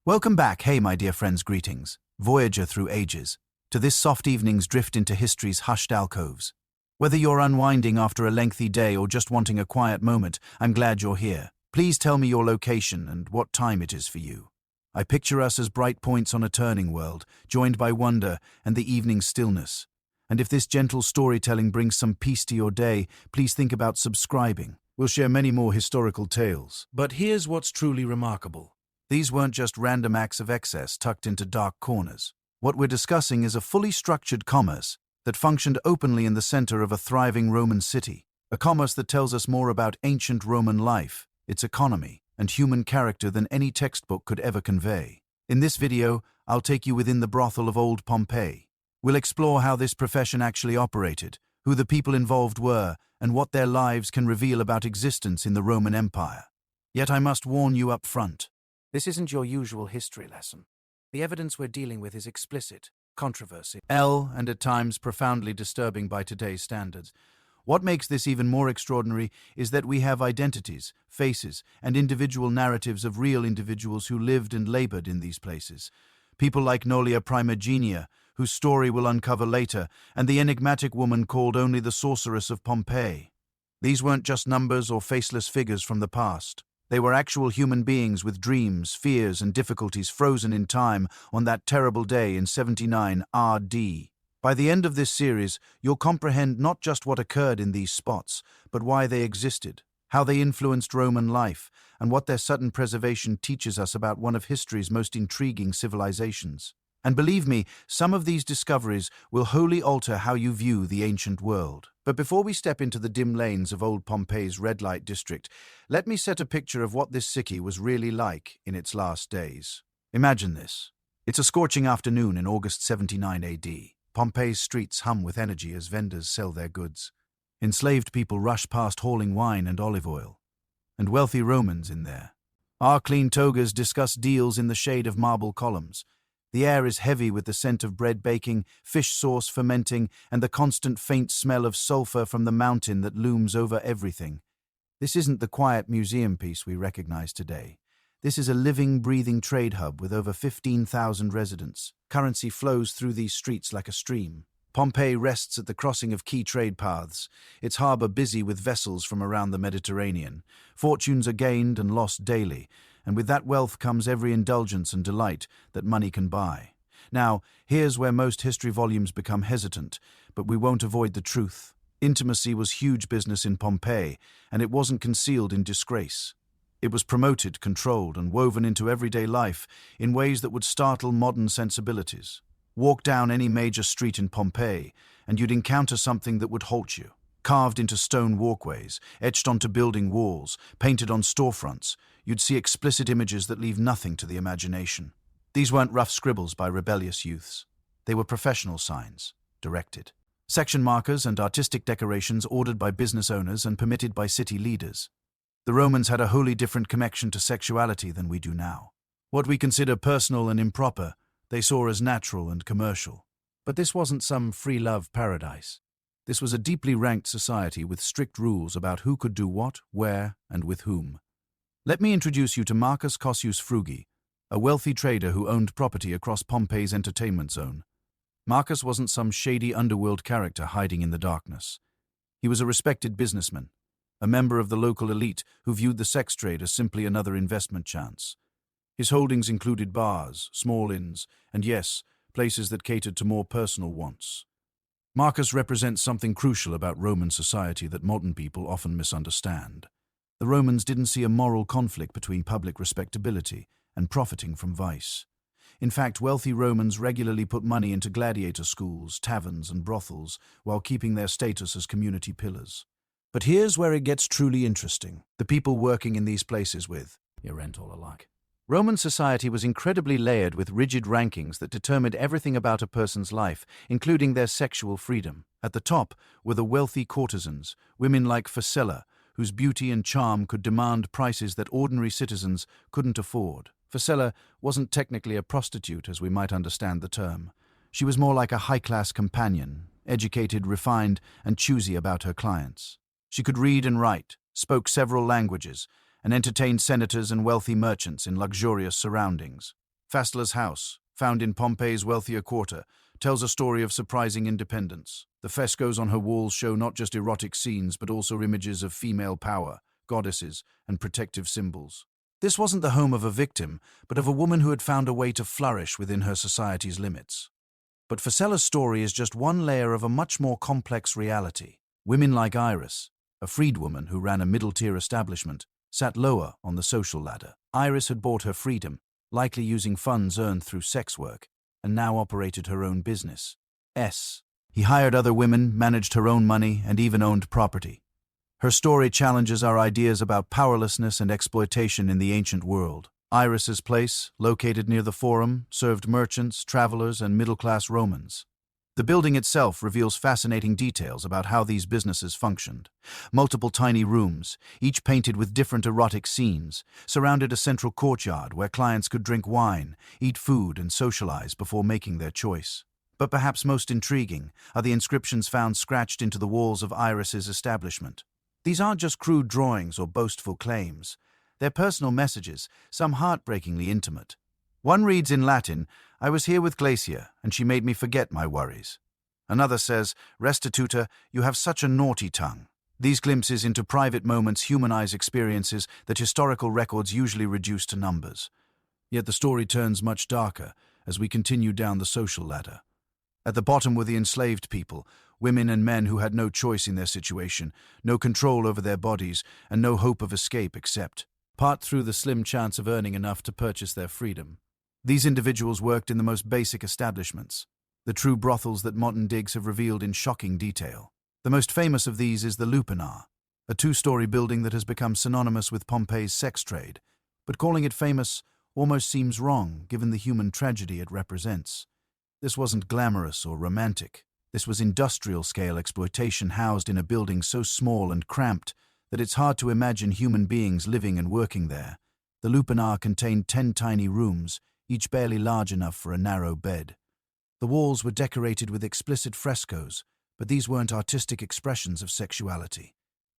Welcome back, hey my dear friends, greetings, voyager through ages, to this soft evening's drift into history's hushed alcoves. Whether you're unwinding after a lengthy day or just wanting a quiet moment, I'm glad you're here. Please tell me your location and what time it is for you. I picture us as bright points on a turning world, joined by wonder and the evening's stillness. And if this gentle storytelling brings some peace to your day, please think about subscribing. We'll share many more historical tales. But here's what's truly remarkable. These weren't just random acts of excess tucked into dark corners. What we're discussing is a fully structured commerce that functioned openly in the center of a thriving Roman city. A commerce that tells us more about ancient Roman life, its economy, and human character than any textbook could ever convey. In this video, I'll take you within the brothel of old Pompeii. We'll explore how this profession actually operated, who the people involved were, and what their lives can reveal about existence in the Roman Empire. Yet I must warn you up front. This isn't your usual history lesson. The evidence we're dealing with is explicit, controversial, and at times profoundly disturbing by today's standards. What makes this even more extraordinary is that we have identities, faces, and individual narratives of real individuals who lived and labored in these places. People like Nolia Primigenia, whose story we'll uncover later, and the enigmatic woman called only the Sorceress of Pompeii. These weren't just numbers or faceless figures from the past. They were actual human beings with dreams, fears, and difficulties frozen in time on that terrible day in 79 AD. By the end of this series, you'll comprehend not just what occurred in these spots, but why they existed, how they influenced Roman life, and what their sudden preservation teaches us about one of history's most intriguing civilizations. And believe me, some of these discoveries will wholly alter how you view the ancient world. But before we step into the dim lanes of old Pompeii's red light district, let me set a picture of what this city was really like in its last days. Imagine this. It's a scorching afternoon in August 79 AD. Pompeii's streets hum with energy as vendors sell their goods. Enslaved people rush past hauling wine and olive oil. And wealthy Romans in there. Our clean togas discuss deals in the shade of marble columns. The air is heavy with the scent of bread baking, fish sauce fermenting, and the constant faint smell of sulfur from the mountain that looms over everything. This isn't the quiet museum piece we recognize today. This is a living, breathing trade hub with over 15,000 residents. Currency flows through these streets like a stream. Pompeii rests at the crossing of key trade paths, its harbor busy with vessels from around the Mediterranean. Fortunes are gained and lost daily, and with that wealth comes every indulgence and delight that money can buy. Now, here's where most history volumes become hesitant, but we won't avoid the truth. Intimacy was huge business in Pompeii, and it wasn't concealed in disgrace. It was promoted, controlled, and woven into everyday life in ways that would startle modern sensibilities. Walk down any major street in Pompeii, and you'd encounter something that would halt you. Carved into stone walkways, etched onto building walls, painted on storefronts, you'd see explicit images that leave nothing to the imagination. These weren't rough scribbles by rebellious youths. They were professional signs, directed. Section markers and artistic decorations ordered by business owners and permitted by city leaders. The Romans had a wholly different connection to sexuality than we do now. What we consider personal and improper, they saw as natural and commercial. But this wasn't some free love paradise. This was a deeply ranked society with strict rules about who could do what, where, and with whom. Let me introduce you to Marcus Cossius Frugi, a wealthy trader who owned property across Pompeii's entertainment zone. Marcus wasn't some shady underworld character hiding in the darkness. He was a respected businessman, a member of the local elite who viewed the sex trade as simply another investment chance. His holdings included bars, small inns, and yes, places that catered to more personal wants. Marcus represents something crucial about Roman society that modern people often misunderstand. The Romans didn't see a moral conflict between public respectability and profiting from vice. In fact, wealthy Romans regularly put money into gladiator schools, taverns, and brothels while keeping their status as community pillars. But here's where it gets truly interesting. The people working in these places with your rent all alike. Roman society was incredibly layered with rigid rankings that determined everything about a person's life, including their sexual freedom. At the top were the wealthy courtesans, women like Fascination, whose beauty and charm could demand prices that ordinary citizens couldn't afford. Fascination wasn't technically a prostitute as we might understand the term. She was more like a high-class companion, educated, refined, and choosy about her clients. She could read and write, spoke several languages, and entertained senators and wealthy merchants in luxurious surroundings. Fasteler's house, found in Pompeii's wealthier quarter, tells a story of surprising independence. The frescoes on her walls show not just erotic scenes but also images of female power, goddesses, and protective symbols. This wasn't the home of a victim, but of a woman who had found a way to flourish within her society's limits. But Fasteler's story is just one layer of a much more complex reality. Women like Iris, a freedwoman who ran a middle-tier establishment, sat lower on the social ladder. Iris had bought her freedom, likely using funds earned through sex work, and now operated her own business. He hired other women, managed her own money, and even owned property. Her story challenges our ideas about powerlessness and exploitation in the ancient world. Iris's place, located near the Forum, served merchants, travelers, and middle-class Romans. The building itself reveals fascinating details about how these businesses functioned. Multiple tiny rooms, each painted with different erotic scenes, surrounded a central courtyard where clients could drink wine, eat food, and socialize before making their choice. But perhaps most intriguing are the inscriptions found scratched into the walls of Iris's establishment. These aren't just crude drawings or boastful claims. They're personal messages, some heartbreakingly intimate. One reads in Latin, "I was here with Glacia, and she made me forget my worries." Another says, "Restituta, you have such a naughty tongue." These glimpses into private moments humanize experiences that historical records usually reduce to numbers. Yet the story turns much darker as we continue down the social ladder. At the bottom were the enslaved people, women and men who had no choice in their situation, no control over their bodies, and no hope of escape except part through the slim chance of earning enough to purchase their freedom. These individuals worked in the most basic establishments, the true brothels that modern digs have revealed in shocking detail. The most famous of these is the Lupanar, a two-story building that has become synonymous with Pompeii's sex trade, but calling it famous almost seems wrong given the human tragedy it represents. This wasn't glamorous or romantic. This was industrial-scale exploitation housed in a building so small and cramped that it's hard to imagine human beings living and working there. The Lupanar contained 10 tiny rooms, each barely large enough for a narrow bed. The walls were decorated with explicit frescoes, but these weren't artistic expressions of sexuality.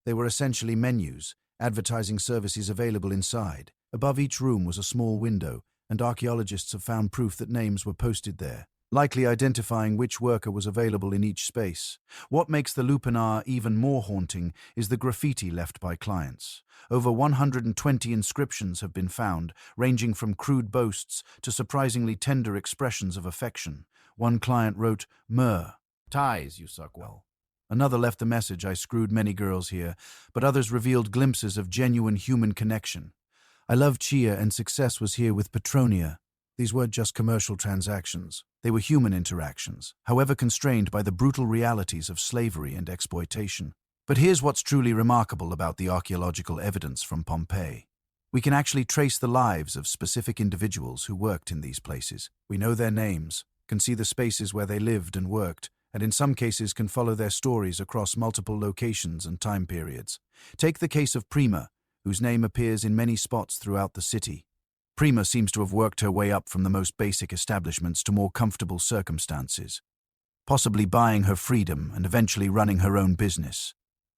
They were essentially menus, advertising services available inside. Above each room was a small window, and archaeologists have found proof that names were posted there, likely identifying which worker was available in each space. What makes the Lupanar even more haunting is the graffiti left by clients. Over 120 inscriptions have been found, ranging from crude boasts to surprisingly tender expressions of affection. One client wrote, "Myrrh, ties, you suck well." Another left the message, "I screwed many girls here," but others revealed glimpses of genuine human connection. "I love Chia and success was here with Petronia." These weren't just commercial transactions. They were human interactions, however constrained by the brutal realities of slavery and exploitation. But here's what's truly remarkable about the archaeological evidence from Pompeii. We can actually trace the lives of specific individuals who worked in these places. We know their names, can see the spaces where they lived and worked, and in some cases can follow their stories across multiple locations and time periods. Take the case of Prima, whose name appears in many spots throughout the city. Prima seems to have worked her way up from the most basic establishments to more comfortable circumstances, possibly buying her freedom and eventually running her own business.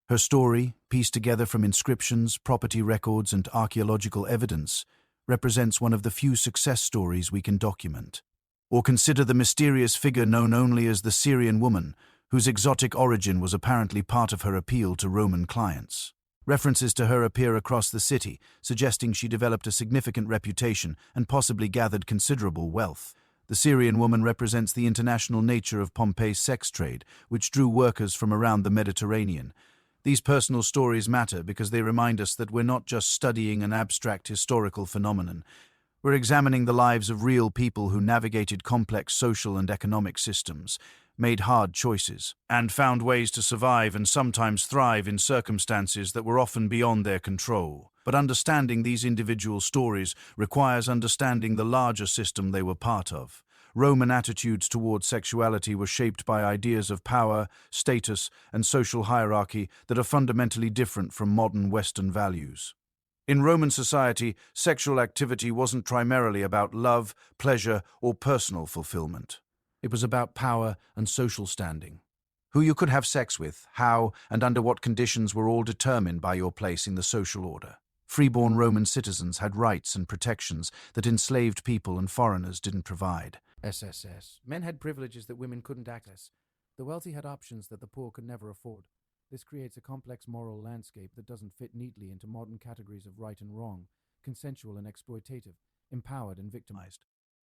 Her story, pieced together from inscriptions, property records, and archaeological evidence, represents one of the few success stories we can document. Or consider the mysterious figure known only as the Syrian woman, whose exotic origin was apparently part of her appeal to Roman clients. References to her appear across the city, suggesting she developed a significant reputation and possibly gathered considerable wealth. The Syrian woman represents the international nature of Pompeii's sex trade, which drew workers from around the Mediterranean. These personal stories matter because they remind us that we're not just studying an abstract historical phenomenon. We're examining the lives of real people who navigated complex social and economic systems, made hard choices, and found ways to survive and sometimes thrive in circumstances that were often beyond their control. But understanding these individual stories requires understanding the larger system they were part of. Roman attitudes towards sexuality were shaped by ideas of power, status, and social hierarchy that are fundamentally different from modern Western values. In Roman society, sexual activity wasn't primarily about love, pleasure, or personal fulfillment. It was about power and social standing. Who you could have sex with, how, and under what conditions were all determined by your place in the social order. Freeborn Roman citizens had rights and protections that enslaved people and foreigners didn't provide. SSS. Men had privileges that women couldn't access. The wealthy had options that the poor could never afford. This creates a complex moral landscape that doesn't fit neatly into modern categories of right and wrong, consensual and exploitative, empowered and victimized.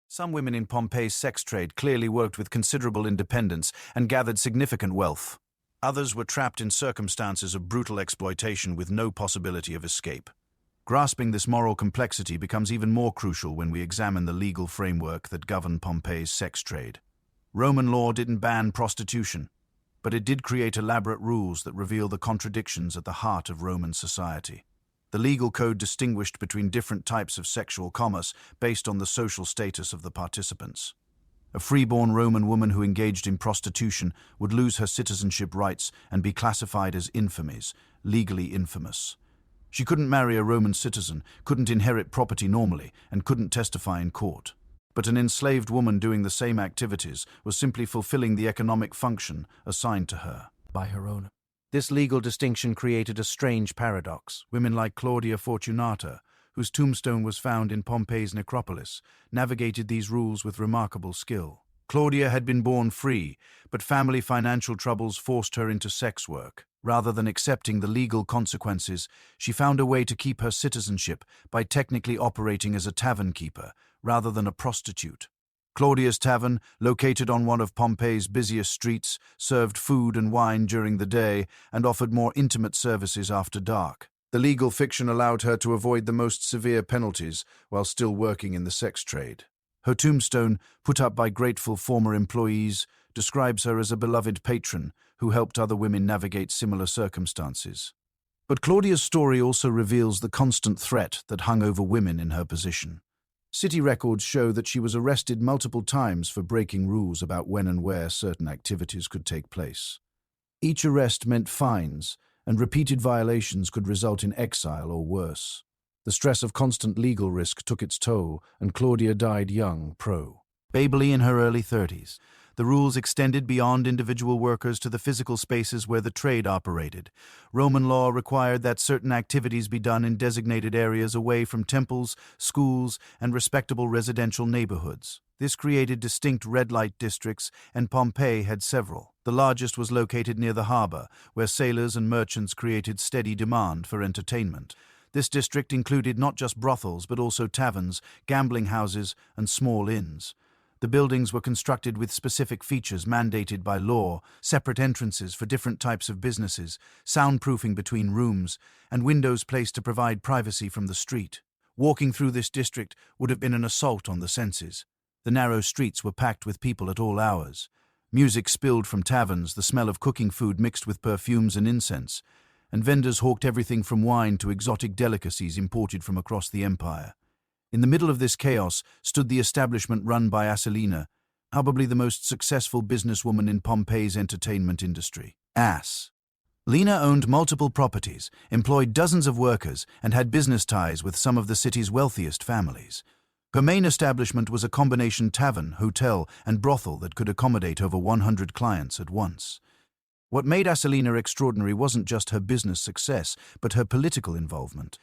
Some women in Pompeii's sex trade clearly worked with considerable independence and gathered significant wealth. Others were trapped in circumstances of brutal exploitation with no possibility of escape. Grasping this moral complexity becomes even more crucial when we examine the legal framework that governed Pompeii's sex trade. Roman law didn't ban prostitution, but it did create elaborate rules that reveal the contradictions at the heart of Roman society. The legal code distinguished between different types of sexual commerce based on the social status of the participants. A freeborn Roman woman who engaged in prostitution would lose her citizenship rights and be classified as infames, legally infamous. She couldn't marry a Roman citizen, couldn't inherit property normally, and couldn't testify in court. But an enslaved woman doing the same activities was simply fulfilling the economic function assigned to her By her owner. This legal distinction created a strange paradox. Women like Claudia Fortunata, whose tombstone was found in Pompeii's necropolis, navigated these rules with remarkable skill. Claudia had been born free, but family financial troubles forced her into sex work. Rather than accepting the legal consequences, she found a way to keep her citizenship by technically operating as a tavern keeper, rather than a prostitute. Claudia's tavern, located on one of Pompeii's busiest streets, served food and wine during the day and offered more intimate services after dark. The legal fiction allowed her to avoid the most severe penalties while still working in the sex trade. Her tombstone, put up by grateful former employees, describes her as a beloved patron who helped other women navigate similar circumstances. But Claudia's story also reveals the constant threat that hung over women in her position. City records show that she was arrested multiple times for breaking rules about when and where certain activities could take place. Each arrest meant fines, and repeated violations could result in exile or worse. The stress of constant legal risk took its toll, and Claudia died young, probably in her early 30s. The rules extended beyond individual workers to the physical spaces where the trade operated. Roman law required that certain activities be done in designated areas away from temples, schools, and respectable residential neighborhoods. This created distinct red light districts, and Pompeii had several. The largest was located near the harbor, where sailors and merchants created steady demand for entertainment. This district included not just brothels but also taverns, gambling houses, and small inns. The buildings were constructed with specific features mandated by law: separate entrances for different types of businesses, soundproofing between rooms, and windows placed to provide privacy from the street. Walking through this district would have been an assault on the senses. The narrow streets were packed with people at all hours. Music spilled from taverns, the smell of cooking food mixed with perfumes and incense, and vendors hawked everything from wine to exotic delicacies imported from across the empire. In the middle of this chaos stood the establishment run by Asalina, probably the most successful businesswoman in Pompeii's entertainment industry. Lena owned multiple properties, employed dozens of workers, and had business ties with some of the city's wealthiest families. Her main establishment was a combination tavern, hotel, and brothel that could accommodate over 100 clients at once. What made Asalina extraordinary wasn't just her business success, but her political involvement.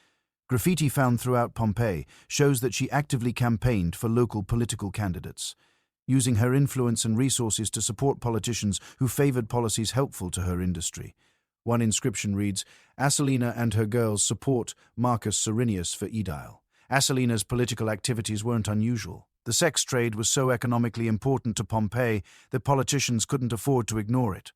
Graffiti found throughout Pompeii shows that she actively campaigned for local political candidates, using her influence and resources to support politicians who favored policies helpful to her industry. One inscription reads, "Asalina and her girls support Marcus Cyrenius for Edile." Asalina's political activities weren't unusual. The sex trade was so economically important to Pompeii that politicians couldn't afford to ignore it.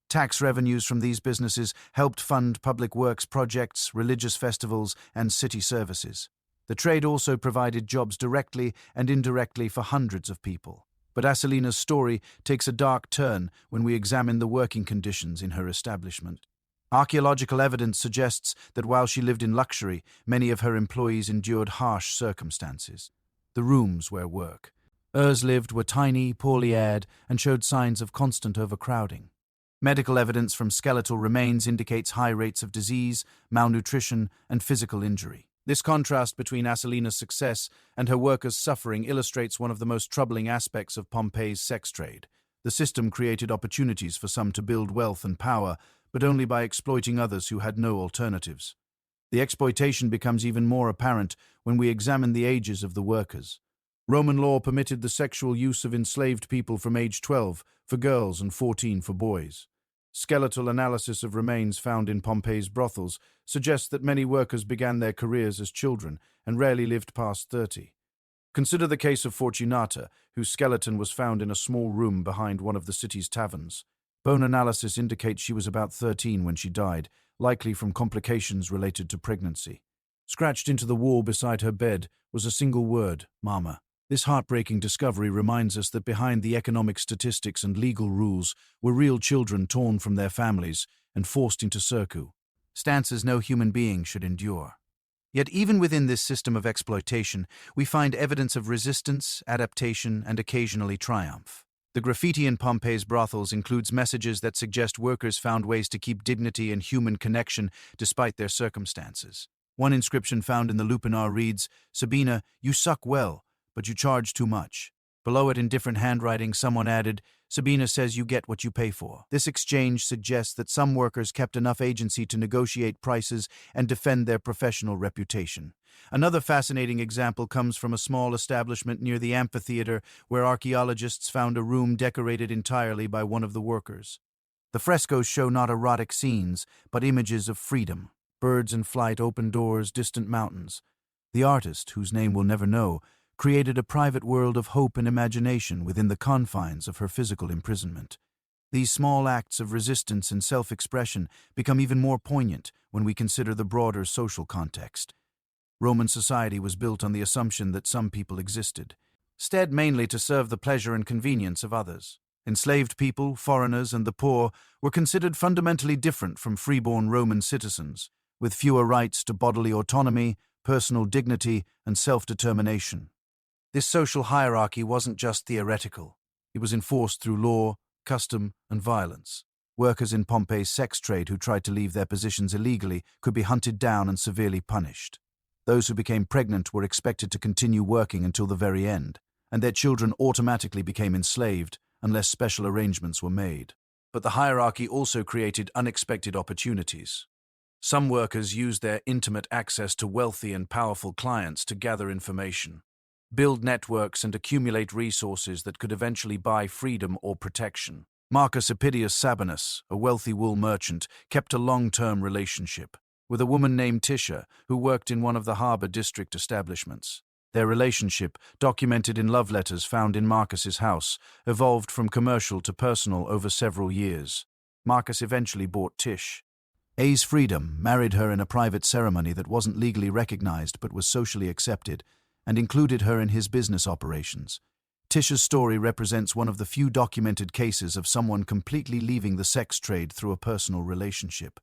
Tax revenues from these businesses helped fund public works projects, religious festivals, and city services. The trade also provided jobs directly and indirectly for hundreds of people. But Asalina's story takes a dark turn when we examine the working conditions in her establishment. Archaeological evidence suggests that while she lived in luxury, many of her employees endured harsh circumstances. The rooms where workers lived were tiny, poorly aired, and showed signs of constant overcrowding. Medical evidence from skeletal remains indicates high rates of disease, malnutrition, and physical injury. This contrast between Asalina's success and her workers' suffering illustrates one of the most troubling aspects of Pompeii's sex trade. The system created opportunities for some to build wealth and power, but only by exploiting others who had no alternatives. The exploitation becomes even more apparent when we examine the ages of the workers. Roman law permitted the sexual use of enslaved people from age 12 for girls and 14 for boys. Skeletal analysis of remains found in Pompeii's brothels suggests that many workers began their careers as children and rarely lived past 30. Consider the case of Fortunata, whose skeleton was found in a small room behind one of the city's taverns. Bone analysis indicates she was about 13 when she died, likely from complications related to pregnancy. Scratched into the wall beside her bed was a single word, Mama. This heartbreaking discovery reminds us that behind the economic statistics and legal rules were real children torn from their families and forced into circu, stances no human being should endure. Yet even within this system of exploitation, we find evidence of resistance, adaptation, and occasionally triumph. The graffiti in Pompeii's brothels includes messages that suggest workers found ways to keep dignity and human connection despite their circumstances. One inscription found in the Lupinar reads, "Sabina, you suck well, but you charge too much." Below it in different handwriting, someone added, "Sabina says you get what you pay for." This exchange suggests that some workers kept enough agency to negotiate prices and defend their professional reputation. Another fascinating example comes from a small establishment near the amphitheater where archaeologists found a room decorated entirely by one of the workers. The frescoes show not erotic scenes, but images of freedom: birds in flight, open doors, distant mountains. The artist, whose name we'll never know, created a private world of hope and imagination within the confines of her physical imprisonment. These small acts of resistance and self-expression become even more poignant when we consider the broader social context. Roman society was built on the assumption that some people existed, instead mainly to serve the pleasure and convenience of others. Enslaved people, foreigners, and the poor were considered fundamentally different from freeborn Roman citizens, with fewer rights to bodily autonomy, personal dignity, and self-determination. This social hierarchy wasn't just theoretical. It was enforced through law, custom, and violence. Workers in Pompeii's sex trade who tried to leave their positions illegally could be hunted down and severely punished. Those who became pregnant were expected to continue working until the very end, and their children automatically became enslaved unless special arrangements were made. But the hierarchy also created unexpected opportunities. Some workers used their intimate access to wealthy and powerful clients to gather information, build networks, and accumulate resources that could eventually buy freedom or protection. Marcus Appidius Sabinus, a wealthy wool merchant, kept a long-term relationship with a woman named Tisha who worked in one of the harbor district establishments. Their relationship, documented in love letters found in Marcus's house, evolved from commercial to personal over several years. Marcus eventually bought Tish. A's freedom, married her in a private ceremony that wasn't legally recognized but was socially accepted, and included her in his business operations. Tisha's story represents one of the few documented cases of someone completely leaving the sex trade through a personal relationship.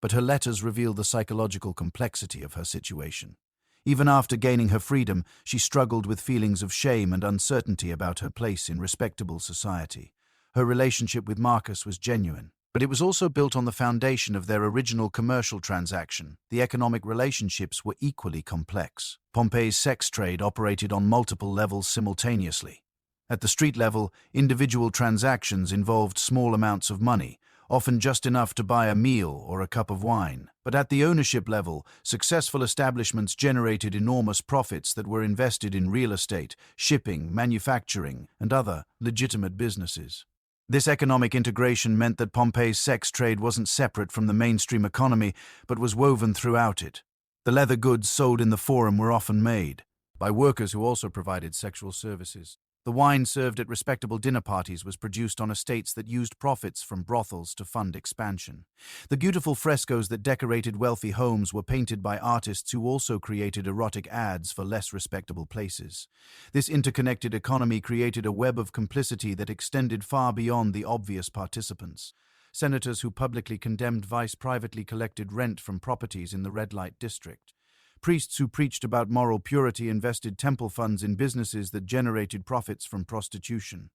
But her letters reveal the psychological complexity of her situation. Even after gaining her freedom, she struggled with feelings of shame and uncertainty about her place in respectable society. Her relationship with Marcus was genuine, but it was also built on the foundation of their original commercial transaction. The economic relationships were equally complex. Pompeii's sex trade operated on multiple levels simultaneously. At the street level, individual transactions involved small amounts of money, often just enough to buy a meal or a cup of wine. But at the ownership level, successful establishments generated enormous profits that were invested in real estate, shipping, manufacturing, and other legitimate businesses. This economic integration meant that Pompeii's sex trade wasn't separate from the mainstream economy, but was woven throughout it. The leather goods sold in the forum were often made by workers who also provided sexual services. The wine served at respectable dinner parties was produced on estates that used profits from brothels to fund expansion. The beautiful frescoes that decorated wealthy homes were painted by artists who also created erotic ads for less respectable places. This interconnected economy created a web of complicity that extended far beyond the obvious participants. Senators who publicly condemned vice privately collected rent from properties in the red light district. Priests who preached about moral purity invested temple funds in businesses that generated profits from prostitution.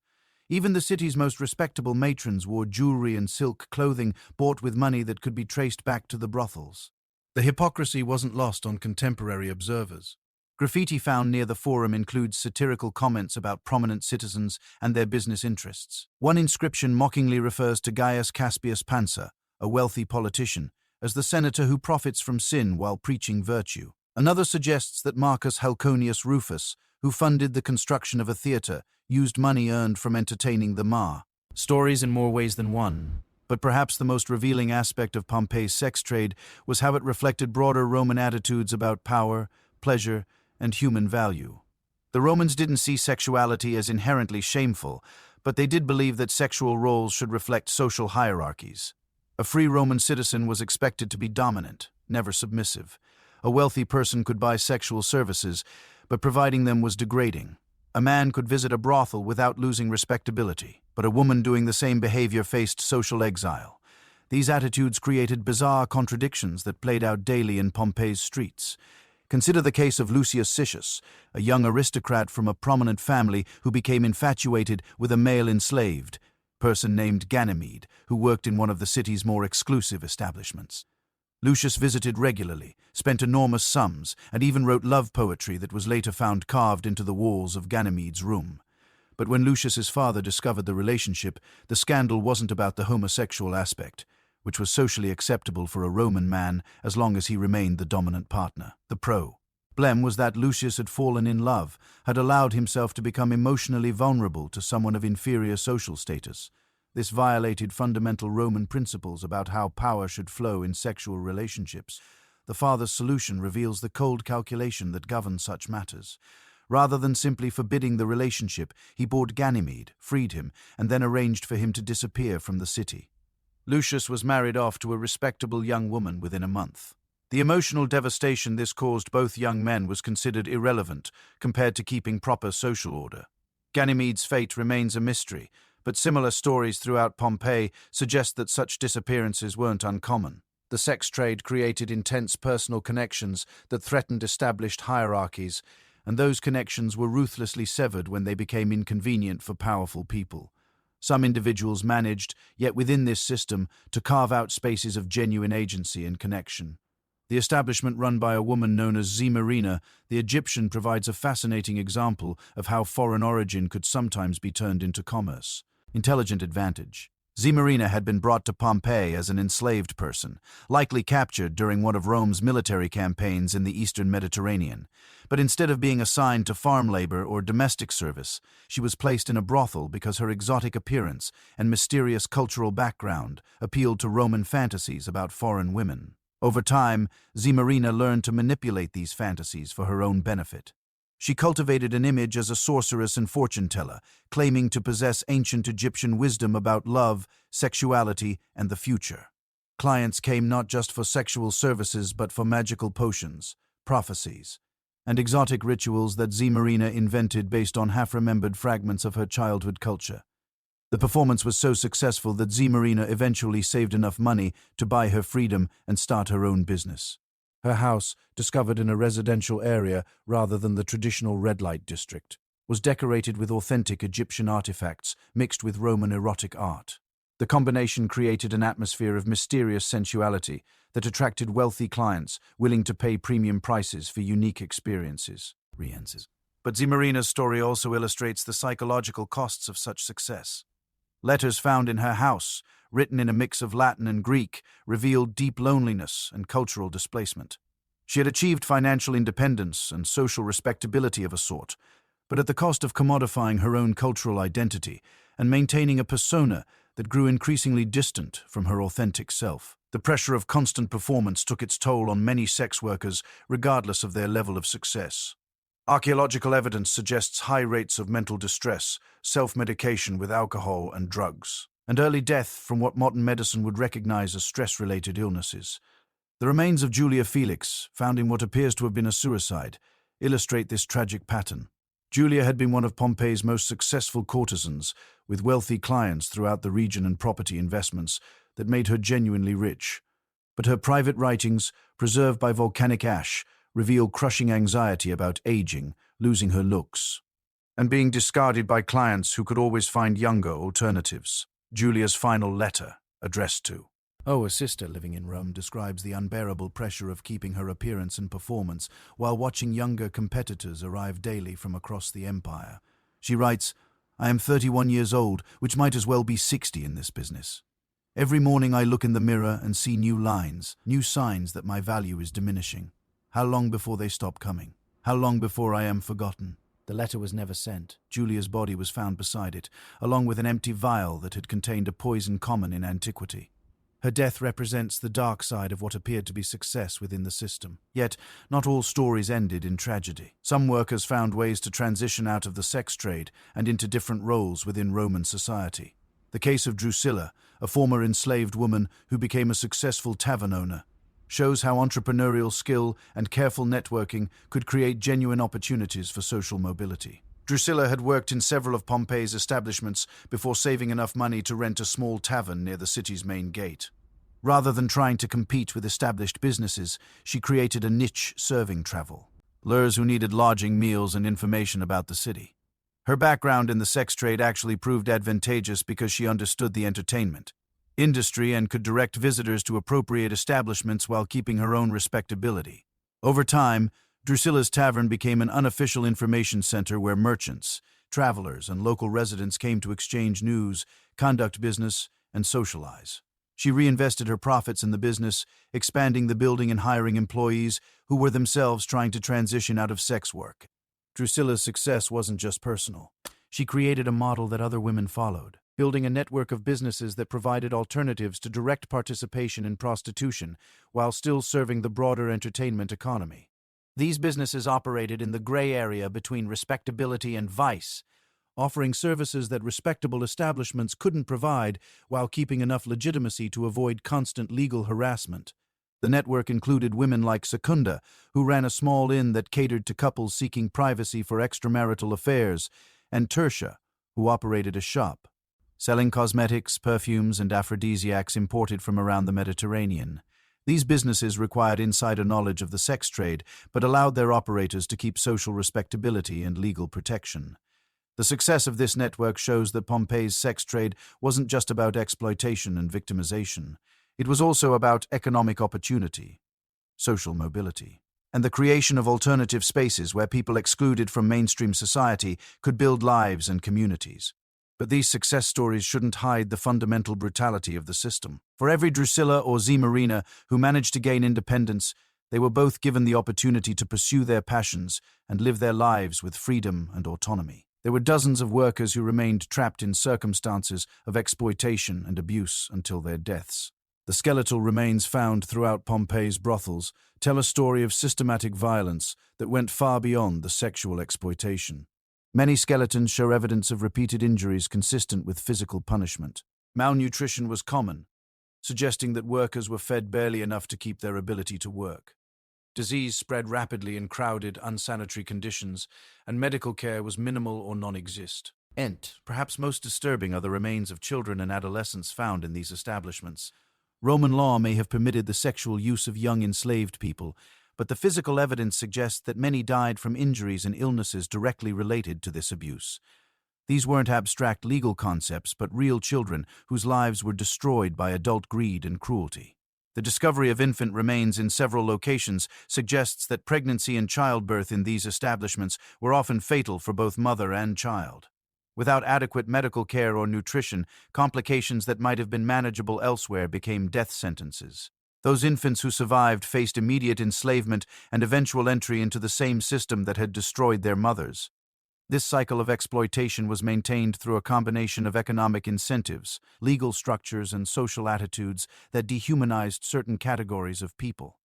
Even the city's most respectable matrons wore jewelry and silk clothing bought with money that could be traced back to the brothels. The hypocrisy wasn't lost on contemporary observers. Graffiti found near the forum includes satirical comments about prominent citizens and their business interests. One inscription mockingly refers to Gaius Caspius Pansa, a wealthy politician, as the senator who profits from sin while preaching virtue. Another suggests that Marcus Halconius Rufus, who funded the construction of a theatre, used money earned from entertaining the ma. Stories in more ways than one. But perhaps the most revealing aspect of Pompeii's sex trade was how it reflected broader Roman attitudes about power, pleasure, and human value. The Romans didn't see sexuality as inherently shameful, but they did believe that sexual roles should reflect social hierarchies. A free Roman citizen was expected to be dominant, never submissive. A wealthy person could buy sexual services, but providing them was degrading. A man could visit a brothel without losing respectability, but a woman doing the same behavior faced social exile. These attitudes created bizarre contradictions that played out daily in Pompeii's streets. Consider the case of Lucius Siccius, a young aristocrat from a prominent family who became infatuated with a male enslaved person named Ganymede, who worked in one of the city's more exclusive establishments. Lucius visited regularly, spent enormous sums, and even wrote love poetry that was later found carved into the walls of Ganymede's room. But when Lucius's father discovered the relationship, the scandal wasn't about the homosexual aspect, which was socially acceptable for a Roman man as long as he remained the dominant partner. The problem was that Lucius had fallen in love, had allowed himself to become emotionally vulnerable to someone of inferior social status. This violated fundamental Roman principles about how power should flow in sexual relationships. The father's solution reveals the cold calculation that governs such matters. Rather than simply forbidding the relationship, he bought Ganymede, freed him, and then arranged for him to disappear from the city. Lucius was married off to a respectable young woman within a month. The emotional devastation this caused both young men was considered irrelevant compared to keeping proper social order. Ganymede's fate remains a mystery, but similar stories throughout Pompeii suggest that such disappearances weren't uncommon. The sex trade created intense personal connections that threatened established hierarchies, and those connections were ruthlessly severed when they became inconvenient for powerful people. Some individuals managed, yet within this system, to carve out spaces of genuine agency and connection. The establishment run by a woman known as Zemarina, the Egyptian, provides a fascinating example of how foreign origin could sometimes be turned into commerce. Intelligent advantage. Zemarina had been brought to Pompeii as an enslaved person, likely captured during one of Rome's military campaigns in the eastern Mediterranean. But instead of being assigned to farm labor or domestic service, she was placed in a brothel because her exotic appearance and mysterious cultural background appealed to Roman fantasies about foreign women. Over time, Zemarina learned to manipulate these fantasies for her own benefit. She cultivated an image as a sorceress and fortune-teller, claiming to possess ancient Egyptian wisdom about love, sexuality, and the future. Clients came not just for sexual services but for magical potions, prophecies, and exotic rituals that Zemarina invented based on half-remembered fragments of her childhood culture. The performance was so successful that Zemarina eventually saved enough money to buy her freedom and start her own business. Her house, discovered in a residential area rather than the traditional red light district, was decorated with authentic Egyptian artifacts mixed with Roman erotic art. The combination created an atmosphere of mysterious sensuality that attracted wealthy clients willing to pay premium prices for unique experiences. But Zemarina's story also illustrates the psychological costs of such success. Letters found in her house, written in a mix of Latin and Greek, revealed deep loneliness and cultural displacement. She had achieved financial independence and social respectability of a sort, but at the cost of commodifying her own cultural identity and maintaining a persona that grew increasingly distant from her authentic self. The pressure of constant performance took its toll on many sex workers, regardless of their level of success. Archaeological evidence suggests high rates of mental distress, self-medication with alcohol and drugs, and early death from what modern medicine would recognize as stress-related illnesses. The remains of Julia Felix, found in what appears to have been a suicide, illustrate this tragic pattern. Julia had been one of Pompeii's most successful courtesans, with wealthy clients throughout the region and property investments that made her genuinely rich. But her private writings, preserved by volcanic ash, reveal crushing anxiety about aging, losing her looks, and being discarded by clients who could always find younger alternatives. Julia's final letter, addressed to a sister living in Rome, describes the unbearable pressure of keeping her appearance and performance while watching younger competitors arrive daily from across the empire. She writes, "I am 31 years old, which might as well be 60 in this business. Every morning I look in the mirror and see new lines, new signs that my value is diminishing. How long before they stop coming? How long before I am forgotten? The letter was never sent. Julia's body was found beside it, along with an empty vial that had contained a poison common in antiquity. Her death represents the dark side of what appeared to be success within the system. Yet, not all stories ended in tragedy. Some workers found ways to transition out of the sex trade and into different roles within Roman society. The case of Drusilla, a former enslaved woman who became a successful tavern owner, shows how entrepreneurial skill and careful networking could create genuine opportunities for social mobility. Drusilla had worked in several of Pompeii's establishments before saving enough money to rent a small tavern near the city's main gate. Rather than trying to compete with established businesses, she created a niche serving travel lures who needed lodging, meals, and information about the city. Her background in the sex trade actually proved advantageous because she understood the entertainment industry and could direct visitors to appropriate establishments while keeping her own respectability. Over time, Drusilla's tavern became an unofficial information center where merchants, travelers, and local residents came to exchange news, conduct business, and socialize. She reinvested her profits in the business, expanding the building and hiring employees who were themselves trying to transition out of sex work. Drusilla's success wasn't just personal. She created a model that other women followed, building a network of businesses that provided alternatives to direct participation in prostitution while still serving the broader entertainment economy. These businesses operated in the gray area between respectability and vice, offering services that respectable establishments couldn't provide while keeping enough legitimacy to avoid constant legal harassment. The network included women like Secunda, who ran a small inn that catered to couples seeking privacy for extramarital affairs, and Tertia, who operated a shop, selling cosmetics, perfumes, and aphrodisiacs imported from around the Mediterranean. These businesses required insider knowledge of the sex trade, but allowed their operators to keep social respectability and legal protection. The success of this network shows that Pompeii's sex trade wasn't just about exploitation and victimization. It was also about economic opportunity, social mobility, and the creation of alternative spaces where people excluded from mainstream society could build lives and communities. But these success stories shouldn't hide the fundamental brutality of the system. For every Drusilla or Marina who managed to gain independence, they were both given the opportunity to pursue their passions and live their lives with freedom and autonomy. There were dozens of workers who remained trapped in circumstances of exploitation and abuse until their deaths. The skeletal remains found throughout Pompeii's brothels tell a story of systematic violence that went far beyond the sexual exploitation. Many skeletons show evidence of repeated injuries consistent with physical punishment. Malnutrition was common, suggesting that workers were fed barely enough to keep their ability to work. Disease spread rapidly in crowded, unsanitary conditions, and medical care was minimal or non-existent. Perhaps most disturbing are the remains of children and adolescents found in these establishments. Roman law may have permitted the sexual use of young enslaved people, but the physical evidence suggests that many died from injuries and illnesses directly related to this abuse. These weren't abstract legal concepts, but real children whose lives were destroyed by adult greed and cruelty. The discovery of infant remains in several locations suggests that pregnancy and childbirth in these establishments were often fatal for both mother and child. Without adequate medical care or nutrition, complications that might have been manageable elsewhere became death sentences. Those infants who survived faced immediate enslavement and eventual entry into the same system that had destroyed their mothers. This cycle of exploitation was maintained through a combination of economic incentives, legal structures, and social attitudes that dehumanized certain categories of people.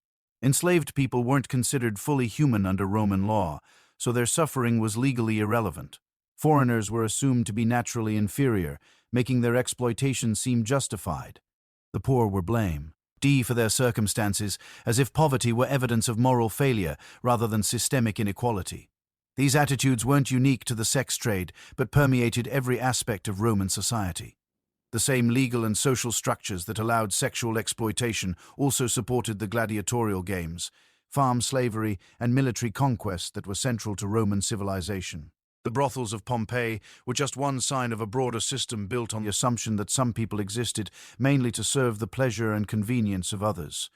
Enslaved people weren't considered fully human under Roman law, so their suffering was legally irrelevant. Foreigners were assumed to be naturally inferior, making their exploitation seem justified. The poor were blamed for their circumstances, as if poverty were evidence of moral failure rather than systemic inequality. These attitudes weren't unique to the sex trade, but permeated every aspect of Roman society. The same legal and social structures that allowed sexual exploitation also supported the gladiatorial games, farm slavery, and military conquests that were central to Roman civilization. The brothels of Pompeii were just one sign of a broader system built on the assumption that some people existed mainly to serve the pleasure and convenience of others.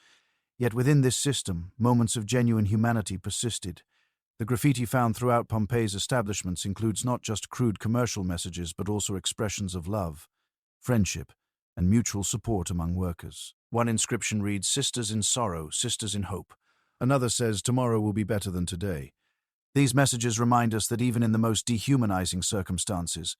Yet within this system, moments of genuine humanity persisted. The graffiti found throughout Pompeii's establishments includes not just crude commercial messages but also expressions of love, friendship, and mutual support among workers. One inscription reads, "Sisters in sorrow, sisters in hope." Another says, "Tomorrow will be better than today." These messages remind us that even in the most dehumanizing circumstances,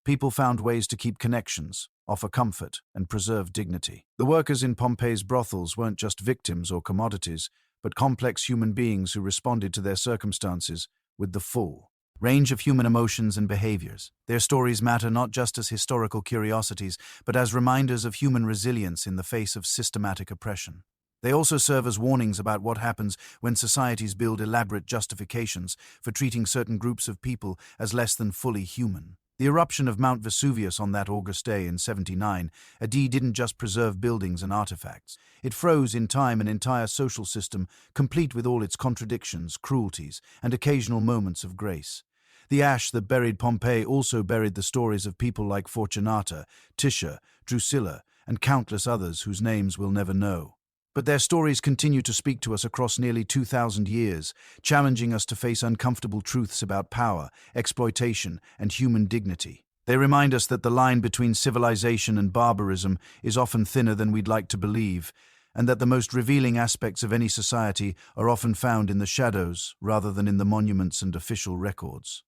people found ways to keep connections, offer comfort, and preserve dignity. The workers in Pompeii's brothels weren't just victims or commodities, but complex human beings who responded to their circumstances with the full range of human emotions and behaviors. Their stories matter not just as historical curiosities, but as reminders of human resilience in the face of systematic oppression. They also serve as warnings about what happens when societies build elaborate justifications for treating certain groups of people as less than fully human. The eruption of Mount Vesuvius on that August day in 79 AD didn't just preserve buildings and artifacts. It froze in time an entire social system, complete with all its contradictions, cruelties, and occasional moments of grace. The ash that buried Pompeii also buried the stories of people like Fortunata, Tisha, Drusilla, and countless others whose names we'll never know. But their stories continue to speak to us across nearly 2,000 years, challenging us to face uncomfortable truths about power, exploitation, and human dignity. They remind us that the line between civilization and barbarism is often thinner than we'd like to believe, and that the most revealing aspects of any society are often found in the shadows rather than in the monuments and official records.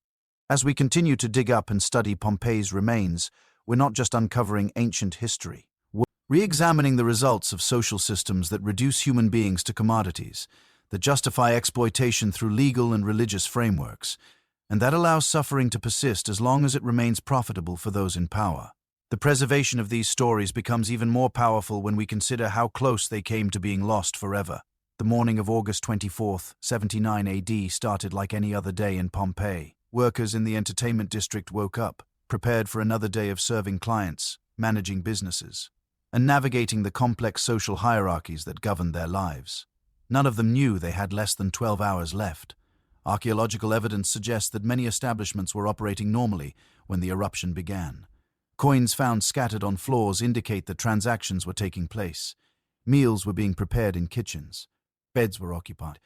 As we continue to dig up and study Pompeii's remains, we're not just uncovering ancient history. Re-examining the results of social systems that reduce human beings to commodities, that justify exploitation through legal and religious frameworks, and that allows suffering to persist as long as it remains profitable for those in power. The preservation of these stories becomes even more powerful when we consider how close they came to being lost forever. The morning of August 24th, 79 AD started like any other day in Pompeii. Workers in the entertainment district woke up, prepared for another day of serving clients, managing businesses, and navigating the complex social hierarchies that governed their lives. None of them knew they had less than 12 hours left. Archaeological evidence suggests that many establishments were operating normally when the eruption began. Coins found scattered on floors indicate that transactions were taking place. Meals were being prepared in kitchens. Beds were occupied.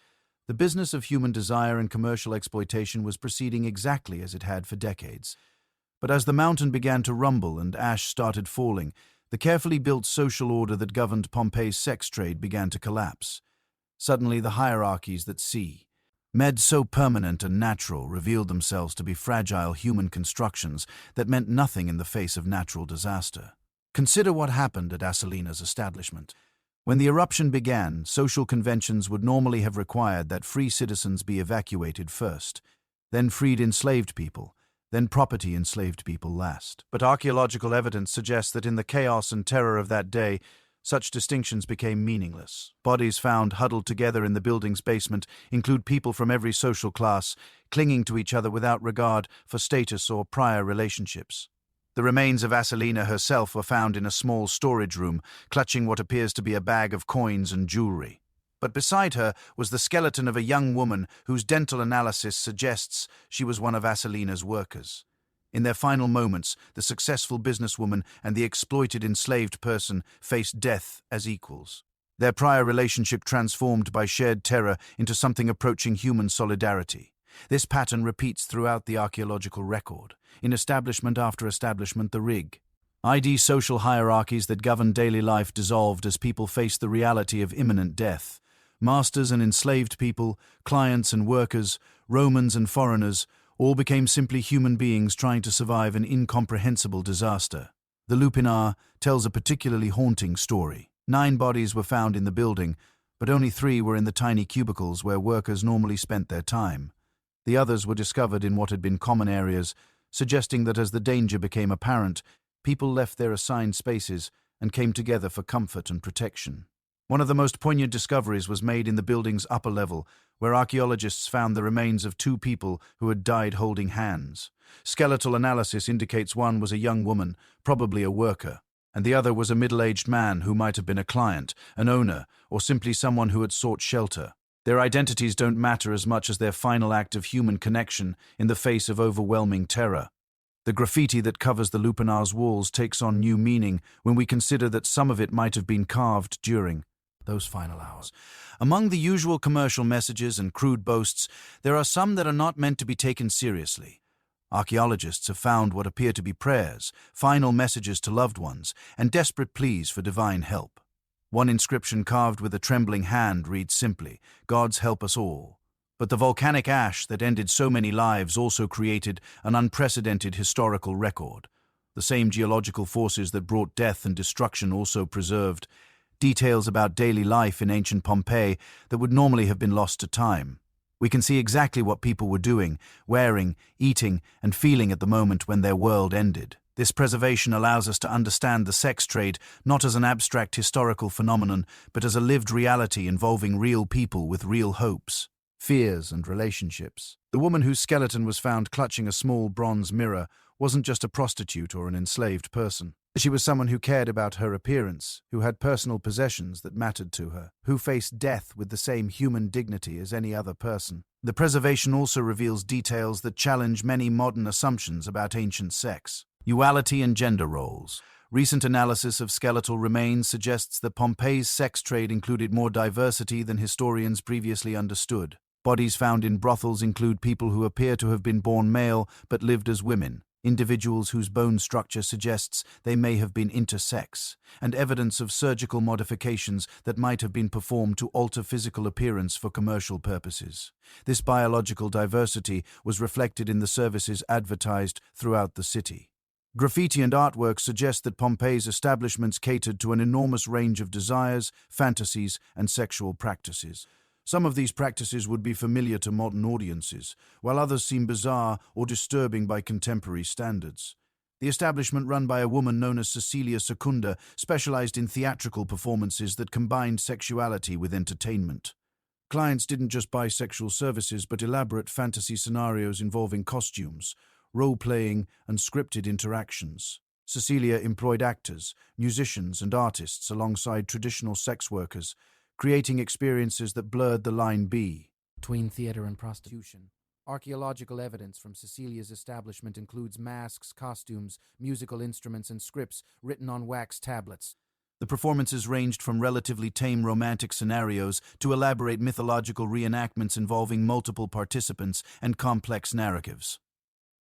The business of human desire and commercial exploitation was proceeding exactly as it had for decades. But as the mountain began to rumble and ash started falling, the carefully built social order that governed Pompeii's sex trade began to collapse. Suddenly, the hierarchies that made so permanent and natural revealed themselves to be fragile human constructions that meant nothing in the face of natural disaster. Consider what happened at Asalina's establishment. When the eruption began, social conventions would normally have required that free citizens be evacuated first, then freed enslaved people, then property enslaved people last. But archaeological evidence suggests that in the chaos and terror of that day, such distinctions became meaningless. Bodies found huddled together in the building's basement include people from every social class, clinging to each other without regard for status or prior relationships. The remains of Asalina herself were found in a small storage room, clutching what appears to be a bag of coins and jewelry. But beside her was the skeleton of a young woman whose dental analysis suggests she was one of Asalina's workers. In their final moments, the successful businesswoman and the exploited enslaved person faced death as equals. Their prior relationship transformed by shared terror into something approaching human solidarity. This pattern repeats throughout the archaeological record. In establishment after establishment, the social hierarchies that governed daily life dissolved as people faced the reality of imminent death. Masters and enslaved people, clients and workers, Romans and foreigners, all became simply human beings trying to survive an incomprehensible disaster. The Lupinar tells a particularly haunting story. 9 bodies were found in the building, but only 3 were in the tiny cubicles where workers normally spent their time. The others were discovered in what had been common areas, suggesting that as the danger became apparent, people left their assigned spaces and came together for comfort and protection. One of the most poignant discoveries was made in the building's upper level, where archaeologists found the remains of 2 people who had died holding hands. Skeletal analysis indicates one was a young woman, probably a worker, and the other was a middle-aged man who might have been a client, an owner, or simply someone who had sought shelter. Their identities don't matter as much as their final act of human connection in the face of overwhelming terror. The graffiti that covers the Lupinar's walls takes on new meaning when we consider that some of it might have been carved during those final hours. Among the usual commercial messages and crude boasts, there are some that are not meant to be taken seriously. Archaeologists have found what appear to be prayers, final messages to loved ones, and desperate pleas for divine help. One inscription carved with a trembling hand reads simply, "God's help us all." But the volcanic ash that ended so many lives also created an unprecedented historical record. The same geological forces that brought death and destruction also preserved details about daily life in ancient Pompeii that would normally have been lost to time. We can see exactly what people were doing, wearing, eating, and feeling at the moment when their world ended. This preservation allows us to understand the sex trade not as an abstract historical phenomenon, but as a lived reality involving real people with real hopes, fears, and relationships. The woman whose skeleton was found clutching a small bronze mirror wasn't just a prostitute or an enslaved person. She was someone who cared about her appearance, who had personal possessions that mattered to her, who faced death with the same human dignity as any other person. The preservation also reveals details that challenge many modern assumptions about ancient sex. Duality and gender roles. Recent analysis of skeletal remains suggests that Pompeii's sex trade included more diversity than historians previously understood. Bodies found in brothels include people who appear to have been born male but lived as women, individuals whose bone structure suggests they may have been intersex, and evidence of surgical modifications that might have been performed to alter physical appearance for commercial purposes. This biological diversity was reflected in the services advertised throughout the city. Graffiti and artwork suggest that Pompeii's establishments catered to an enormous range of desires, fantasies, and sexual practices. Some of these practices would be familiar to modern audiences, while others seem bizarre or disturbing by contemporary standards. The establishment, run by a woman known as Cecilia Secunda, specialized in theatrical performances that combined sexuality with entertainment. Clients didn't just buy sexual services, but elaborate fantasy scenarios involving costumes, role-playing, and scripted interactions. Cecilia employed actors, musicians, and artists alongside traditional sex workers, creating experiences that blurred the line between theater and prostitution. Archaeological evidence from Cecilia's establishment includes masks, costumes, musical instruments, and scripts written on wax tablets. The performances ranged from relatively tame romantic scenarios to elaborate mythological reenactments involving multiple participants and complex narratives.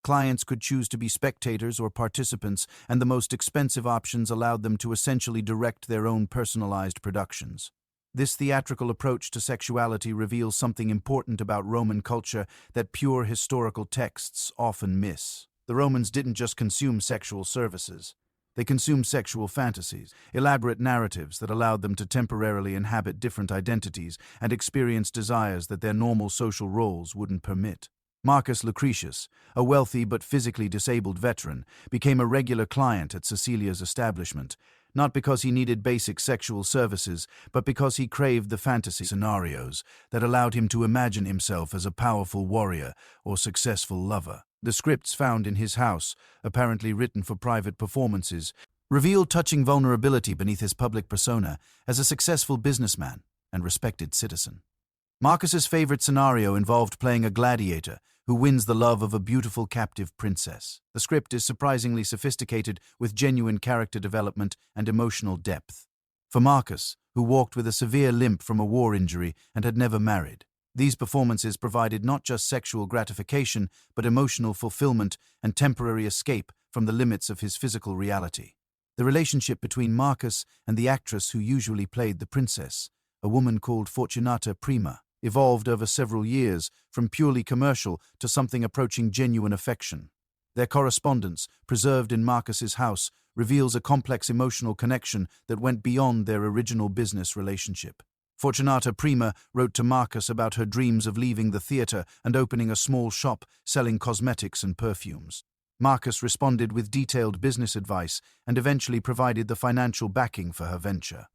Clients could choose to be spectators or participants, and the most expensive options allowed them to essentially direct their own personalized productions. This theatrical approach to sexuality reveals something important about Roman culture that pure historical texts often miss. The Romans didn't just consume sexual services. They consumed sexual fantasies, elaborate narratives that allowed them to temporarily inhabit different identities and experience desires that their normal social roles wouldn't permit. Marcus Lucretius, a wealthy but physically disabled veteran, became a regular client at Cecilia's establishment, not because he needed basic sexual services, but because he craved the fantasy scenarios that allowed him to imagine himself as a powerful warrior or successful lover. The scripts found in his house, apparently written for private performances, revealed touching vulnerability beneath his public persona as a successful businessman and respected citizen. Marcus's favorite scenario involved playing a gladiator who wins the love of a beautiful captive princess. The script is surprisingly sophisticated, with genuine character development and emotional depth. For Marcus, who walked with a severe limp from a war injury and had never married, these performances provided not just sexual gratification, but emotional fulfillment and temporary escape from the limits of his physical reality. The relationship between Marcus and the actress who usually played the princess, a woman called Fortunata Prima, evolved over several years from purely commercial to something approaching genuine affection. Their correspondence, preserved in Marcus's house, reveals a complex emotional connection that went beyond their original business relationship. Fortunata Prima wrote to Marcus about her dreams of leaving the theater and opening a small shop selling cosmetics and perfumes. Marcus responded with detailed business advice and eventually provided the financial backing for her venture.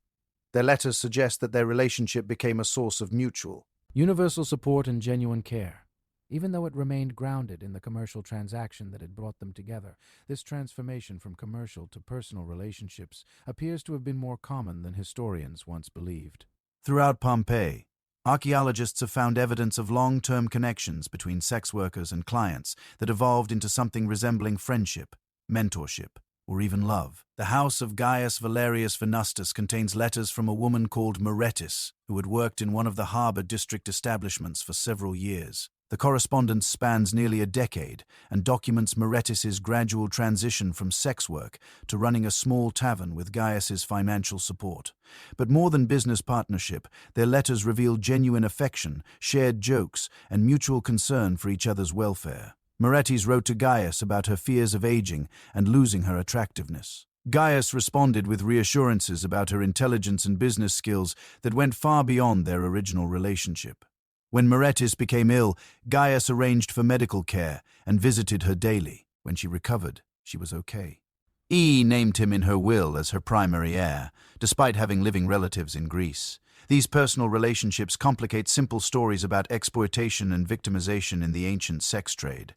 Their letters suggest that their relationship became a source of mutual, universal support and genuine care. Even though it remained grounded in the commercial transaction that had brought them together, this transformation from commercial to personal relationships appears to have been more common than historians once believed. Throughout Pompeii, archaeologists have found evidence of long-term connections between sex workers and clients that evolved into something resembling friendship, mentorship, or even love. The house of Gaius Valerius Venustus contains letters from a woman called Moretis, who had worked in one of the harbor district establishments for several years. The correspondence spans nearly a decade and documents Morettis's gradual transition from sex work to running a small tavern with Gaius's financial support. But more than business partnership, their letters reveal genuine affection, shared jokes, and mutual concern for each other's welfare. Morettis wrote to Gaius about her fears of aging and losing her attractiveness. Gaius responded with reassurances about her intelligence and business skills that went far beyond their original relationship. When Morettis became ill, Gaius arranged for medical care and visited her daily. When she recovered, she was okay. Named him in her will as her primary heir, despite having living relatives in Greece. These personal relationships complicate simple stories about exploitation and victimization in the ancient sex trade.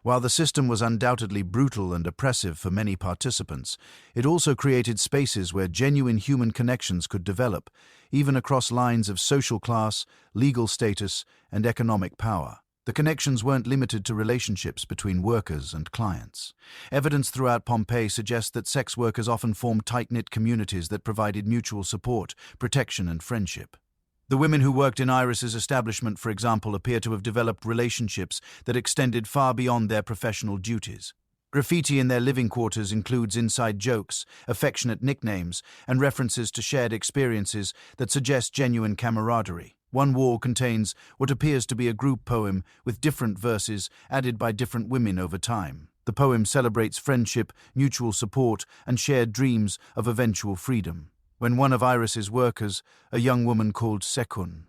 While the system was undoubtedly brutal and oppressive for many participants, it also created spaces where genuine human connections could develop, even across lines of social class, legal status, and economic power. The connections weren't limited to relationships between workers and clients. Evidence throughout Pompeii suggests that sex workers often formed tight-knit communities that provided mutual support, protection, and friendship. The women who worked in Iris's establishment, for example, appear to have developed relationships that extended far beyond their professional duties. Graffiti in their living quarters includes inside jokes, affectionate nicknames, and references to shared experiences that suggest genuine camaraderie. One wall contains what appears to be a group poem with different verses added by different women over time. The poem celebrates friendship, mutual support, and shared dreams of eventual freedom. When one of Iris's workers, a young woman called Sekun,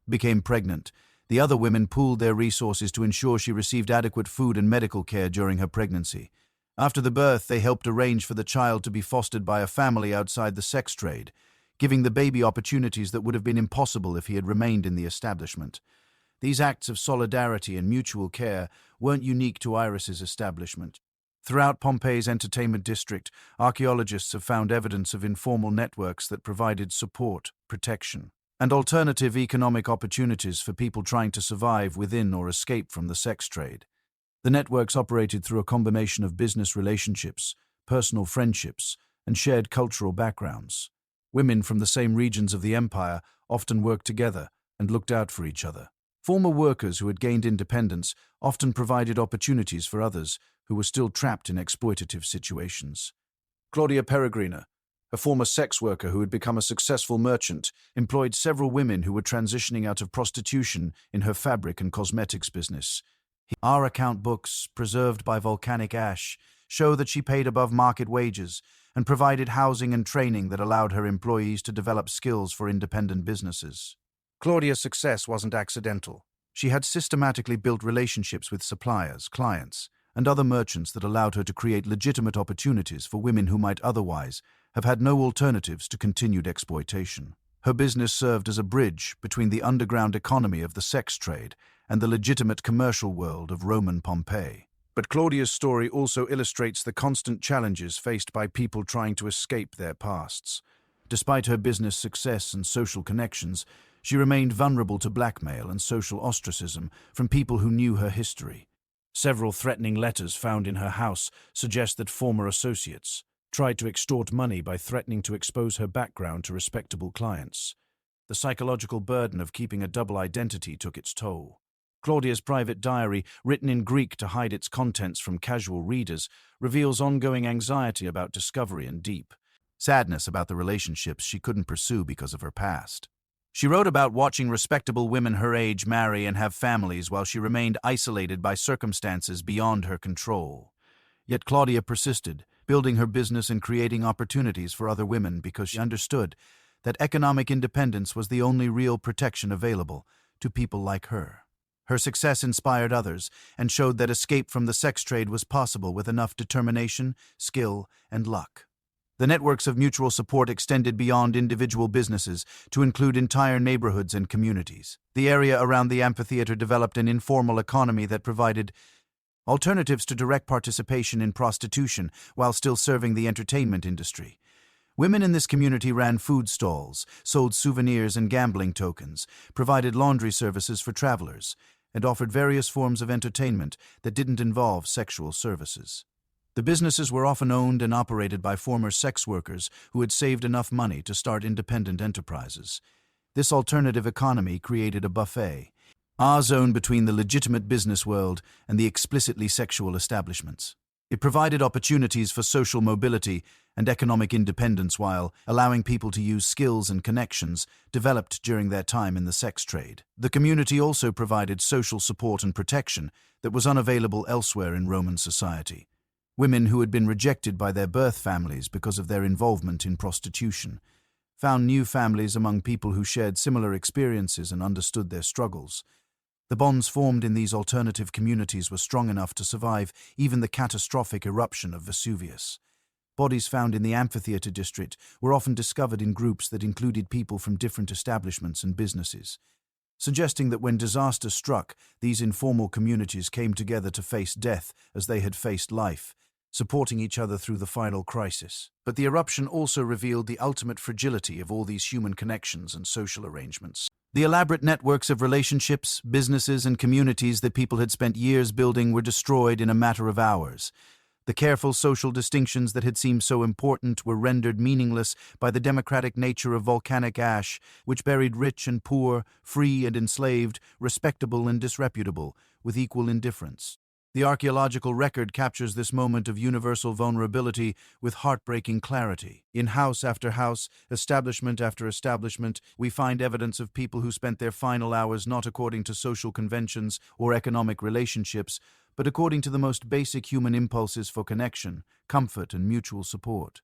became pregnant, the other women pooled their resources to ensure she received adequate food and medical care during her pregnancy. After the birth, they helped arrange for the child to be fostered by a family outside the sex trade, giving the baby opportunities that would have been impossible if he had remained in the establishment. These acts of solidarity and mutual care weren't unique to Iris's establishment. Throughout Pompeii's entertainment district, archaeologists have found evidence of informal networks that provided support, protection, and alternative economic opportunities for people trying to survive within or escape from the sex trade. The networks operated through a combination of business relationships, personal friendships, and shared cultural backgrounds. Women from the same regions of the empire often worked together and looked out for each other. Former workers who had gained independence often provided opportunities for others who were still trapped in exploitative situations. Claudia Peregrina, a former sex worker who had become a successful merchant, employed several women who were transitioning out of prostitution in her fabric and cosmetics business. Our account books, preserved by volcanic ash, show that she paid above market wages and provided housing and training that allowed her employees to develop skills for independent businesses. Claudia's success wasn't accidental. She had systematically built relationships with suppliers, clients, and other merchants that allowed her to create legitimate opportunities for women who might otherwise have had no alternatives to continued exploitation. Her business served as a bridge between the underground economy of the sex trade and the legitimate commercial world of Roman Pompeii. But Claudia's story also illustrates the constant challenges faced by people trying to escape their pasts. Despite her business success and social connections, she remained vulnerable to blackmail and social ostracism from people who knew her history. Several threatening letters found in her house suggest that former associates tried to extort money by threatening to expose her background to respectable clients. The psychological burden of keeping a double identity took its toll. Claudia's private diary, written in Greek to hide its contents from casual readers, reveals ongoing anxiety about discovery and deep sadness about the relationships she couldn't pursue because of her past. She wrote about watching respectable women her age marry and have families while she remained isolated by circumstances beyond her control. Yet Claudia persisted, building her business and creating opportunities for other women because she understood that economic independence was the only real protection available to people like her. Her success inspired others and showed that escape from the sex trade was possible with enough determination, skill, and luck. The networks of mutual support extended beyond individual businesses to include entire neighborhoods and communities. The area around the amphitheater developed an informal economy that provided alternatives to direct participation in prostitution while still serving the entertainment industry. Women in this community ran food stalls, sold souvenirs and gambling tokens, provided laundry services for travelers, and offered various forms of entertainment that didn't involve sexual services. The businesses were often owned and operated by former sex workers who had saved enough money to start independent enterprises. This alternative economy created a buffet. our zone between the legitimate business world and the explicitly sexual establishments. It provided opportunities for social mobility and economic independence while allowing people to use skills and connections developed during their time in the sex trade. The community also provided social support and protection that was unavailable elsewhere in Roman society. Women who had been rejected by their birth families because of their involvement in prostitution found new families among people who shared similar experiences and understood their struggles. The bonds formed in these alternative communities were strong enough to survive even the catastrophic eruption of Vesuvius. Bodies found in the amphitheater district were often discovered in groups that included people from different establishments and businesses, suggesting that when disaster struck, these informal communities came together to face death as they had faced life, supporting each other through the final crisis. But the eruption also revealed the ultimate fragility of all these human connections and social arrangements. The elaborate networks of relationships, businesses, and communities that people had spent years building were destroyed in a matter of hours. The careful social distinctions that had seemed so important were rendered meaningless by the democratic nature of volcanic ash, which buried rich and poor, free and enslaved, respectable and disreputable, with equal indifference. The archaeological record captures this moment of universal vulnerability with heartbreaking clarity. In house after house, establishment after establishment, we find evidence of people who spent their final hours not according to social conventions or economic relationships, but according to the most basic human impulses for connection, comfort, and mutual support.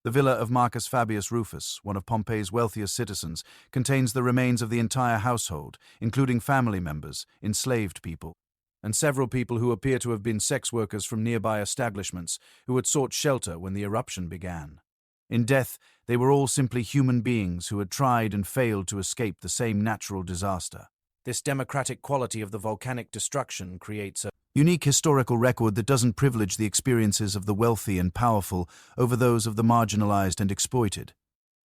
The villa of Marcus Fabius Rufus, one of Pompeii's wealthiest citizens, contains the remains of the entire household, including family members, enslaved people, and several people who appear to have been sex workers from nearby establishments who had sought shelter when the eruption began. In death, they were all simply human beings who had tried and failed to escape the same natural disaster. This democratic quality of the volcanic destruction creates a unique historical record that doesn't privilege the experiences of the wealthy and powerful over those of the marginalized and exploited.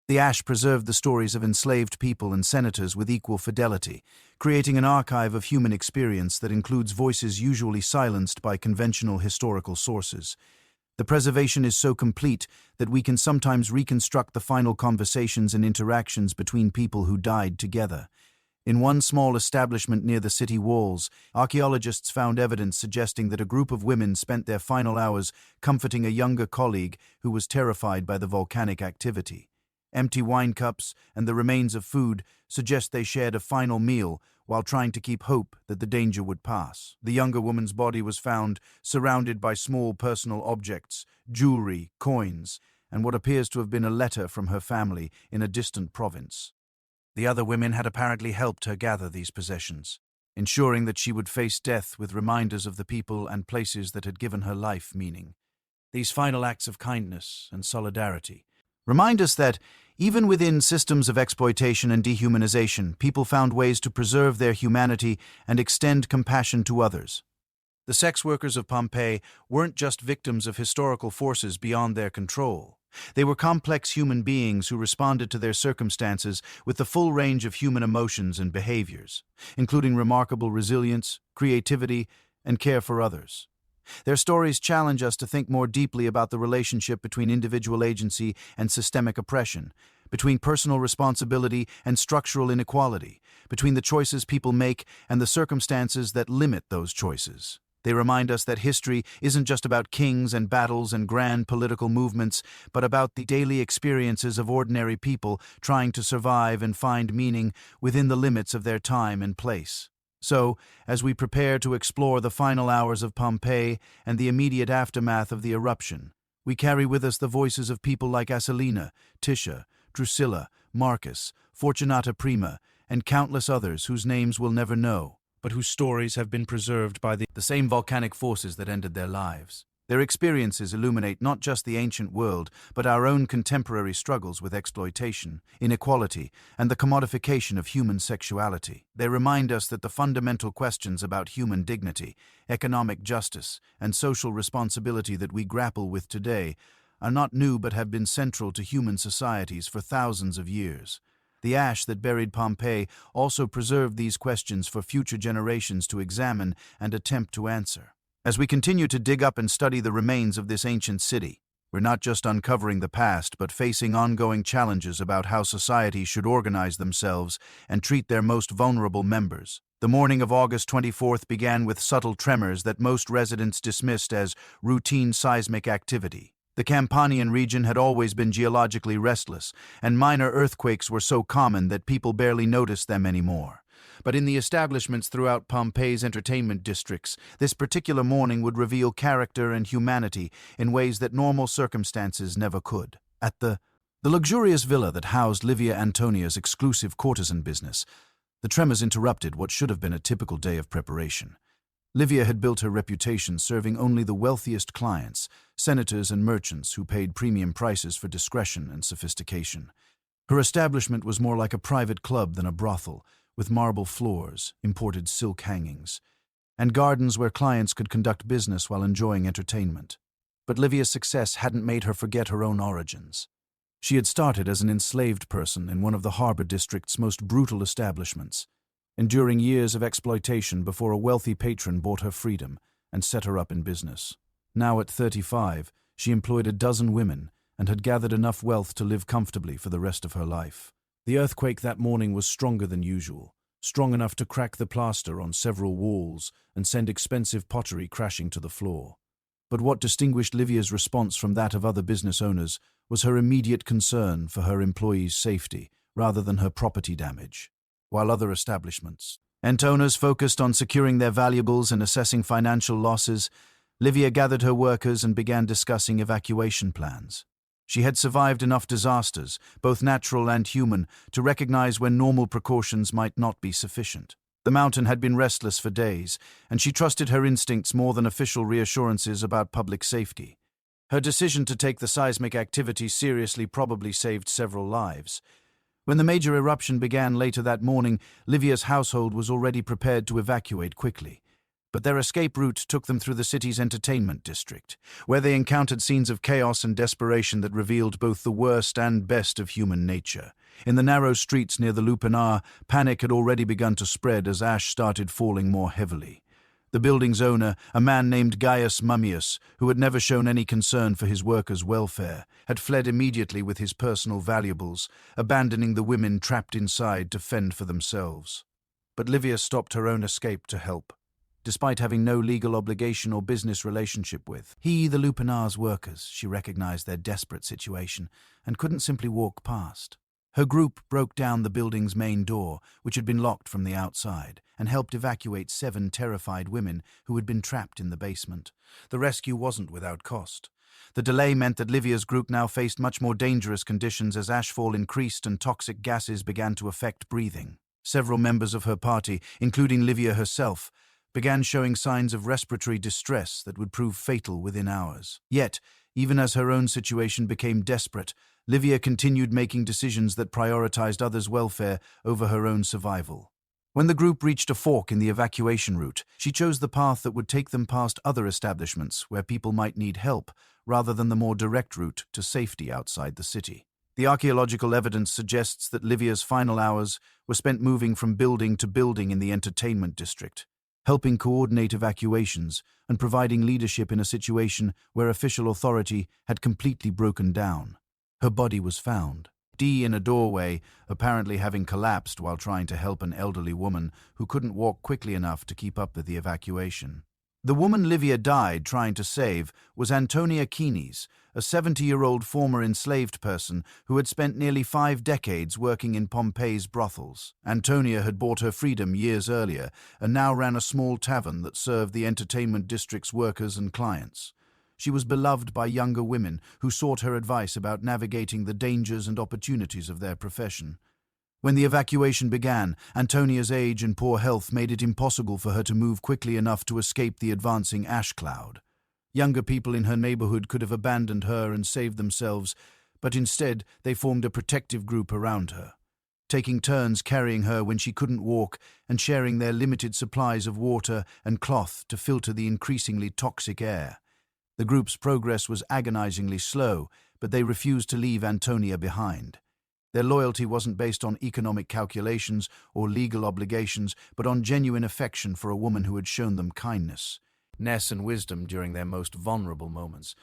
The ash preserved the stories of enslaved people and senators with equal fidelity, creating an archive of human experience that includes voices usually silenced by conventional historical sources. The preservation is so complete that we can sometimes reconstruct the final conversations and interactions between people who died together. In one small establishment near the city walls, archaeologists found evidence suggesting that a group of women spent their final hours comforting a younger colleague who was terrified by the volcanic activity. Empty wine cups and the remains of food suggest they shared a final meal while trying to keep hope that the danger would pass. The younger woman's body was found surrounded by small personal objects, jewelry, coins, and what appears to have been a letter from her family in a distant province. The other women had apparently helped her gather these possessions, ensuring that she would face death with reminders of the people and places that had given her life meaning. These final acts of kindness and solidarity remind us that, even within systems of exploitation and dehumanization, people found ways to preserve their humanity and extend compassion to others. The sex workers of Pompeii weren't just victims of historical forces beyond their control. They were complex human beings who responded to their circumstances with the full range of human emotions and behaviors, including remarkable resilience, creativity, and care for others. Their stories challenge us to think more deeply about the relationship between individual agency and systemic oppression, between personal responsibility and structural inequality, between the choices people make and the circumstances that limit those choices. They remind us that history isn't just about kings and battles and grand political movements, but about the daily experiences of ordinary people trying to survive and find meaning within the limits of their time and place. So, as we prepare to explore the final hours of Pompeii and the immediate aftermath of the eruption, we carry with us the voices of people like Asalina, Tisha, Drusilla, Marcus, Fortunata Prima, and countless others whose names we'll never know, but whose stories have been preserved by the same volcanic forces that ended their lives. Their experiences illuminate not just the ancient world, but our own contemporary struggles with exploitation, inequality, and the commodification of human sexuality. They remind us that the fundamental questions about human dignity, economic justice, and social responsibility that we grapple with today are not new but have been central to human societies for thousands of years. The ash that buried Pompeii also preserved these questions for future generations to examine and attempt to answer. As we continue to dig up and study the remains of this ancient city, We're not just uncovering the past, but facing ongoing challenges about how society should organize themselves and treat their most vulnerable members. The morning of August 24th began with subtle tremors that most residents dismissed as routine seismic activity. The Campanian region had always been geologically restless, and minor earthquakes were so common that people barely noticed them anymore. But in the establishments throughout Pompeii's entertainment districts, this particular morning would reveal character and humanity in ways that normal circumstances never could. At the luxurious villa that housed Livia Antonia's exclusive courtesan business, the tremors interrupted what should have been a typical day of preparation. Livia had built her reputation serving only the wealthiest clients, senators and merchants who paid premium prices for discretion and sophistication. Her establishment was more like a private club than a brothel, with marble floors, imported silk hangings, and gardens where clients could conduct business while enjoying entertainment. But Livia's success hadn't made her forget her own origins. She had started as an enslaved person in one of the harbor district's most brutal establishments, enduring years of exploitation before a wealthy patron bought her freedom and set her up in business. Now at 35, she employed a dozen women and had gathered enough wealth to live comfortably for the rest of her life. The earthquake that morning was stronger than usual, strong enough to crack the plaster on several walls and send expensive pottery crashing to the floor. But what distinguished Livia's response from that of other business owners was her immediate concern for her employees' safety rather than her property damage. While other establishments, owners focused on securing their valuables and assessing financial losses, Livia gathered her workers and began discussing evacuation plans. She had survived enough disasters, both natural and human, to recognize when normal precautions might not be sufficient. The mountain had been restless for days, and she trusted her instincts more than official reassurances about public safety. Her decision to take the seismic activity seriously probably saved several lives. When the major eruption began later that morning, Livia's household was already prepared to evacuate quickly. But their escape route took them through the city's entertainment district, where they encountered scenes of chaos and desperation that revealed both the worst and best of human nature. In the narrow streets near the Lupanar, panic had already begun to spread as ash started falling more heavily. The building's owner, a man named Gaius Mummius, who had never shown any concern for his workers' welfare, had fled immediately with his personal valuables, abandoning the women trapped inside to fend for themselves. But Livia stopped her own escape to help. Despite having no legal obligation or business relationship with the Lupanar's workers, she recognized their desperate situation and couldn't simply walk past. Her group broke down the building's main door, which had been locked from the outside, and helped evacuate 7 terrified women who had been trapped in the basement. The rescue wasn't without cost. The delay meant that Livia's group now faced much more dangerous conditions as ashfall increased and toxic gases began to affect breathing. Several members of her party, including Livia herself, began showing signs of respiratory distress that would prove fatal within hours. Yet, even as her own situation became desperate, Livia continued making decisions that prioritized others' welfare over her own survival. When the group reached a fork in the evacuation route, she chose the path that would take them past other establishments where people might need help, rather than the more direct route to safety outside the city. The archaeological evidence suggests that Livia's final hours were spent moving from building to building in the entertainment district, helping coordinate evacuations and providing leadership in a situation where official authority had completely broken down. Her body was found, in a doorway, apparently having collapsed while trying to help an elderly woman who couldn't walk quickly enough to keep up with the evacuation. The woman Livia died trying to save was Antonia Kines, a 70-year-old former enslaved person who had spent nearly 5 decades working in Pompeii's brothels. Antonia had bought her freedom years earlier and now ran a small tavern that served the entertainment district's workers and clients. She was beloved by younger women who sought her advice about navigating the dangers and opportunities of their profession. When the evacuation began, Antonia's age and poor health made it impossible for her to move quickly enough to escape the advancing ash cloud. Younger people in her neighborhood could have abandoned her and saved themselves, but instead they formed a protective group around her, taking turns carrying her when she couldn't walk and sharing their limited supplies of water and cloth to filter the increasingly toxic air. The group's progress was agonizingly slow, but they refused to leave Antonia behind. Their loyalty wasn't based on economic calculations or legal obligations, but on genuine affection for a woman who had shown them kindness, and wisdom during their most vulnerable moments.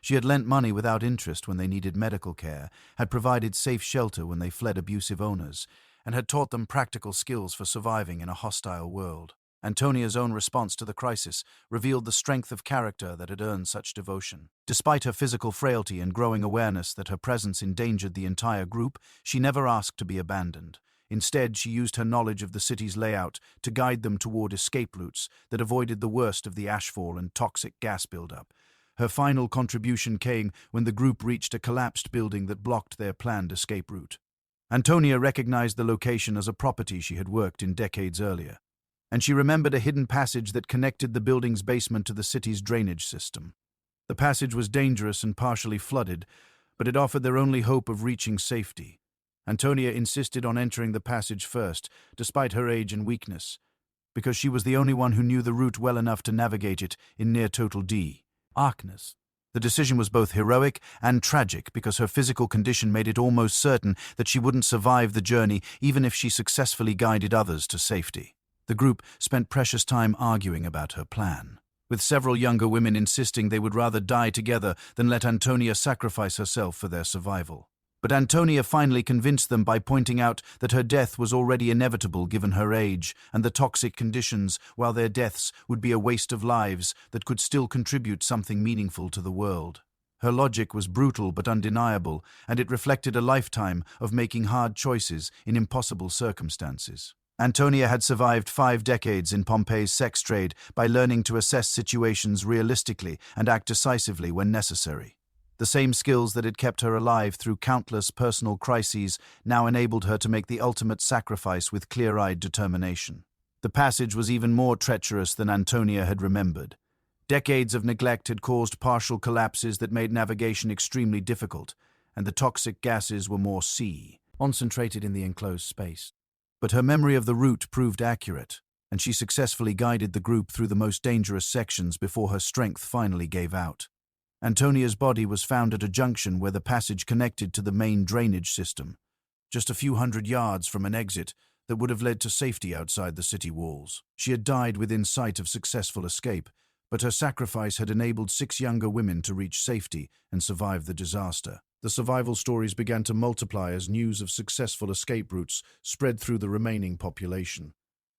She had lent money without interest when they needed medical care, had provided safe shelter when they fled abusive owners, and had taught them practical skills for surviving in a hostile world. Antonia's own response to the crisis revealed the strength of character that had earned such devotion. Despite her physical frailty and growing awareness that her presence endangered the entire group, she never asked to be abandoned. Instead, she used her knowledge of the city's layout to guide them toward escape routes that avoided the worst of the ashfall and toxic gas buildup. Her final contribution came when the group reached a collapsed building that blocked their planned escape route. Antonia recognized the location as a property she had worked in decades earlier, and she remembered a hidden passage that connected the building's basement to the city's drainage system. The passage was dangerous and partially flooded, but it offered their only hope of reaching safety. Antonia insisted on entering the passage first, despite her age and weakness, because she was the only one who knew the route well enough to navigate it in near-total darkness. The decision was both heroic and tragic because her physical condition made it almost certain that she wouldn't survive the journey even if she successfully guided others to safety. The group spent precious time arguing about her plan, with several younger women insisting they would rather die together than let Antonia sacrifice herself for their survival. But Antonia finally convinced them by pointing out that her death was already inevitable given her age and the toxic conditions, while their deaths would be a waste of lives that could still contribute something meaningful to the world. Her logic was brutal but undeniable, and it reflected a lifetime of making hard choices in impossible circumstances. Antonia had survived 5 decades in Pompeii's sex trade by learning to assess situations realistically and act decisively when necessary. The same skills that had kept her alive through countless personal crises now enabled her to make the ultimate sacrifice with clear-eyed determination. The passage was even more treacherous than Antonia had remembered. Decades of neglect had caused partial collapses that made navigation extremely difficult, and the toxic gases were more concentrated in the enclosed space. But her memory of the route proved accurate, and she successfully guided the group through the most dangerous sections before her strength finally gave out. Antonia's body was found at a junction where the passage connected to the main drainage system, just a few hundred yards from an exit that would have led to safety outside the city walls. She had died within sight of successful escape, but her sacrifice had enabled 6 younger women to reach safety and survive the disaster. The survival stories began to multiply as news of successful escape routes spread through the remaining population.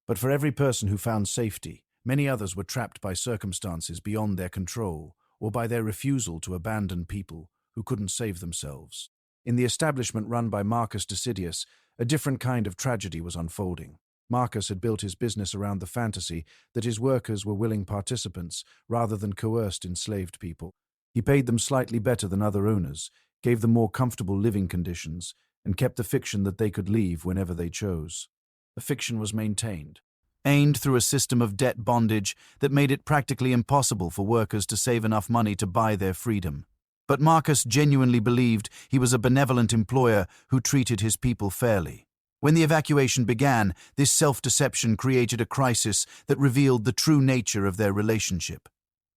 But for every person who found safety, many others were trapped by circumstances beyond their control, or by their refusal to abandon people who couldn't save themselves. In the establishment run by Marcus Decidius, a different kind of tragedy was unfolding. Marcus had built his business around the fantasy that his workers were willing participants rather than coerced enslaved people. He paid them slightly better than other owners, gave them more comfortable living conditions, and kept the fiction that they could leave whenever they chose. The fiction was maintained, aimed through a system of debt bondage that made it practically impossible for workers to save enough money to buy their freedom. But Marcus genuinely believed he was a benevolent employer who treated his people fairly. When the evacuation began, this self-deception created a crisis that revealed the true nature of their relationship.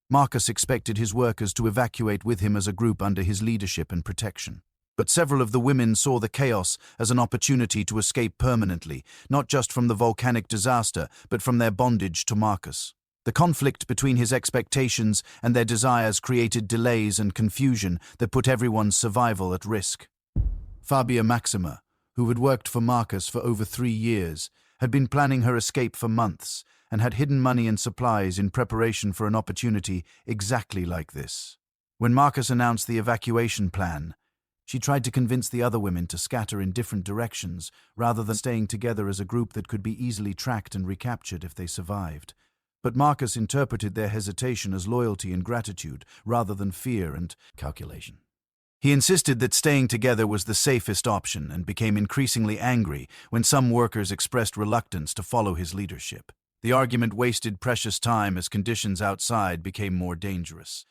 Marcus expected his workers to evacuate with him as a group under his leadership and protection. But several of the women saw the chaos as an opportunity to escape permanently, not just from the volcanic disaster, but from their bondage to Marcus. The conflict between his expectations and their desires created delays and confusion that put everyone's survival at risk. Fabia Maxima, who had worked for Marcus for over 3 years, had been planning her escape for months and had hidden money and supplies in preparation for an opportunity exactly like this. When Marcus announced the evacuation plan, she tried to convince the other women to scatter in different directions rather than staying together as a group that could be easily tracked and recaptured if they survived. But Marcus interpreted their hesitation as loyalty and gratitude rather than fear and calculation. He insisted that staying together was the safest option and became increasingly angry when some workers expressed reluctance to follow his leadership. The argument wasted precious time as conditions outside became more dangerous.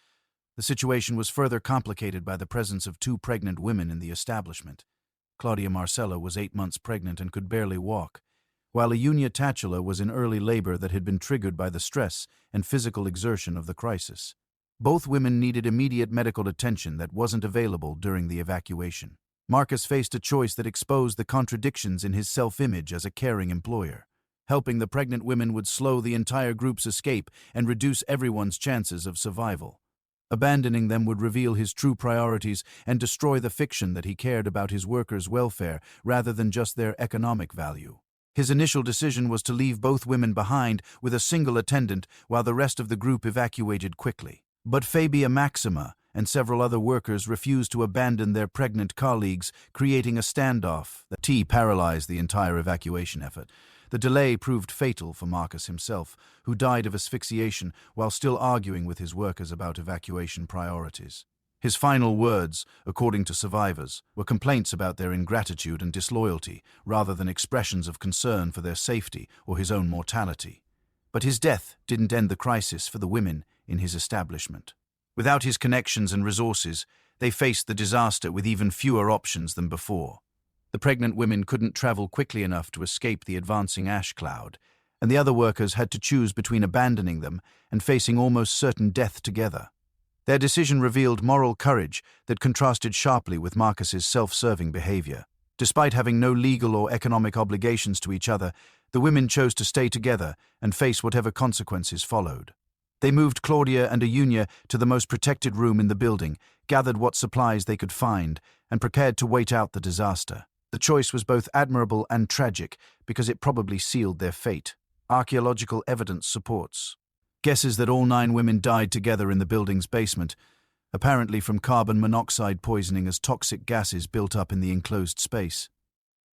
The situation was further complicated by the presence of 2 pregnant women in the establishment. Claudia Marcella was 8 months pregnant and could barely walk, while Iunia Tacula was in early labor that had been triggered by the stress and physical exertion of the crisis. Both women needed immediate medical attention that wasn't available during the evacuation. Marcus faced a choice that exposed the contradictions in his self-image as a caring employer. Helping the pregnant women would slow the entire group's escape and reduce everyone's chances of survival. Abandoning them would reveal his true priorities and destroy the fiction that he cared about his workers' welfare rather than just their economic value. His initial decision was to leave both women behind with a single attendant while the rest of the group evacuated quickly. But Fabia Maxima and several other workers refused to abandon their pregnant colleagues, creating a standoff that paralyzed the entire evacuation effort. The delay proved fatal for Marcus himself, who died of asphyxiation while still arguing with his workers about evacuation priorities. His final words, according to survivors, were complaints about their ingratitude and disloyalty, rather than expressions of concern for their safety or his own mortality. But his death didn't end the crisis for the women in his establishment. Without his connections and resources, they faced the disaster with even fewer options than before. The pregnant women couldn't travel quickly enough to escape the advancing ash cloud, and the other workers had to choose between abandoning them and facing almost certain death together. Their decision revealed moral courage that contrasted sharply with Marcus's self-serving behavior. Despite having no legal or economic obligations to each other, the women chose to stay together and face whatever consequences followed. They moved Claudia and Eunia to the most protected room in the building, gathered what supplies they could find, and prepared to wait out the disaster. The choice was both admirable and tragic because it probably sealed their fate. Archaeological evidence supports guesses that all 9 women died together in the building's basement, apparently from carbon monoxide poisoning as toxic gases built up in the enclosed space.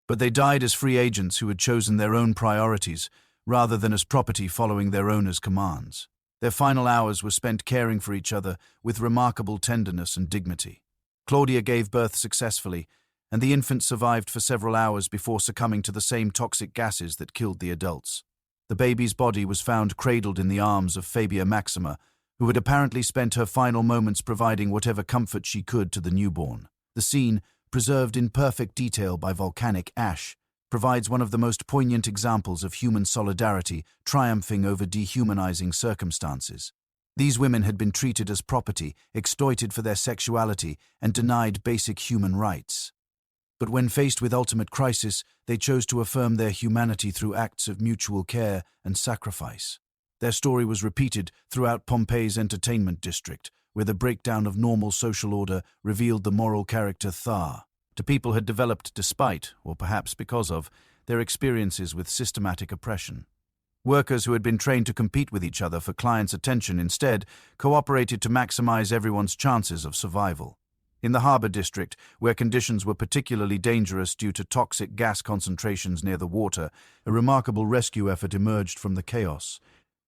But they died as free agents who had chosen their own priorities, rather than as property following their owners' commands. Their final hours were spent caring for each other with remarkable tenderness and dignity. Claudia gave birth successfully, and the infant survived for several hours before succumbing to the same toxic gases that killed the adults. The baby's body was found cradled in the arms of Fabia Maxima, who had apparently spent her final moments providing whatever comfort she could to the newborn. The scene, preserved in perfect detail by volcanic ash, provides one of the most poignant examples of human solidarity triumphing over dehumanizing circumstances. These women had been treated as property, exploited for their sexuality, and denied basic human rights. But when faced with ultimate crisis, they chose to affirm their humanity through acts of mutual care and sacrifice. Their story was repeated throughout Pompeii's entertainment district, where the breakdown of normal social order revealed the moral character Thar. The people had developed despite, or perhaps because of, their experiences with systematic oppression. Workers who had been trained to compete with each other for clients' attention instead cooperated to maximize everyone's chances of survival. In the harbor district, where conditions were particularly dangerous due to toxic gas concentrations near the water, a remarkable rescue effort emerged from the chaos.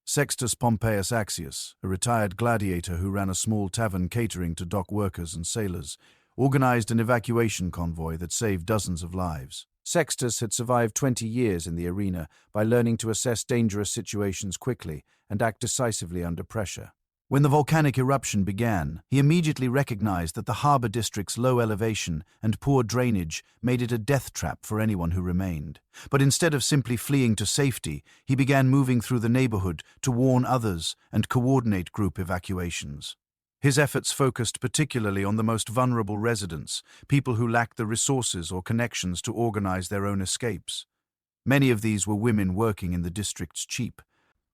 Sextus Pompeius Axius, a retired gladiator who ran a small tavern catering to dock workers and sailors, organized an evacuation convoy that saved dozens of lives. Sextus had survived 20 years in the arena by learning to assess dangerous situations quickly and act decisively under pressure. When the volcanic eruption began, he immediately recognized that the harbor district's low elevation and poor drainage made it a death trap for anyone who remained. But instead of simply fleeing to safety, he began moving through the neighborhood to warn others and coordinate group evacuations. His efforts focused particularly on the most vulnerable residents, people who lacked the resources or connections to organize their own escapes. Many of these were women working in the district's cheap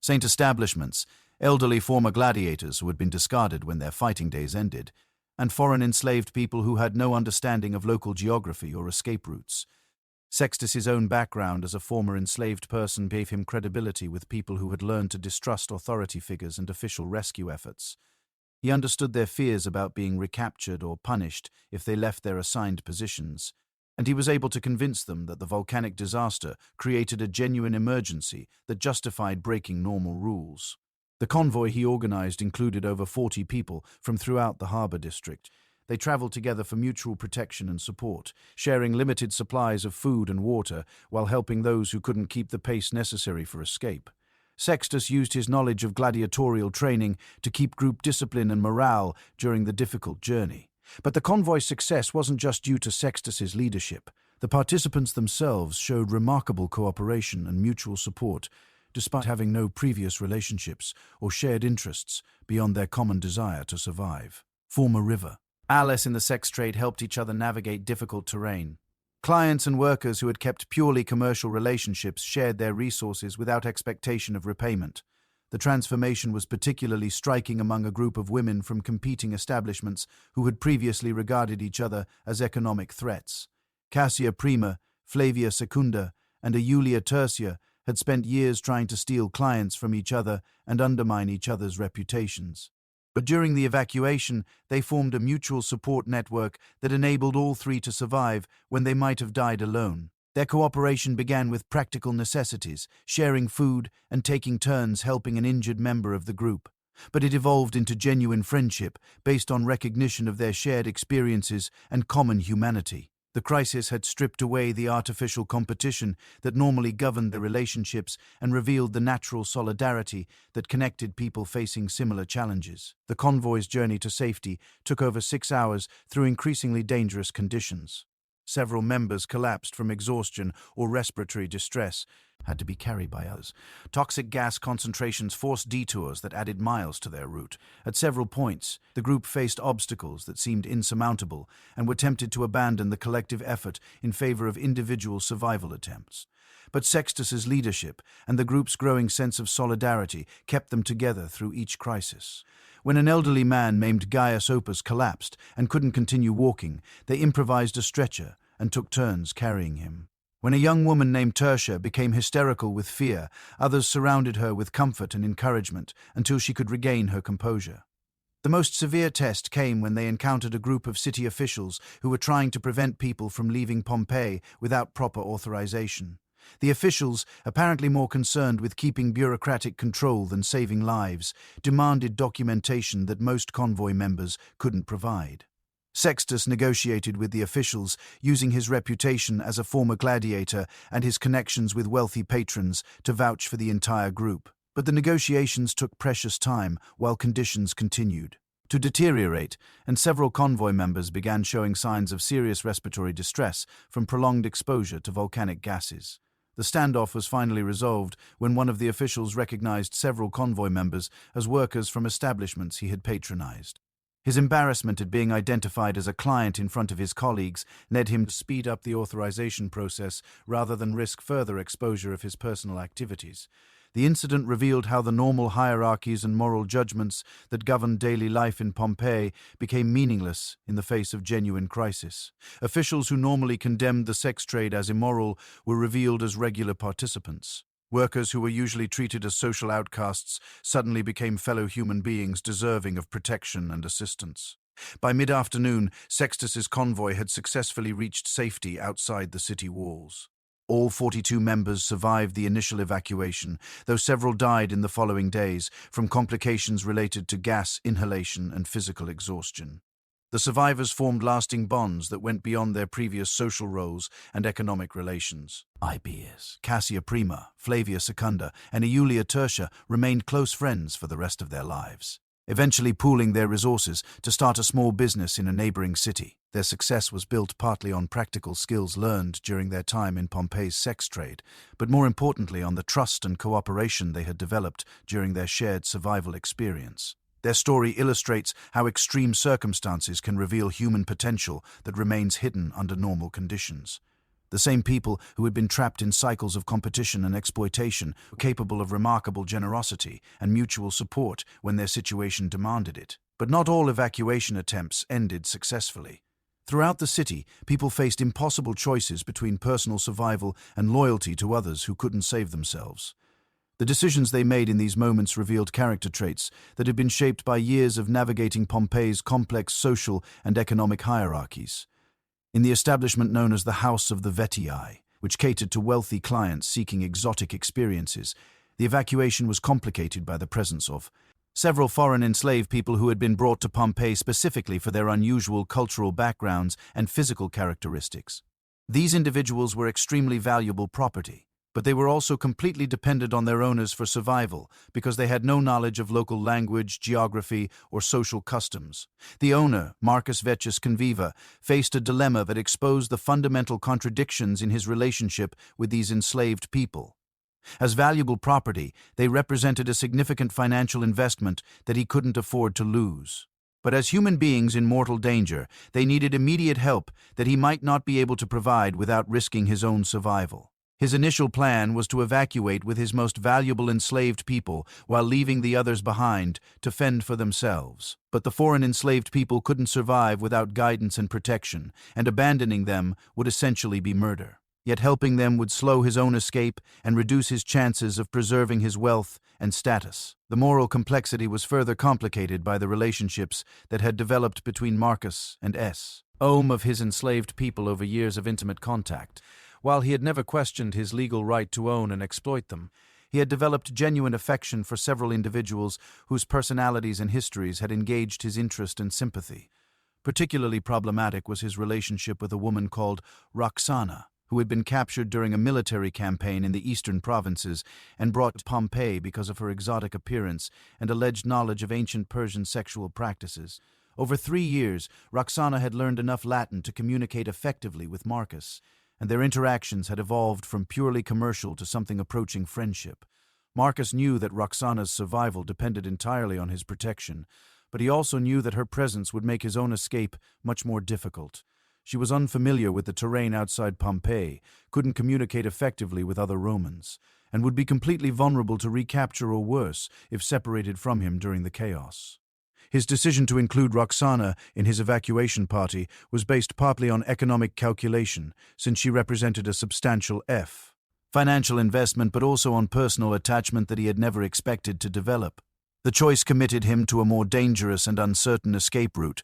Saint establishments, elderly former gladiators who had been discarded when their fighting days ended, and foreign enslaved people who had no understanding of local geography or escape routes. Sextus's own background as a former enslaved person gave him credibility with people who had learned to distrust authority figures and official rescue efforts. He understood their fears about being recaptured or punished if they left their assigned positions, and he was able to convince them that the volcanic disaster created a genuine emergency that justified breaking normal rules. The convoy he organized included over 40 people from throughout the harbor district. They traveled together for mutual protection and support, sharing limited supplies of food and water while helping those who couldn't keep the pace necessary for escape. Sextus used his knowledge of gladiatorial training to keep group discipline and morale during the difficult journey. But the convoy's success wasn't just due to Sextus's leadership. The participants themselves showed remarkable cooperation and mutual support, despite having no previous relationships or shared interests beyond their common desire to survive. Form a river. Alice in the sex trade helped each other navigate difficult terrain. Clients and workers who had kept purely commercial relationships shared their resources without expectation of repayment. The transformation was particularly striking among a group of women from competing establishments who had previously regarded each other as economic threats. Cassia Prima, Flavia Secunda, and Iulia Tertia had spent years trying to steal clients from each other and undermine each other's reputations. But during the evacuation, they formed a mutual support network that enabled all three to survive when they might have died alone. Their cooperation began with practical necessities, sharing food and taking turns helping an injured member of the group. But it evolved into genuine friendship based on recognition of their shared experiences and common humanity. The crisis had stripped away the artificial competition that normally governed the relationships and revealed the natural solidarity that connected people facing similar challenges. The convoy's journey to safety took over 6 hours through increasingly dangerous conditions. Several members collapsed from exhaustion or respiratory distress, had to be carried by others. Toxic gas concentrations forced detours that added miles to their route. At several points, the group faced obstacles that seemed insurmountable and were tempted to abandon the collective effort in favor of individual survival attempts. But Sextus's leadership and the group's growing sense of solidarity kept them together through each crisis. When an elderly man named Gaius Opus collapsed and couldn't continue walking, they improvised a stretcher and took turns carrying him. When a young woman named Tertia became hysterical with fear, others surrounded her with comfort and encouragement until she could regain her composure. The most severe test came when they encountered a group of city officials who were trying to prevent people from leaving Pompeii without proper authorization. The officials, apparently more concerned with keeping bureaucratic control than saving lives, demanded documentation that most convoy members couldn't provide. Sextus negotiated with the officials, using his reputation as a former gladiator and his connections with wealthy patrons to vouch for the entire group. But the negotiations took precious time while conditions continued to deteriorate, and several convoy members began showing signs of serious respiratory distress from prolonged exposure to volcanic gases. The standoff was finally resolved when one of the officials recognized several convoy members as workers from establishments he had patronized. His embarrassment at being identified as a client in front of his colleagues led him to speed up the authorization process rather than risk further exposure of his personal activities. The incident revealed how the normal hierarchies and moral judgments that governed daily life in Pompeii became meaningless in the face of genuine crisis. Officials who normally condemned the sex trade as immoral were revealed as regular participants. Workers who were usually treated as social outcasts suddenly became fellow human beings deserving of protection and assistance. By mid-afternoon, Sextus's convoy had successfully reached safety outside the city walls. All 42 members survived the initial evacuation, though several died in the following days from complications related to gas inhalation and physical exhaustion. The survivors formed lasting bonds that went beyond their previous social roles and economic relations. Ibeas, Cassia Prima, Flavia Secunda, and Iulia Tertia remained close friends for the rest of their lives, eventually pooling their resources to start a small business in a neighboring city. Their success was built partly on practical skills learned during their time in Pompeii's sex trade, but more importantly on the trust and cooperation they had developed during their shared survival experience. Their story illustrates how extreme circumstances can reveal human potential that remains hidden under normal conditions. The same people who had been trapped in cycles of competition and exploitation were capable of remarkable generosity and mutual support when their situation demanded it. But not all evacuation attempts ended successfully. Throughout the city, people faced impossible choices between personal survival and loyalty to others who couldn't save themselves. The decisions they made in these moments revealed character traits that had been shaped by years of navigating Pompeii's complex social and economic hierarchies. In the establishment known as the House of the Vetii, which catered to wealthy clients seeking exotic experiences, the evacuation was complicated by the presence of several foreign enslaved people who had been brought to Pompeii specifically for their unusual cultural backgrounds and physical characteristics. These individuals were extremely valuable property, but they were also completely dependent on their owners for survival because they had no knowledge of local language, geography, or social customs. The owner, Marcus Vettius Conviva, faced a dilemma that exposed the fundamental contradictions in his relationship with these enslaved people. As valuable property, they represented a significant financial investment that he couldn't afford to lose. But as human beings in mortal danger, they needed immediate help that he might not be able to provide without risking his own survival. His initial plan was to evacuate with his most valuable enslaved people while leaving the others behind to fend for themselves. But the foreign enslaved people couldn't survive without guidance and protection, and abandoning them would essentially be murder. Yet helping them would slow his own escape and reduce his chances of preserving his wealth and status. The moral complexity was further complicated by the relationships that had developed between Marcus and Ohm of his enslaved people over years of intimate contact. While he had never questioned his legal right to own and exploit them, he had developed genuine affection for several individuals whose personalities and histories had engaged his interest and sympathy. Particularly problematic was his relationship with a woman called Roxana, who had been captured during a military campaign in the eastern provinces and brought to Pompeii because of her exotic appearance and alleged knowledge of ancient Persian sexual practices. Over 3 years, Roxana had learned enough Latin to communicate effectively with Marcus, and their interactions had evolved from purely commercial to something approaching friendship. Marcus knew that Roxana's survival depended entirely on his protection, but he also knew that her presence would make his own escape much more difficult. She was unfamiliar with the terrain outside Pompeii, couldn't communicate effectively with other Romans, and would be completely vulnerable to recapture or worse if separated from him during the chaos. His decision to include Roxana in his evacuation party was based partly on economic calculation, since she represented a substantial financial investment, but also on personal attachment that he had never expected to develop. The choice committed him to a more dangerous and uncertain escape route,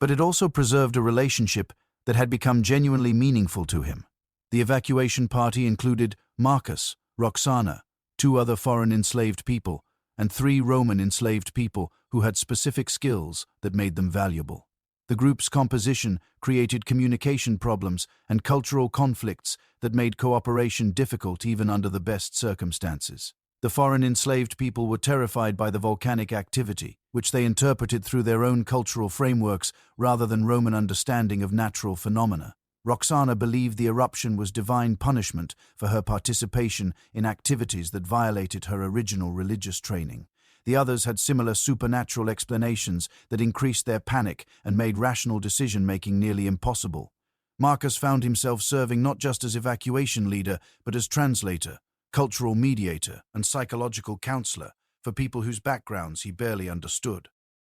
but it also preserved a relationship that had become genuinely meaningful to him. The evacuation party included Marcus, Roxana, 2 other foreign enslaved people, and 3 Roman enslaved people who had specific skills that made them valuable. The group's composition created communication problems and cultural conflicts that made cooperation difficult even under the best circumstances. The foreign enslaved people were terrified by the volcanic activity, which they interpreted through their own cultural frameworks rather than Roman understanding of natural phenomena. Roxana believed the eruption was divine punishment for her participation in activities that violated her original religious training. The others had similar supernatural explanations that increased their panic and made rational decision-making nearly impossible. Marcus found himself serving not just as evacuation leader, but as translator, cultural mediator, and psychological counselor for people whose backgrounds he barely understood.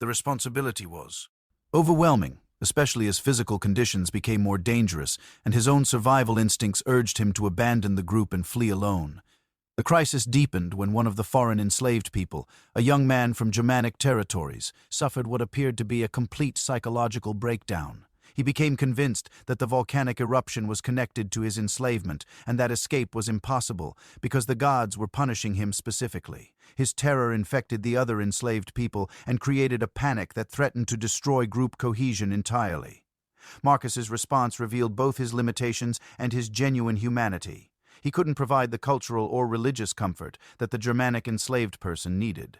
The responsibility was overwhelming, especially as physical conditions became more dangerous and his own survival instincts urged him to abandon the group and flee alone. The crisis deepened when one of the foreign enslaved people, a young man from Germanic territories, suffered what appeared to be a complete psychological breakdown. He became convinced that the volcanic eruption was connected to his enslavement and that escape was impossible because the gods were punishing him specifically. His terror infected the other enslaved people and created a panic that threatened to destroy group cohesion entirely. Marcus's response revealed both his limitations and his genuine humanity. He couldn't provide the cultural or religious comfort that the Germanic enslaved person needed.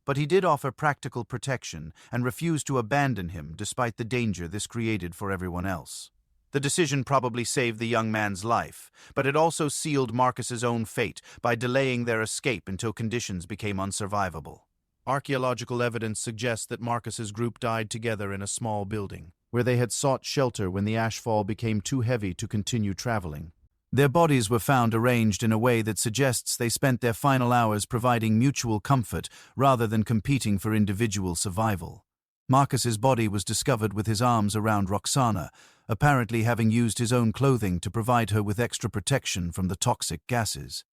But he did offer practical protection and refused to abandon him despite the danger this created for everyone else. The decision probably saved the young man's life, but it also sealed Marcus's own fate by delaying their escape until conditions became unsurvivable. Archaeological evidence suggests that Marcus's group died together in a small building, where they had sought shelter when the ashfall became too heavy to continue traveling. Their bodies were found arranged in a way that suggests they spent their final hours providing mutual comfort rather than competing for individual survival. Marcus's body was discovered with his arms around Roxana, apparently having used his own clothing to provide her with extra protection from the toxic gases.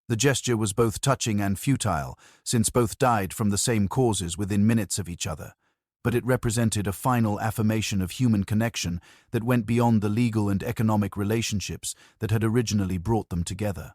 The gesture was both touching and futile, since both died from the same causes within minutes of each other. But it represented a final affirmation of human connection that went beyond the legal and economic relationships that had originally brought them together.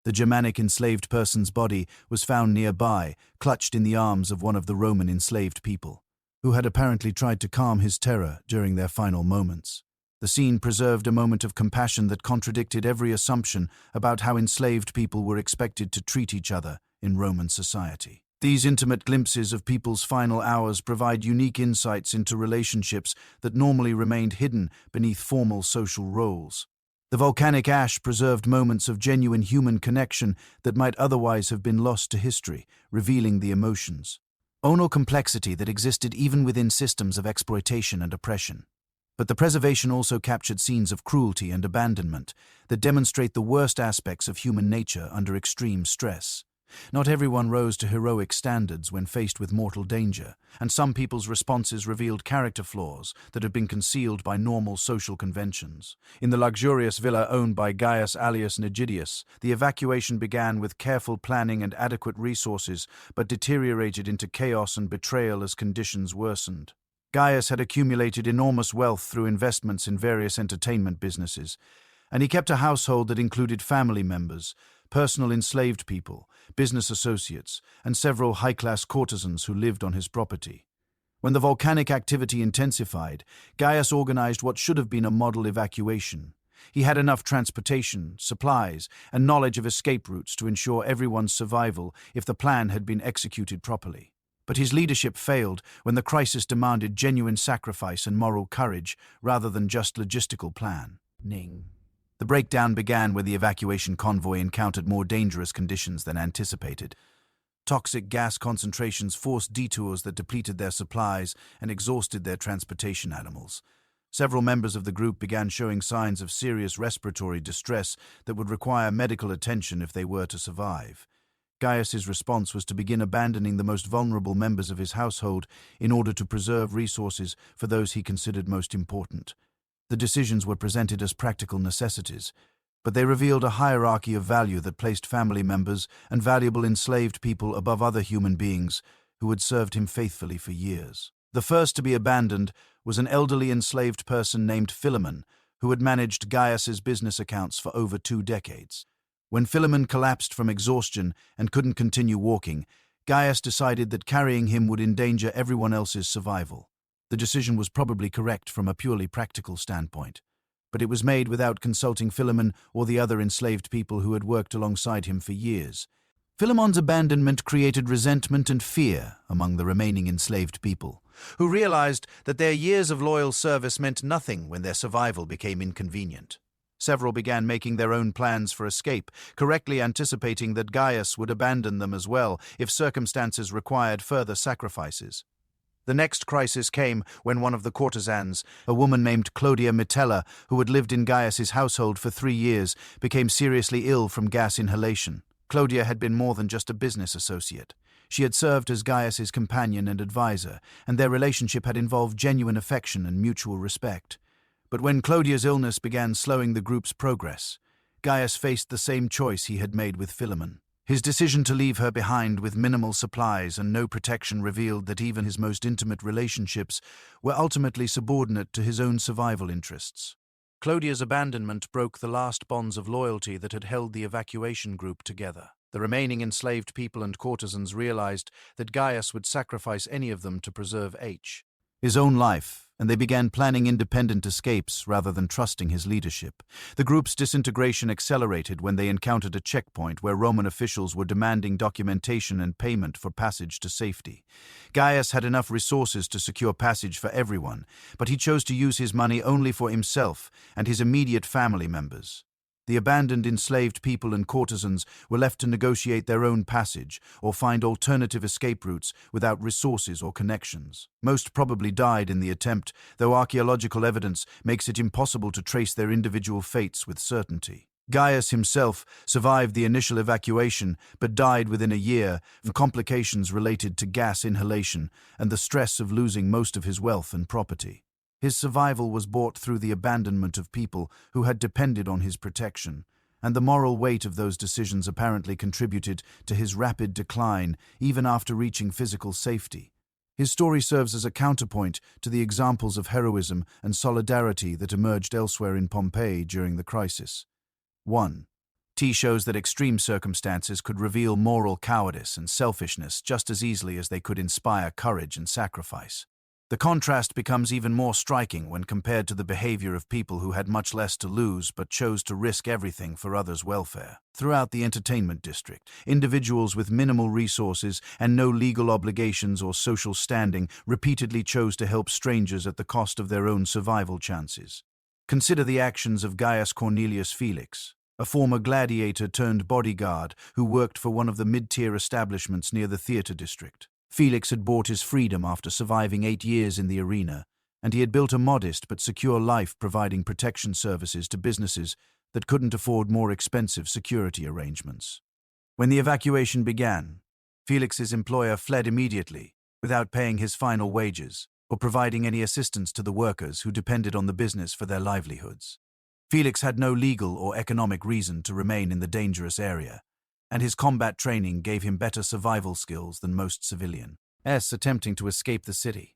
The Germanic enslaved person's body was found nearby, clutched in the arms of one of the Roman enslaved people, who had apparently tried to calm his terror during their final moments. The scene preserved a moment of compassion that contradicted every assumption about how enslaved people were expected to treat each other in Roman society. These intimate glimpses of people's final hours provide unique insights into relationships that normally remained hidden beneath formal social roles. The volcanic ash preserved moments of genuine human connection that might otherwise have been lost to history, revealing the emotions, complexity that existed even within systems of exploitation and oppression. But the preservation also captured scenes of cruelty and abandonment that demonstrate the worst aspects of human nature under extreme stress. Not everyone rose to heroic standards when faced with mortal danger, and some people's responses revealed character flaws that had been concealed by normal social conventions. In the luxurious villa owned by Gaius alias Nigidius, the evacuation began with careful planning and adequate resources, but deteriorated into chaos and betrayal as conditions worsened. Gaius had accumulated enormous wealth through investments in various entertainment businesses, and he kept a household that included family members, personal enslaved people, business associates, and several high-class courtesans who lived on his property. When the volcanic activity intensified, Gaius organized what should have been a model evacuation. He had enough transportation, supplies, and knowledge of escape routes to ensure everyone's survival if the plan had been executed properly. But his leadership failed when the crisis demanded genuine sacrifice and moral courage rather than just logistical planning. The breakdown began when the evacuation convoy encountered more dangerous conditions than anticipated. Toxic gas concentrations forced detours that depleted their supplies and exhausted their transportation animals. Several members of the group began showing signs of serious respiratory distress that would require medical attention if they were to survive. Gaius's response was to begin abandoning the most vulnerable members of his household in order to preserve resources for those he considered most important. The decisions were presented as practical necessities, but they revealed a hierarchy of value that placed family members and valuable enslaved people above other human beings who had served him faithfully for years. The first to be abandoned was an elderly enslaved person named Philemon, who had managed Gaius's business accounts for over 2 decades. When Philemon collapsed from exhaustion and couldn't continue walking, Gaius decided that carrying him would endanger everyone else's survival. The decision was probably correct from a purely practical standpoint, but it was made without consulting Philemon or the other enslaved people who had worked alongside him for years. Philemon's abandonment created resentment and fear among the remaining enslaved people, who realized that their years of loyal service meant nothing when their survival became inconvenient. Several began making their own plans for escape, correctly anticipating that Gaius would abandon them as well if circumstances required further sacrifices. The next crisis came when one of the courtesans, a woman named Clodia Mitella, who had lived in Gaius's household for 3 years, became seriously ill from gas inhalation. Clodia had been more than just a business associate. She had served as Gaius's companion and advisor, and their relationship had involved genuine affection and mutual respect. But when Clodia's illness began slowing the group's progress, Gaius faced the same choice he had made with Philemon. His decision to leave her behind with minimal supplies and no protection revealed that even his most intimate relationships were ultimately subordinate to his own survival interests. Clodia's abandonment broke the last bonds of loyalty that had held the evacuation group together. The remaining enslaved people and courtesans realized that Gaius would sacrifice any of them to preserve his own life, and they began planning independent escapes rather than trusting his leadership. The group's disintegration accelerated when they encountered a checkpoint where Roman officials were demanding documentation and payment for passage to safety. Gaius had enough resources to secure passage for everyone, but he chose to use his money only for himself and his immediate family members. The abandoned enslaved people and courtesans were left to negotiate their own passage or find alternative escape routes without resources or connections. Most probably died in the attempt, though archaeological evidence makes it impossible to trace their individual fates with certainty. Gaius himself survived the initial evacuation but died within a year from complications related to gas inhalation and the stress of losing most of his wealth and property. His survival was bought through the abandonment of people who had depended on his protection, and the moral weight of those decisions apparently contributed to his rapid decline even after reaching physical safety. His story serves as a counterpoint to the examples of heroism and solidarity that emerged elsewhere in Pompeii during the crisis. 1. T shows that extreme circumstances could reveal moral cowardice and selfishness just as easily as they could inspire courage and sacrifice. The contrast becomes even more striking when compared to the behavior of people who had much less to lose but chose to risk everything for others' welfare. Throughout the entertainment district, individuals with minimal resources and no legal obligations or social standing repeatedly chose to help strangers at the cost of their own survival chances. Consider the actions of Gaius Cornelius Felix, a former gladiator turned bodyguard who worked for one of the mid-tier establishments near the theater district. Felix had bought his freedom after surviving 8 years in the arena, and he had built a modest but secure life providing protection services to businesses that couldn't afford more expensive security arrangements. When the evacuation began, Felix's employer fled immediately, without paying his final wages or providing any assistance to the workers who depended on the business for their livelihoods. Felix had no legal or economic reason to remain in the dangerous area, and his combat training gave him better survival skills than most civilians attempting to escape the city.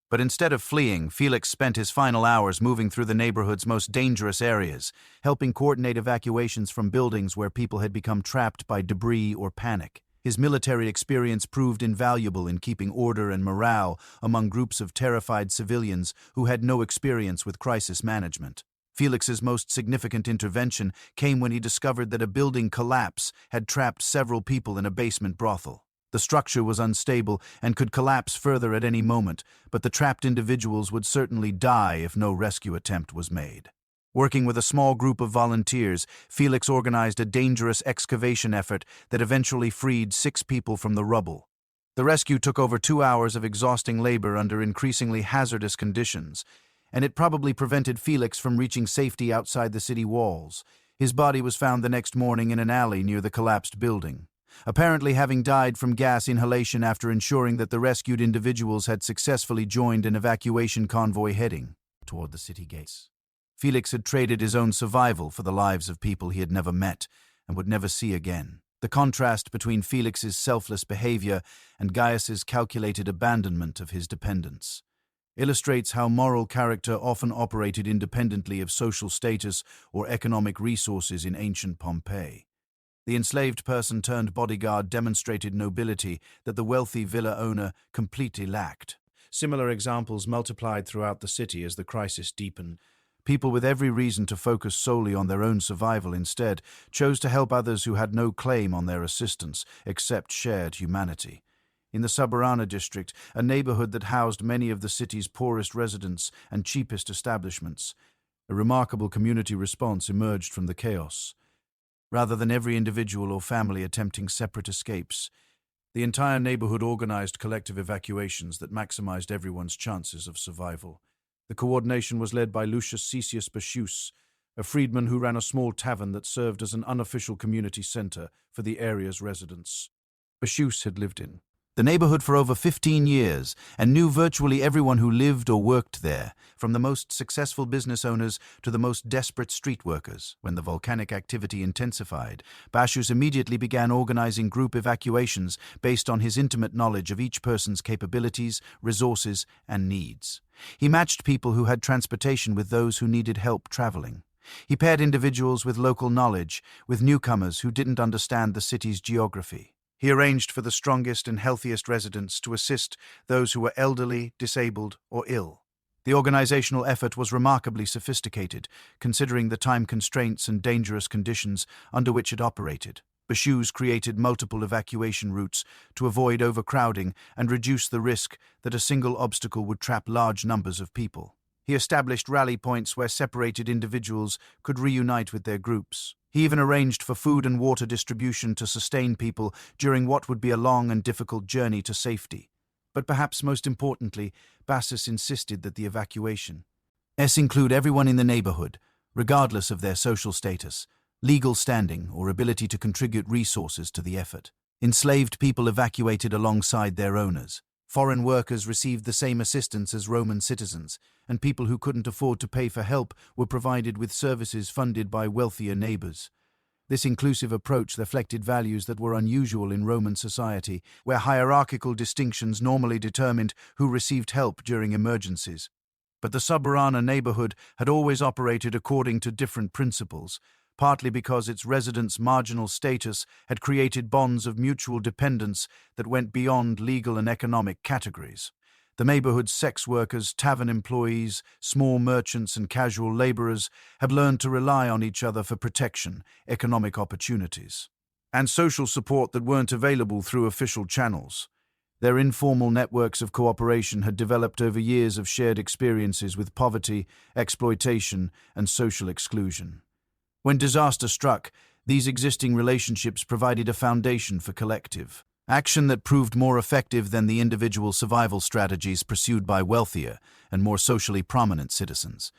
But instead of fleeing, Felix spent his final hours moving through the neighborhood's most dangerous areas, helping coordinate evacuations from buildings where people had become trapped by debris or panic. His military experience proved invaluable in keeping order and morale among groups of terrified civilians who had no experience with crisis management. Felix's most significant intervention came when he discovered that a building collapse had trapped several people in a basement brothel. The structure was unstable and could collapse further at any moment, but the trapped individuals would certainly die if no rescue attempt was made. Working with a small group of volunteers, Felix organized a dangerous excavation effort that eventually freed 6 people from the rubble. The rescue took over 2 hours of exhausting labor under increasingly hazardous conditions, and it probably prevented Felix from reaching safety outside the city walls. His body was found the next morning in an alley near the collapsed building, apparently having died from gas inhalation after ensuring that the rescued individuals had successfully joined an evacuation convoy heading toward the city gates. Felix had traded his own survival for the lives of people he had never met and would never see again. The contrast between Felix's selfless behavior and Gaius's calculated abandonment of his dependents illustrates how moral character often operated independently of social status or economic resources in ancient Pompeii. The enslaved person turned bodyguard demonstrated nobility that the wealthy villa owner completely lacked. Similar examples multiplied throughout the city as the crisis deepened. People with every reason to focus solely on their own survival instead chose to help others who had no claim on their assistance except shared humanity. In the Suburana district, a neighborhood that housed many of the city's poorest residents and cheapest establishments, a remarkable community response emerged from the chaos. Rather than every individual or family attempting separate escapes, the entire neighborhood organized collective evacuations that maximized everyone's chances of survival. The coordination was led by Lucius Caesius Bacchus, a freedman who ran a small tavern that served as an unofficial community center for the area's residents. Bacchus had lived in the neighborhood for over 15 years and knew virtually everyone who lived or worked there, from the most successful business owners to the most desperate street workers. When the volcanic activity intensified, Bacchus immediately began organizing group evacuations based on his intimate knowledge of each person's capabilities, resources, and needs. He matched people who had transportation with those who needed help traveling. He paired individuals with local knowledge with newcomers who didn't understand the city's geography. He arranged for the strongest and healthiest residents to assist those who were elderly, disabled, or ill. The organizational effort was remarkably sophisticated, considering the time constraints and dangerous conditions under which it operated. Bacchus created multiple evacuation routes to avoid overcrowding and reduce the risk that a single obstacle would trap large numbers of people. He established rally points where separated individuals could reunite with their groups. He even arranged for food and water distribution to sustain people during what would be a long and difficult journey to safety. But perhaps most importantly, Bacchus insisted that the evacuation include everyone in the neighborhood, regardless of their social status, legal standing, or ability to contribute resources to the effort. Enslaved people evacuated alongside their owners. Foreign workers received the same assistance as Roman citizens, and people who couldn't afford to pay for help were provided with services funded by wealthier neighbors. This inclusive approach reflected values that were unusual in Roman society, where hierarchical distinctions normally determined who received help during emergencies. But the Suburana neighborhood had always operated according to different principles, partly because its residents' marginal status had created bonds of mutual dependence that went beyond legal and economic categories. The neighborhood's sex workers, tavern employees, small merchants, and casual laborers had learned to rely on each other for protection, economic opportunities, and social support that weren't available through official channels. Their informal networks of cooperation had developed over years of shared experiences with poverty, exploitation, and social exclusion. When disaster struck, these existing relationships provided a foundation for collective action that proved more effective than the individual survival strategies pursued by wealthier and more socially prominent citizens.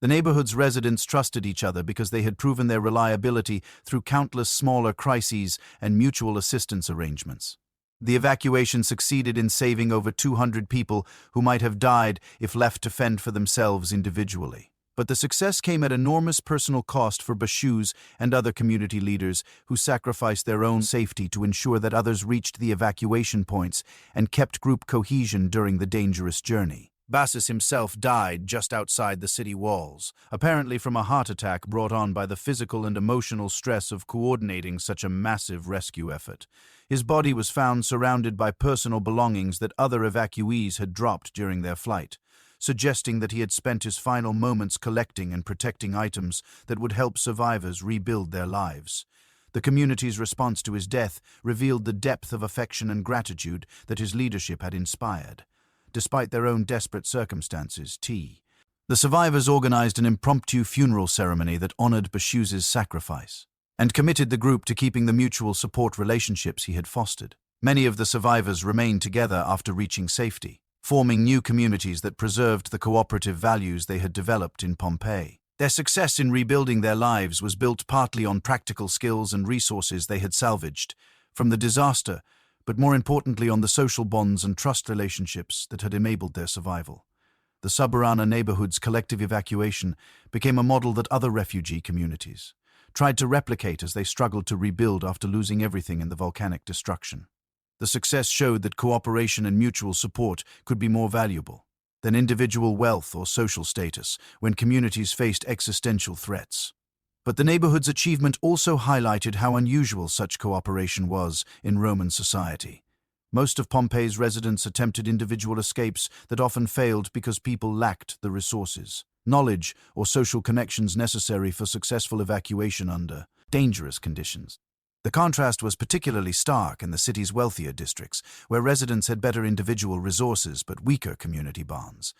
The neighborhood's residents trusted each other because they had proven their reliability through countless smaller crises and mutual assistance arrangements. The evacuation succeeded in saving over 200 people who might have died if left to fend for themselves individually. But the success came at enormous personal cost for Bashews and other community leaders who sacrificed their own safety to ensure that others reached the evacuation points and kept group cohesion during the dangerous journey. Bassus himself died just outside the city walls, apparently from a heart attack brought on by the physical and emotional stress of coordinating such a massive rescue effort. His body was found surrounded by personal belongings that other evacuees had dropped during their flight, suggesting that he had spent his final moments collecting and protecting items that would help survivors rebuild their lives. The community's response to his death revealed the depth of affection and gratitude that his leadership had inspired. Despite their own desperate circumstances, the survivors organized an impromptu funeral ceremony that honored Bashew's sacrifice and committed the group to keeping the mutual support relationships he had fostered. Many of the survivors remained together after reaching safety, forming new communities that preserved the cooperative values they had developed in Pompeii. Their success in rebuilding their lives was built partly on practical skills and resources they had salvaged from the disaster, but more importantly on the social bonds and trust relationships that had enabled their survival. The Suburana neighborhood's collective evacuation became a model that other refugee communities tried to replicate as they struggled to rebuild after losing everything in the volcanic destruction. The success showed that cooperation and mutual support could be more valuable than individual wealth or social status when communities faced existential threats. But the neighborhood's achievement also highlighted how unusual such cooperation was in Roman society. Most of Pompeii's residents attempted individual escapes that often failed because people lacked the resources, knowledge, or social connections necessary for successful evacuation under dangerous conditions. The contrast was particularly stark in the city's wealthier districts, where residents had better individual resources but weaker community bonds.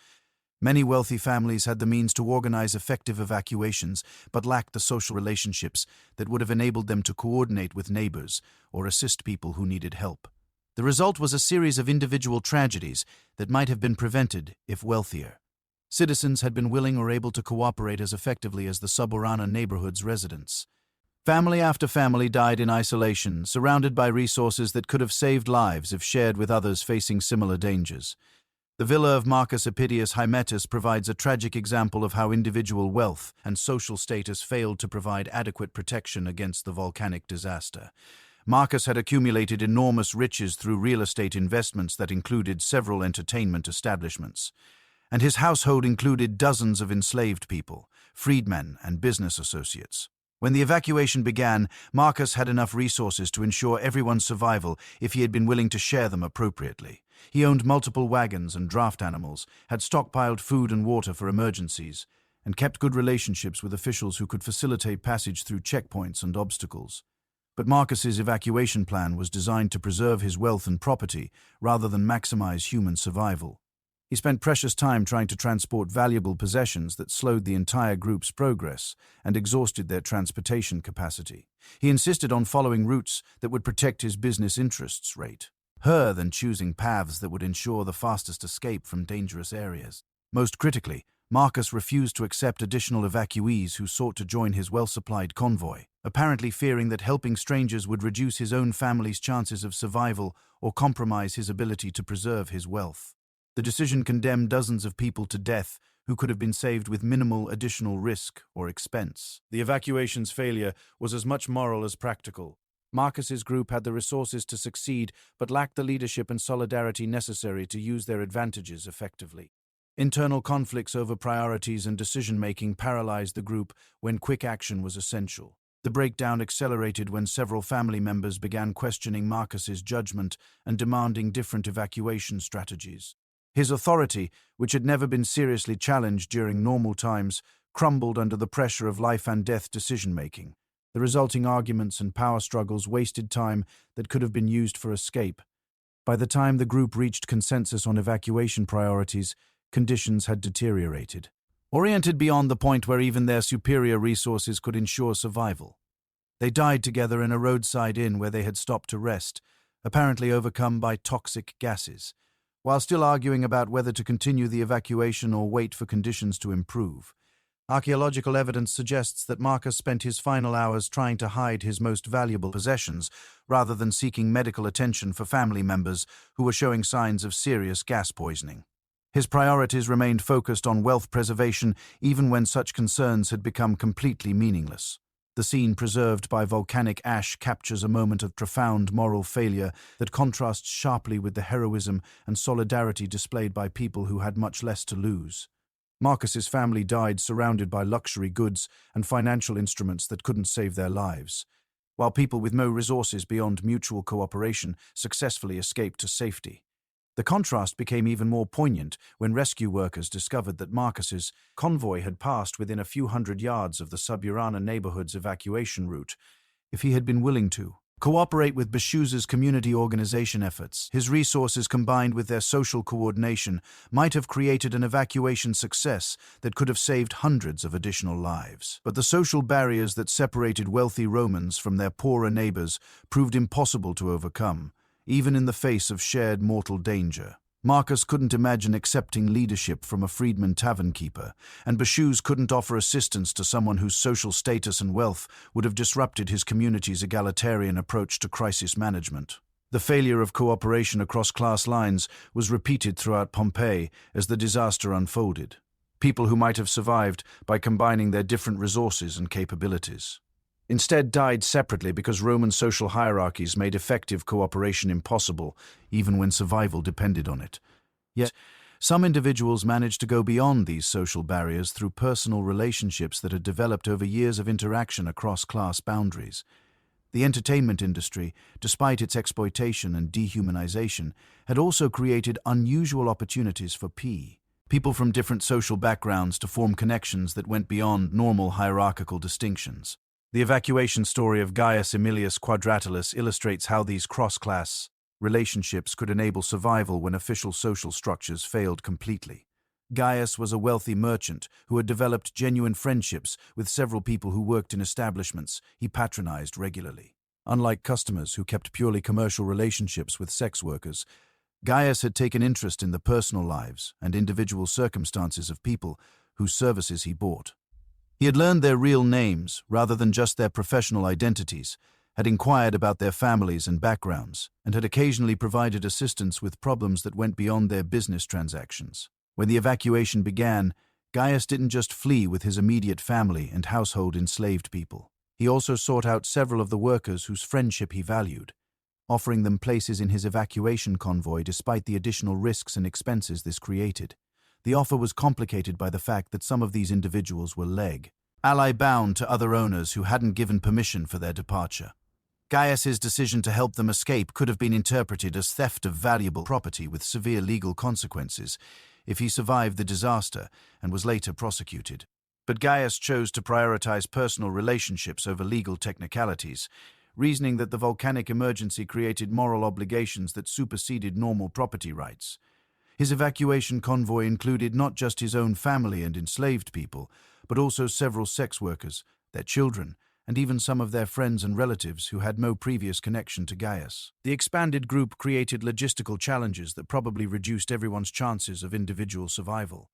Many wealthy families had the means to organize effective evacuations, but lacked the social relationships that would have enabled them to coordinate with neighbors or assist people who needed help. The result was a series of individual tragedies that might have been prevented if wealthier citizens had been willing or able to cooperate as effectively as the Suburana neighborhood's residents. Family after family died in isolation, surrounded by resources that could have saved lives if shared with others facing similar dangers. The villa of Marcus Appidius Hymettus provides a tragic example of how individual wealth and social status failed to provide adequate protection against the volcanic disaster. Marcus had accumulated enormous riches through real estate investments that included several entertainment establishments, and his household included dozens of enslaved people, freedmen, and business associates. When the evacuation began, Marcus had enough resources to ensure everyone's survival if he had been willing to share them appropriately. He owned multiple wagons and draft animals, had stockpiled food and water for emergencies, and kept good relationships with officials who could facilitate passage through checkpoints and obstacles. But Marcus's evacuation plan was designed to preserve his wealth and property rather than maximize human survival. He spent precious time trying to transport valuable possessions that slowed the entire group's progress and exhausted their transportation capacity. He insisted on following routes that would protect his business interests rather than choosing paths that would ensure the fastest escape from dangerous areas. Most critically, Marcus refused to accept additional evacuees who sought to join his well-supplied convoy, apparently fearing that helping strangers would reduce his own family's chances of survival or compromise his ability to preserve his wealth. The decision condemned dozens of people to death who could have been saved with minimal additional risk or expense. The evacuation's failure was as much moral as practical. Marcus's group had the resources to succeed but lacked the leadership and solidarity necessary to use their advantages effectively. Internal conflicts over priorities and decision-making paralyzed the group when quick action was essential. The breakdown accelerated when several family members began questioning Marcus's judgment and demanding different evacuation strategies. His authority, which had never been seriously challenged during normal times, crumbled under the pressure of life-and-death decision-making. The resulting arguments and power struggles wasted time that could have been used for escape. By the time the group reached consensus on evacuation priorities, conditions had deteriorated, oriented beyond the point where even their superior resources could ensure survival. They died together in a roadside inn where they had stopped to rest, apparently overcome by toxic gases. While still arguing about whether to continue the evacuation or wait for conditions to improve, archaeological evidence suggests that Marcus spent his final hours trying to hide his most valuable possessions rather than seeking medical attention for family members who were showing signs of serious gas poisoning. His priorities remained focused on wealth preservation even when such concerns had become completely meaningless. The scene preserved by volcanic ash captures a moment of profound moral failure that contrasts sharply with the heroism and solidarity displayed by people who had much less to lose. Marcus's family died surrounded by luxury goods and financial instruments that couldn't save their lives, while people with no resources beyond mutual cooperation successfully escaped to safety. The contrast became even more poignant when rescue workers discovered that Marcus's convoy had passed within a few hundred yards of the Suburana neighborhood's evacuation route. If he had been willing to cooperate with Bashuza's community organization efforts, his resources combined with their social coordination might have created an evacuation success that could have saved hundreds of additional lives. But the social barriers that separated wealthy Romans from their poorer neighbors proved impossible to overcome, even in the face of shared mortal danger. Marcus couldn't imagine accepting leadership from a freedman tavern keeper, and Bashuz couldn't offer assistance to someone whose social status and wealth would have disrupted his community's egalitarian approach to crisis management. The failure of cooperation across class lines was repeated throughout Pompeii as the disaster unfolded. People who might have survived by combining their different resources and capabilities instead died separately because Roman social hierarchies made effective cooperation impossible, even when survival depended on it. Yet, some individuals managed to go beyond these social barriers through personal relationships that had developed over years of interaction across class boundaries. The entertainment industry, despite its exploitation and dehumanization, had also created unusual opportunities for people from different social backgrounds to form connections that went beyond normal hierarchical distinctions. The evacuation story of Gaius Aemilius Quadratilus illustrates how these cross-class relationships could enable survival when official social structures failed completely. Gaius was a wealthy merchant who had developed genuine friendships with several people who worked in establishments he patronized regularly. Unlike customers who kept purely commercial relationships with sex workers, Gaius had taken interest in the personal lives and individual circumstances of people whose services he bought. He had learned their real names rather than just their professional identities, had inquired about their families and backgrounds, and had occasionally provided assistance with problems that went beyond their business transactions. When the evacuation began, Gaius didn't just flee with his immediate family and household enslaved people. He also sought out several of the workers whose friendship he valued, offering them places in his evacuation convoy despite the additional risks and expenses this created. The offer was complicated by the fact that some of these individuals were ally bound to other owners who hadn't given permission for their departure. Gaius's decision to help them escape could have been interpreted as theft of valuable property with severe legal consequences if he survived the disaster and was later prosecuted. But Gaius chose to prioritize personal relationships over legal technicalities, reasoning that the volcanic emergency created moral obligations that superseded normal property rights. His evacuation convoy included not just his own family and enslaved people, but also several sex workers, their children, and even some of their friends and relatives who had no previous connection to Gaius. The expanded group created logistical challenges that probably reduced everyone's chances of individual survival.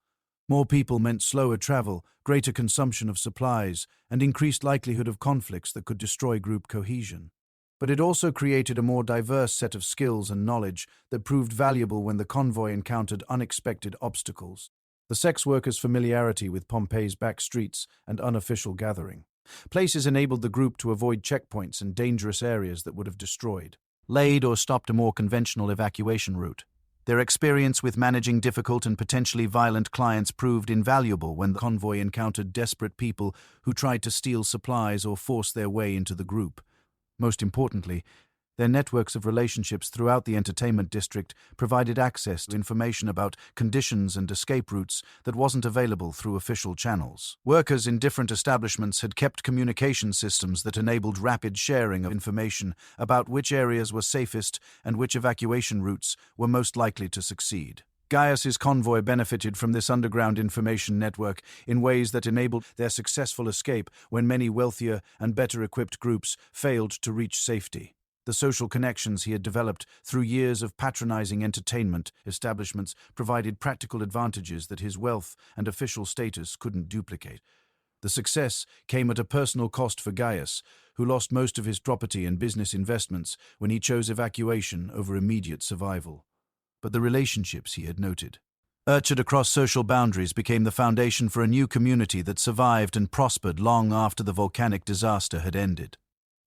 More people meant slower travel, greater consumption of supplies, and increased likelihood of conflicts that could destroy group cohesion. But it also created a more diverse set of skills and knowledge that proved valuable when the convoy encountered unexpected obstacles. The sex workers' familiarity with Pompeii's back streets and unofficial gathering places enabled the group to avoid checkpoints and dangerous areas that would have delayed or stopped a more conventional evacuation route. Their experience with managing difficult and potentially violent clients proved invaluable when the convoy encountered desperate people who tried to steal supplies or force their way into the group. Most importantly, their networks of relationships throughout the entertainment district provided access to information about conditions and escape routes that wasn't available through official channels. Workers in different establishments had kept communication systems that enabled rapid sharing of information about which areas were safest and which evacuation routes were most likely to succeed. Gaius's convoy benefited from this underground information network in ways that enabled their successful escape when many wealthier and better-equipped groups failed to reach safety. The social connections he had developed through years of patronizing entertainment establishments provided practical advantages that his wealth and official status couldn't duplicate. The success came at a personal cost for Gaius, who lost most of his property and business investments when he chose evacuation over immediate survival. But the relationships he had nurtured across social boundaries became the foundation for a new community that survived and prospered long after the volcanic disaster had ended.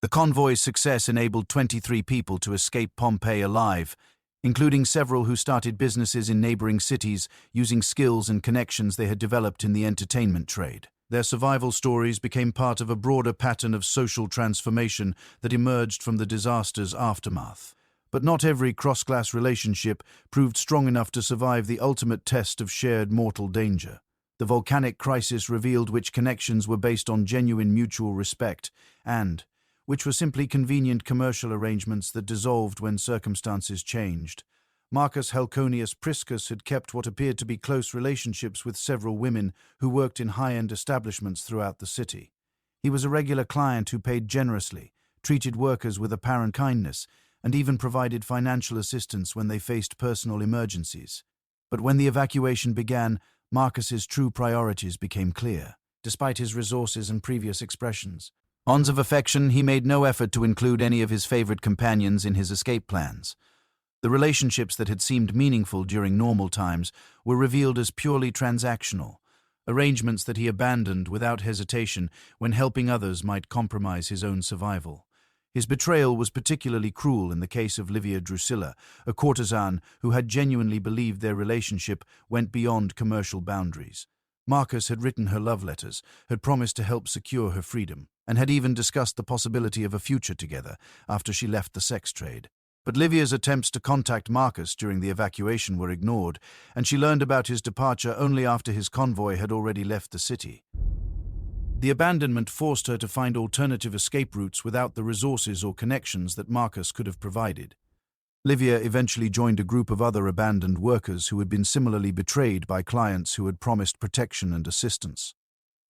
The convoy's success enabled 23 people to escape Pompeii alive, including several who started businesses in neighboring cities using skills and connections they had developed in the entertainment trade. Their survival stories became part of a broader pattern of social transformation that emerged from the disaster's aftermath. But not every cross-class relationship proved strong enough to survive the ultimate test of shared mortal danger. The volcanic crisis revealed which connections were based on genuine mutual respect and which were simply convenient commercial arrangements that dissolved when circumstances changed. Marcus Helconius Priscus had kept what appeared to be close relationships with several women who worked in high-end establishments throughout the city. He was a regular client who paid generously, treated workers with apparent kindness, and even provided financial assistance when they faced personal emergencies. But when the evacuation began, Marcus's true priorities became clear. Despite his resources and previous expressions of affection, he made no effort to include any of his favorite companions in his escape plans. The relationships that had seemed meaningful during normal times were revealed as purely transactional, arrangements that he abandoned without hesitation when helping others might compromise his own survival. His betrayal was particularly cruel in the case of Livia Drusilla, a courtesan who had genuinely believed their relationship went beyond commercial boundaries. Marcus had written her love letters, had promised to help secure her freedom, and had even discussed the possibility of a future together after she left the sex trade. But Livia's attempts to contact Marcus during the evacuation were ignored, and she learned about his departure only after his convoy had already left the city. The abandonment forced her to find alternative escape routes without the resources or connections that Marcus could have provided. Livia eventually joined a group of other abandoned workers who had been similarly betrayed by clients who had promised protection and assistance.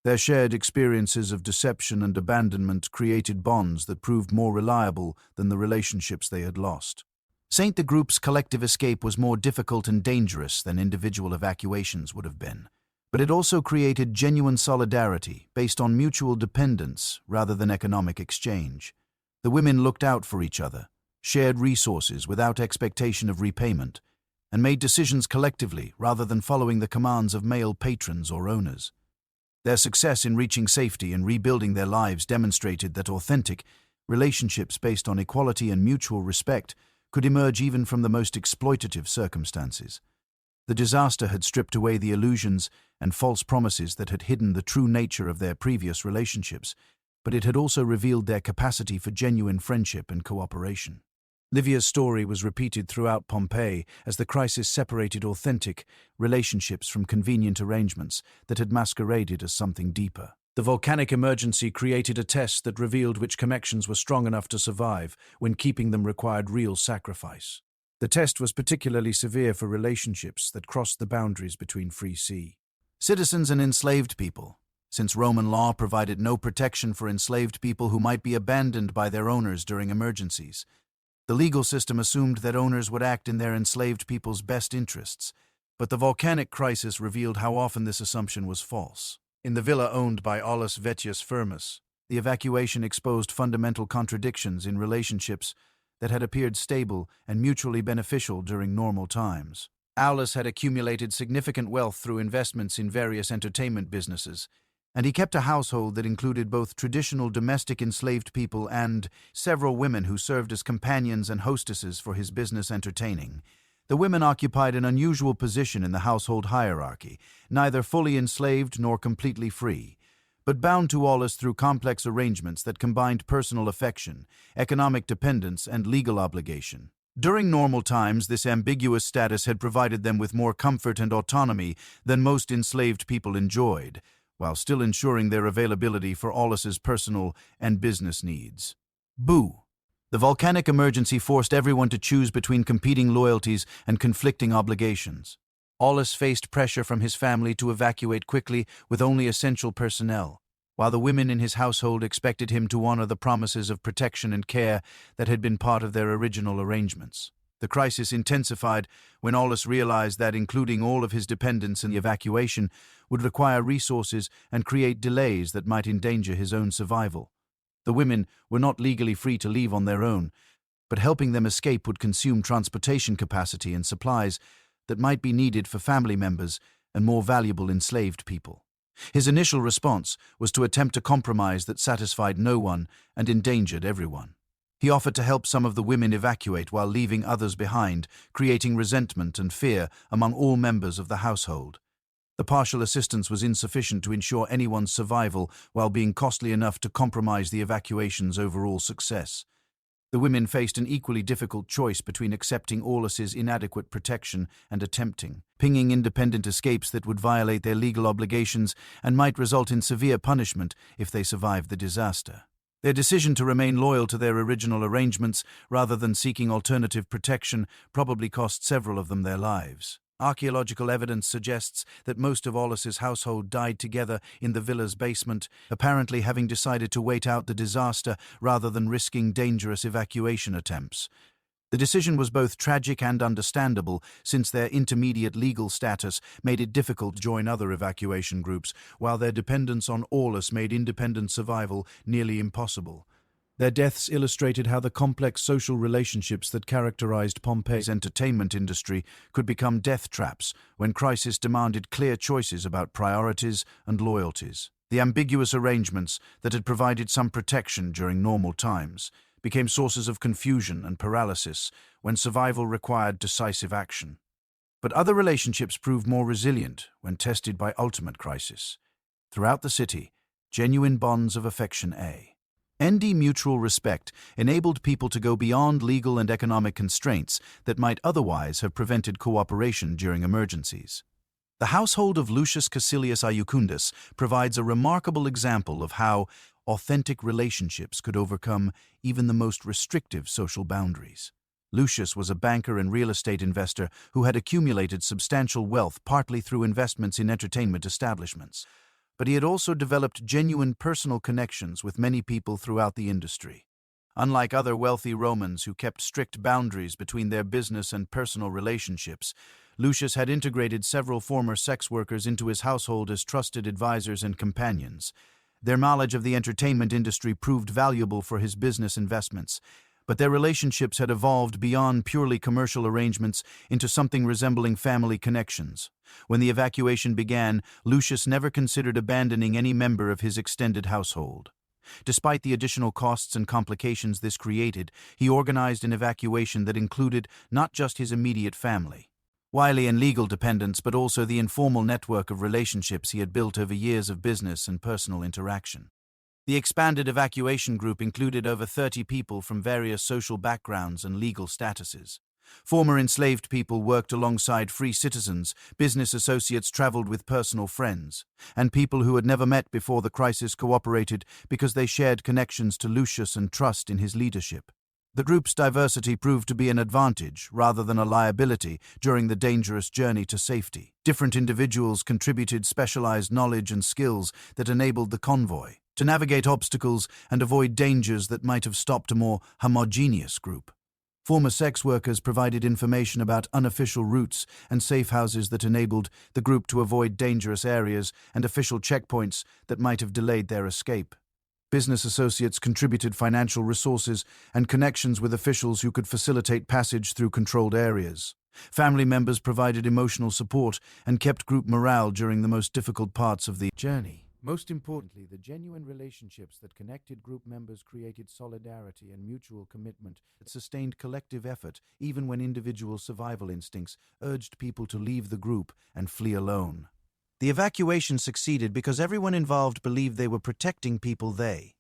Their shared experiences of deception and abandonment created bonds that proved more reliable than the relationships they had lost. The group's collective escape was more difficult and dangerous than individual evacuations would have been, but it also created genuine solidarity based on mutual dependence rather than economic exchange. The women looked out for each other, shared resources without expectation of repayment, and made decisions collectively rather than following the commands of male patrons or owners. Their success in reaching safety and rebuilding their lives demonstrated that authentic relationships based on equality and mutual respect could emerge even from the most exploitative circumstances. The disaster had stripped away the illusions and false promises that had hidden the true nature of their previous relationships, but it had also revealed their capacity for genuine friendship and cooperation. Livia's story was repeated throughout Pompeii as the crisis separated authentic relationships from convenient arrangements that had masqueraded as something deeper. The volcanic emergency created a test that revealed which connections were strong enough to survive when keeping them required real sacrifice. The test was particularly severe for relationships that crossed the boundaries between free citizens and enslaved people, since Roman law provided no protection for enslaved people who might be abandoned by their owners during emergencies. The legal system assumed that owners would act in their enslaved people's best interests, but the volcanic crisis revealed how often this assumption was false. In the villa owned by Aulus Vettius Firmus, the evacuation exposed fundamental contradictions in relationships that had appeared stable and mutually beneficial during normal times. Aulus had accumulated significant wealth through investments in various entertainment businesses, and he kept a household that included both traditional domestic enslaved people and several women who served as companions and hostesses for his business entertaining. The women occupied an unusual position in the household hierarchy, neither fully enslaved nor completely free, but bound to Aulus through complex arrangements that combined personal affection, economic dependence, and legal obligation. During normal times, this ambiguous status had provided them with more comfort and autonomy than most enslaved people enjoyed, while still ensuring their availability for Aulus's personal and business needs. Boo! The volcanic emergency forced everyone to choose between competing loyalties and conflicting obligations. Aulus faced pressure from his family to evacuate quickly with only essential personnel, while the women in his household expected him to honor the promises of protection and care that had been part of their original arrangements. The crisis intensified when Aulus realized that including all of his dependents in the evacuation would require resources and create delays that might endanger his own survival. The women were not legally free to leave on their own, but helping them escape would consume transportation capacity and supplies that might be needed for family members and more valuable enslaved people. His initial response was to attempt a compromise that satisfied no one and endangered everyone. He offered to help some of the women evacuate while leaving others behind, creating resentment and fear among all members of the household. The partial assistance was insufficient to ensure anyone's survival while being costly enough to compromise the evacuation's overall success. The women faced an equally difficult choice between accepting Aulus's inadequate protection and attempting pinging independent escapes that would violate their legal obligations and might result in severe punishment if they survived the disaster. Their decision to remain loyal to their original arrangements rather than seeking alternative protection probably cost several of them their lives. Archaeological evidence suggests that most of Aulus's household died together in the villa's basement, apparently having decided to wait out the disaster rather than risking dangerous evacuation attempts. The decision was both tragic and understandable, since their intermediate legal status made it difficult to join other evacuation groups, while their dependence on Aulus made independent survival nearly impossible. Their deaths illustrated how the complex social relationships that characterized Pompeii's entertainment industry could become death traps when crisis demanded clear choices about priorities and loyalties. The ambiguous arrangements that had provided some protection during normal times became sources of confusion and paralysis when survival required decisive action. But other relationships proved more resilient when tested by ultimate crisis. Throughout the city, genuine bonds of affection and mutual respect enabled people to go beyond legal and economic constraints that might otherwise have prevented cooperation during emergencies. The household of Lucius Caecilius Iucundus provides a remarkable example of how authentic relationships could overcome even the most restrictive social boundaries. Lucius was a banker and real estate investor who had accumulated substantial wealth partly through investments in entertainment establishments. But he had also developed genuine personal connections with many people throughout the industry. Unlike other wealthy Romans who kept strict boundaries between their business and personal relationships, Lucius had integrated several former sex workers into his household as trusted advisors and companions. Their knowledge of the entertainment industry proved valuable for his business investments, but their relationships had evolved beyond purely commercial arrangements into something resembling family connections. When the evacuation began, Lucius never considered abandoning any member of his extended household. Despite the additional costs and complications this created, he organized an evacuation that included not just his immediate family, wily and legal dependents, but also the informal network of relationships he had built over years of business and personal interaction. The expanded evacuation group included over 30 people from various social backgrounds and legal statuses. Former enslaved people worked alongside free citizens, business associates traveled with personal friends, and people who had never met before the crisis cooperated because they shared connections to Lucius and trust in his leadership. The group's diversity proved to be an advantage rather than a liability during the dangerous journey to safety. Different individuals contributed specialized knowledge and skills that enabled the convoy to navigate obstacles and avoid dangers that might have stopped a more homogeneous group. Former sex workers provided information about unofficial routes and safe houses that enabled the group to avoid dangerous areas and official checkpoints that might have delayed their escape. Business associates contributed financial resources and connections with officials who could facilitate passage through controlled areas. Family members provided emotional support and kept group morale during the most difficult parts of the journey. Most importantly, the genuine relationships that connected group members created solidarity and mutual commitment It sustained collective effort even when individual survival instincts urged people to leave the group and flee alone. The evacuation succeeded because everyone involved believed they were protecting people they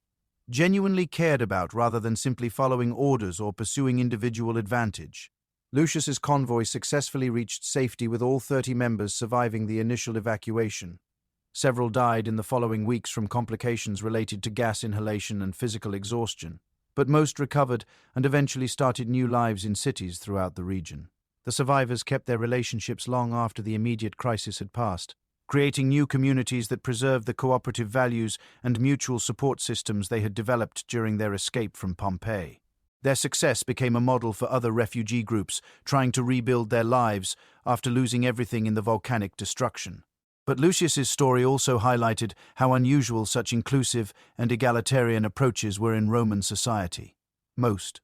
genuinely cared about rather than simply following orders or pursuing individual advantage. Lucius's convoy successfully reached safety with all 30 members surviving the initial evacuation. Several died in the following weeks from complications related to gas inhalation and physical exhaustion, but most recovered and eventually started new lives in cities throughout the region. The survivors kept their relationships long after the immediate crisis had passed, creating new communities that preserved the cooperative values and mutual support systems they had developed during their escape from Pompeii. Their success became a model for other refugee groups trying to rebuild their lives after losing everything in the volcanic destruction. But Lucius's story also highlighted how unusual such inclusive and egalitarian approaches were in Roman society. Most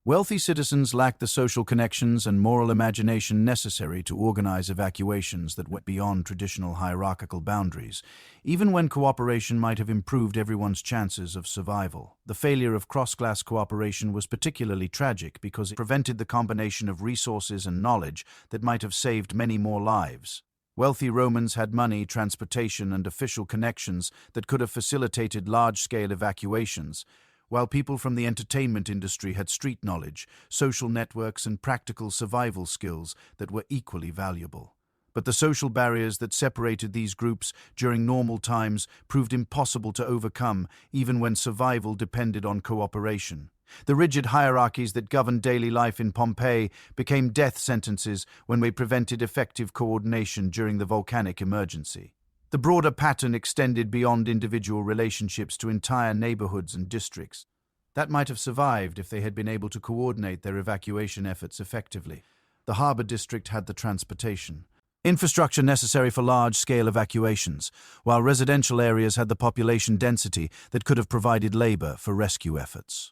wealthy citizens lacked the social connections and moral imagination necessary to organize evacuations that went beyond traditional hierarchical boundaries, even when cooperation might have improved everyone's chances of survival. The failure of cross-class cooperation was particularly tragic because it prevented the combination of resources and knowledge that might have saved many more lives. Wealthy Romans had money, transportation, and official connections that could have facilitated large-scale evacuations, while people from the entertainment industry had street knowledge, social networks, and practical survival skills that were equally valuable. But the social barriers that separated these groups during normal times proved impossible to overcome, even when survival depended on cooperation. The rigid hierarchies that governed daily life in Pompeii became death sentences when they prevented effective coordination during the volcanic emergency. The broader pattern extended beyond individual relationships to entire neighborhoods and districts that might have survived if they had been able to coordinate their evacuation efforts effectively. The harbor district had the transportation infrastructure necessary for large-scale evacuations, while residential areas had the population density that could have provided labor for rescue efforts.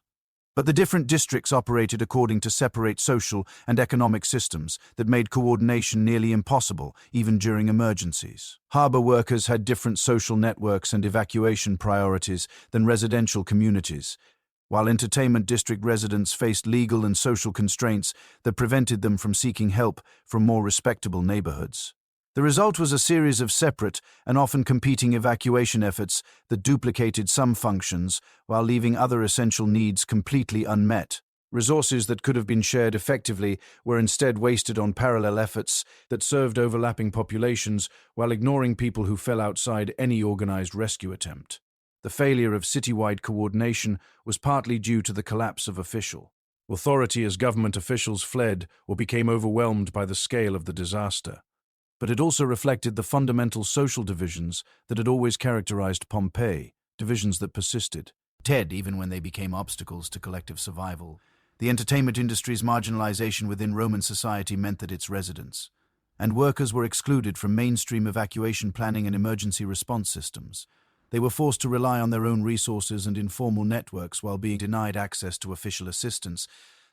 But the different districts operated according to separate social and economic systems that made coordination nearly impossible, even during emergencies. Harbor workers had different social networks and evacuation priorities than residential communities, while entertainment district residents faced legal and social constraints that prevented them from seeking help from more respectable neighborhoods. The result was a series of separate and often competing evacuation efforts that duplicated some functions while leaving other essential needs completely unmet. Resources that could have been shared effectively were instead wasted on parallel efforts that served overlapping populations while ignoring people who fell outside any organized rescue attempt. The failure of citywide coordination was partly due to the collapse of official authority as government officials fled or became overwhelmed by the scale of the disaster. But it also reflected the fundamental social divisions that had always characterized Pompeii, divisions that persisted, even when they became obstacles to collective survival. The entertainment industry's marginalization within Roman society meant that its residents and workers were excluded from mainstream evacuation planning and emergency response systems. They were forced to rely on their own resources and informal networks while being denied access to official assistance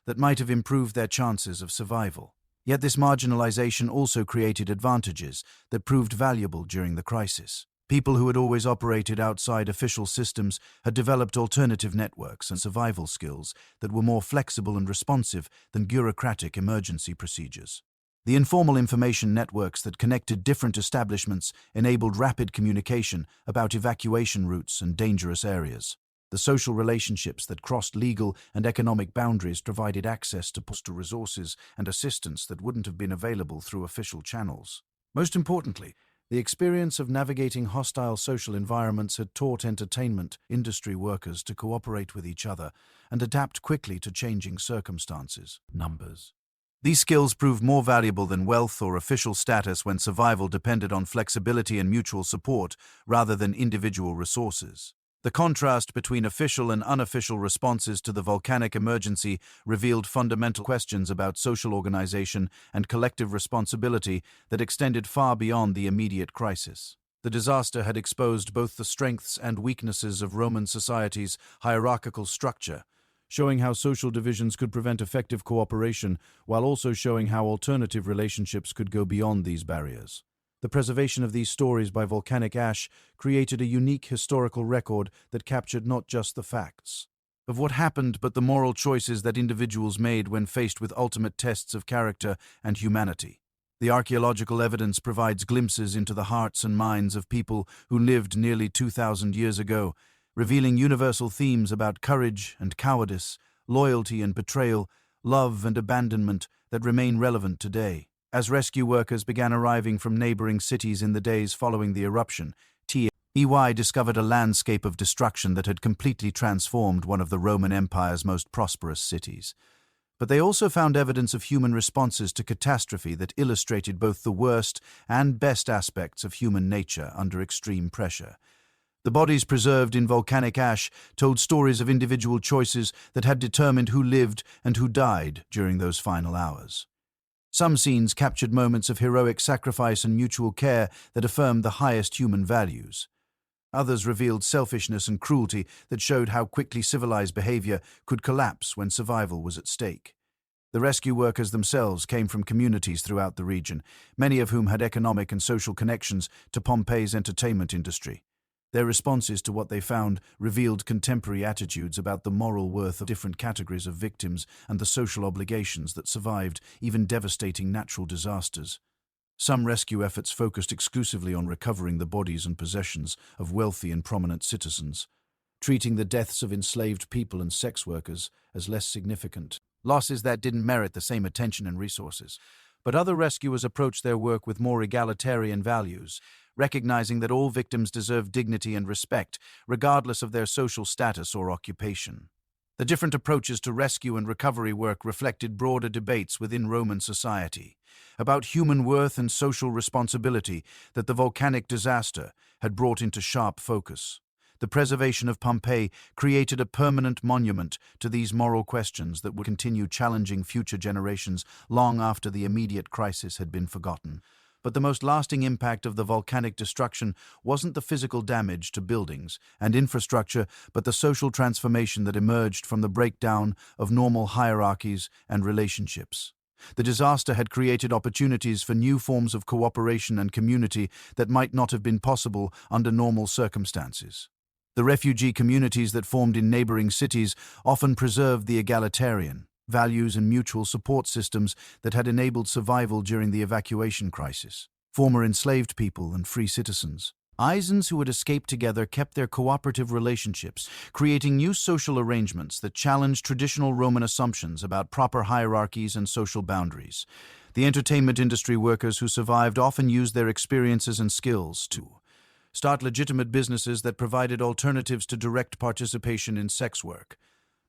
that might have improved their chances of survival. Yet this marginalization also created advantages that proved valuable during the crisis. People who had always operated outside official systems had developed alternative networks and survival skills that were more flexible and responsive than bureaucratic emergency procedures. The informal information networks that connected different establishments enabled rapid communication about evacuation routes and dangerous areas. The social relationships that crossed legal and economic boundaries provided access to postal resources and assistance that wouldn't have been available through official channels. Most importantly, the experience of navigating hostile social environments had taught entertainment industry workers to cooperate with each other and adapt quickly to changing circumstances. Numbers. These skills proved more valuable than wealth or official status when survival depended on flexibility and mutual support rather than individual resources. The contrast between official and unofficial responses to the volcanic emergency revealed fundamental questions about social organization and collective responsibility that extended far beyond the immediate crisis. The disaster had exposed both the strengths and weaknesses of Roman society's hierarchical structure, showing how social divisions could prevent effective cooperation while also showing how alternative relationships could go beyond these barriers. The preservation of these stories by volcanic ash created a unique historical record that captured not just the facts of what happened, but the moral choices that individuals made when faced with ultimate tests of character and humanity. The archaeological evidence provides glimpses into the hearts and minds of people who lived nearly 2,000 years ago, revealing universal themes about courage and cowardice, loyalty and betrayal, love and abandonment that remain relevant today. As rescue workers began arriving from neighboring cities in the days following the eruption, TEY discovered a landscape of destruction that had completely transformed one of the Roman Empire's most prosperous cities. But they also found evidence of human responses to catastrophe that illustrated both the worst and best aspects of human nature under extreme pressure. The bodies preserved in volcanic ash told stories of individual choices that had determined who lived and who died during those final hours. Some scenes captured moments of heroic sacrifice and mutual care that affirmed the highest human values. Others revealed selfishness and cruelty that showed how quickly civilized behavior could collapse when survival was at stake. The rescue workers themselves came from communities throughout the region, many of whom had economic and social connections to Pompeii's entertainment industry. Their responses to what they found revealed contemporary attitudes about the moral worth of different categories of victims and the social obligations that survived even devastating natural disasters. Some rescue efforts focused exclusively on recovering the bodies and possessions of wealthy and prominent citizens, treating the deaths of enslaved people and sex workers as less significant, losses that didn't merit the same attention and resources. But other rescuers approached their work with more egalitarian values, recognizing that all victims deserve dignity and respect, regardless of their social status or occupation. The different approaches to rescue and recovery work reflected broader debates within Roman society about human worth and social responsibility that the volcanic disaster had brought into sharp focus. The preservation of Pompeii created a permanent monument to these moral questions that would continue challenging future generations long after the immediate crisis had been forgotten. But the most lasting impact of the volcanic destruction wasn't the physical damage to buildings and infrastructure, but the social transformation that emerged from the breakdown of normal hierarchies and relationships. The disaster had created opportunities for new forms of cooperation and community that might not have been possible under normal circumstances. The refugee communities that formed in neighboring cities often preserved the egalitarian values and mutual support systems that had enabled survival during the evacuation crisis. Former enslaved people and free citizens, Isans who had escaped together, kept their cooperative relationships, creating new social arrangements that challenged traditional Roman assumptions about proper hierarchies and social boundaries. The entertainment industry workers who survived often used their experiences and skills to start legitimate businesses that provided alternatives to direct participation in sex work.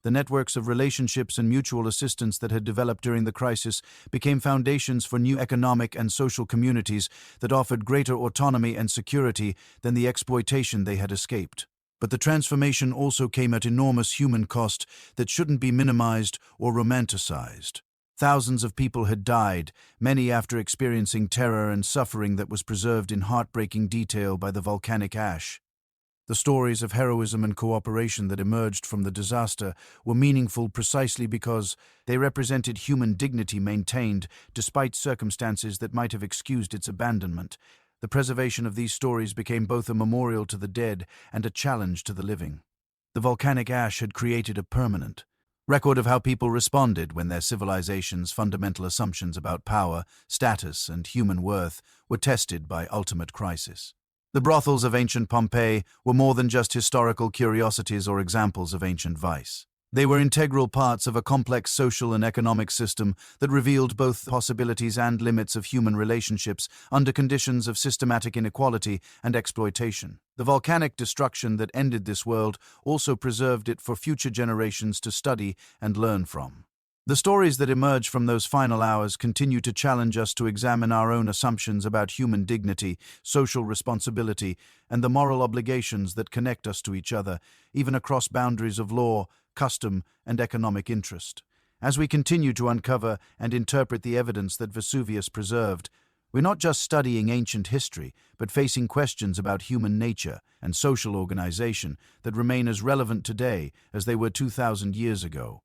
The networks of relationships and mutual assistance that had developed during the crisis became foundations for new economic and social communities that offered greater autonomy and security than the exploitation they had escaped. But the transformation also came at enormous human cost that shouldn't be minimized or romanticized. Thousands of people had died, many after experiencing terror and suffering that was preserved in heartbreaking detail by the volcanic ash. The stories of heroism and cooperation that emerged from the disaster were meaningful precisely because they represented human dignity maintained despite circumstances that might have excused its abandonment. The preservation of these stories became both a memorial to the dead and a challenge to the living. The volcanic ash had created a permanent record of how people responded when their civilization's fundamental assumptions about power, status, and human worth were tested by ultimate crisis. The brothels of ancient Pompeii were more than just historical curiosities or examples of ancient vice. They were integral parts of a complex social and economic system that revealed both possibilities and limits of human relationships under conditions of systematic inequality and exploitation. The volcanic destruction that ended this world also preserved it for future generations to study and learn from. The stories that emerge from those final hours continue to challenge us to examine our own assumptions about human dignity, social responsibility, and the moral obligations that connect us to each other, even across boundaries of law, custom, and economic interest. As we continue to uncover and interpret the evidence that Vesuvius preserved, we're not just studying ancient history, but facing questions about human nature and social organization that remain as relevant today as they were 2,000 years ago.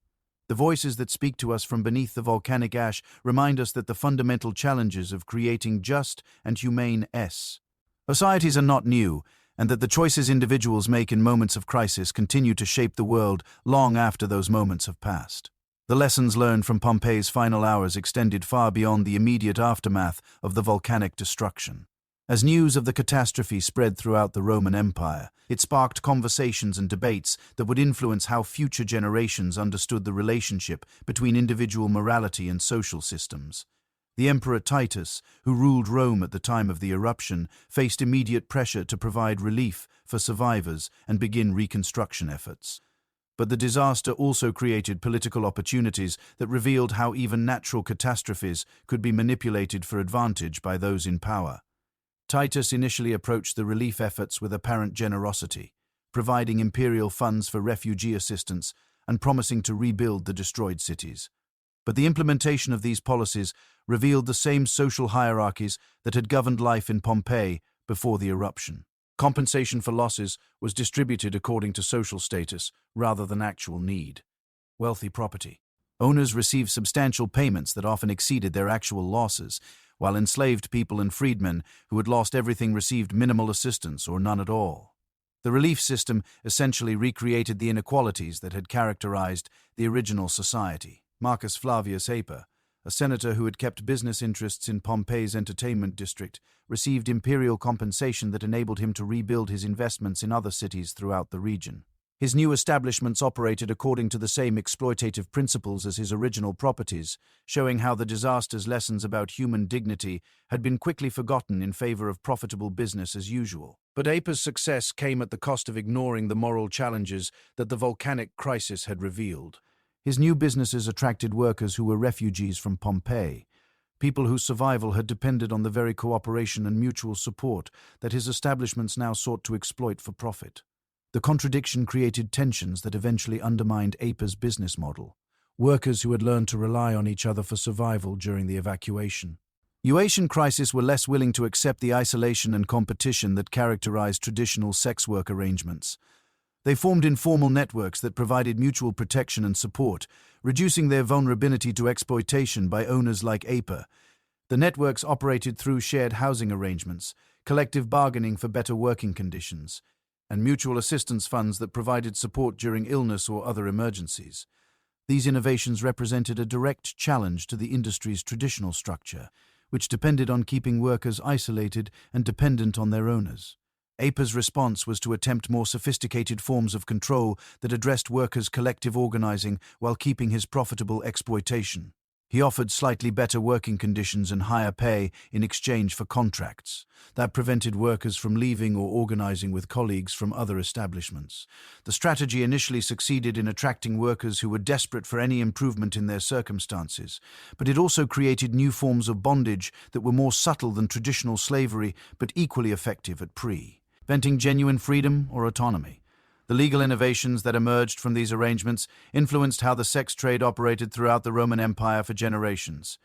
The voices that speak to us from beneath the volcanic ash remind us that the fundamental challenges of creating just and humane societies are not new, and that the choices individuals make in moments of crisis continue to shape the world long after those moments have passed. The lessons learned from Pompeii's final hours extended far beyond the immediate aftermath of the volcanic destruction. As news of the catastrophe spread throughout the Roman Empire, it sparked conversations and debates that would influence how future generations understood the relationship between individual morality and social systems. The Emperor Titus, who ruled Rome at the time of the eruption, faced immediate pressure to provide relief for survivors and begin reconstruction efforts. But the disaster also created political opportunities that revealed how even natural catastrophes could be manipulated for advantage by those in power. Titus initially approached the relief efforts with apparent generosity, providing imperial funds for refugee assistance and promising to rebuild the destroyed cities. But the implementation of these policies revealed the same social hierarchies that had governed life in Pompeii before the eruption. Compensation for losses was distributed according to social status rather than actual need. Wealthy property. Owners received substantial payments that often exceeded their actual losses, while enslaved people and freedmen who had lost everything received minimal assistance or none at all. The relief system essentially recreated the inequalities that had characterized the original society. Marcus Flavius Aper, a senator who had kept business interests in Pompeii's entertainment district, received imperial compensation that enabled him to rebuild his investments in other cities throughout the region. His new establishments operated according to the same exploitative principles as his original properties, showing how the disaster's lessons about human dignity had been quickly forgotten in favor of profitable business as usual. But Aper's success came at the cost of ignoring the moral challenges that the volcanic crisis had revealed. His new businesses attracted workers who were refugees from Pompeii, people whose survival had depended on the very cooperation and mutual support that his establishments now sought to exploit for profit. The contradiction created tensions that eventually undermined Aper's business model. Workers who had learned to rely on each other for survival during the evacuation. Eurasian crises were less willing to accept the isolation and competition that characterized traditional sex work arrangements. They formed informal networks that provided mutual protection and support, reducing their vulnerability to exploitation by owners like Aper. The networks operated through shared housing arrangements, collective bargaining for better working conditions, and mutual assistance funds that provided support during illness or other emergencies. These innovations represented a direct challenge to the industry's traditional structure, which depended on keeping workers isolated and dependent on their owners. Aper's response was to attempt more sophisticated forms of control that addressed workers' collective organizing while keeping his profitable exploitation. He offered slightly better working conditions and higher pay in exchange for contracts. That prevented workers from leaving or organizing with colleagues from other establishments. The strategy initially succeeded in attracting workers who were desperate for any improvement in their circumstances, but it also created new forms of bondage that were more subtle than traditional slavery but equally effective at preventing genuine freedom or autonomy. The legal innovations that emerged from these arrangements influenced how the sex trade operated throughout the Roman Empire for generations.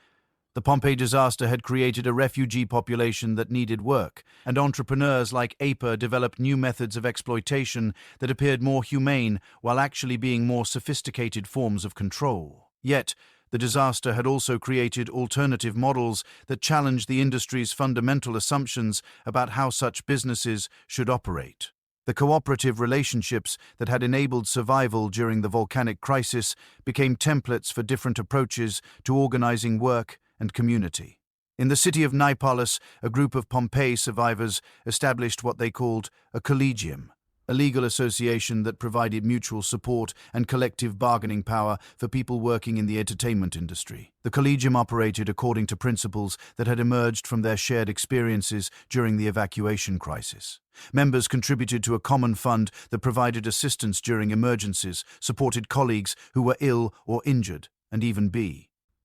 The Pompeii disaster had created a refugee population that needed work, and entrepreneurs like Aper developed new methods of exploitation that appeared more humane while actually being more sophisticated forms of control. Yet, the disaster had also created alternative models that challenged the industry's fundamental assumptions about how such businesses should operate. The cooperative relationships that had enabled survival during the volcanic crisis became templates for different approaches to organizing work and community. In the city of Neapolis, a group of Pompeii survivors established what they called a collegium, a legal association that provided mutual support and collective bargaining power for people working in the entertainment industry. The collegium operated according to principles that had emerged from their shared experiences during the evacuation crisis. Members contributed to a common fund that provided assistance during emergencies, supported colleagues who were ill or injured, and even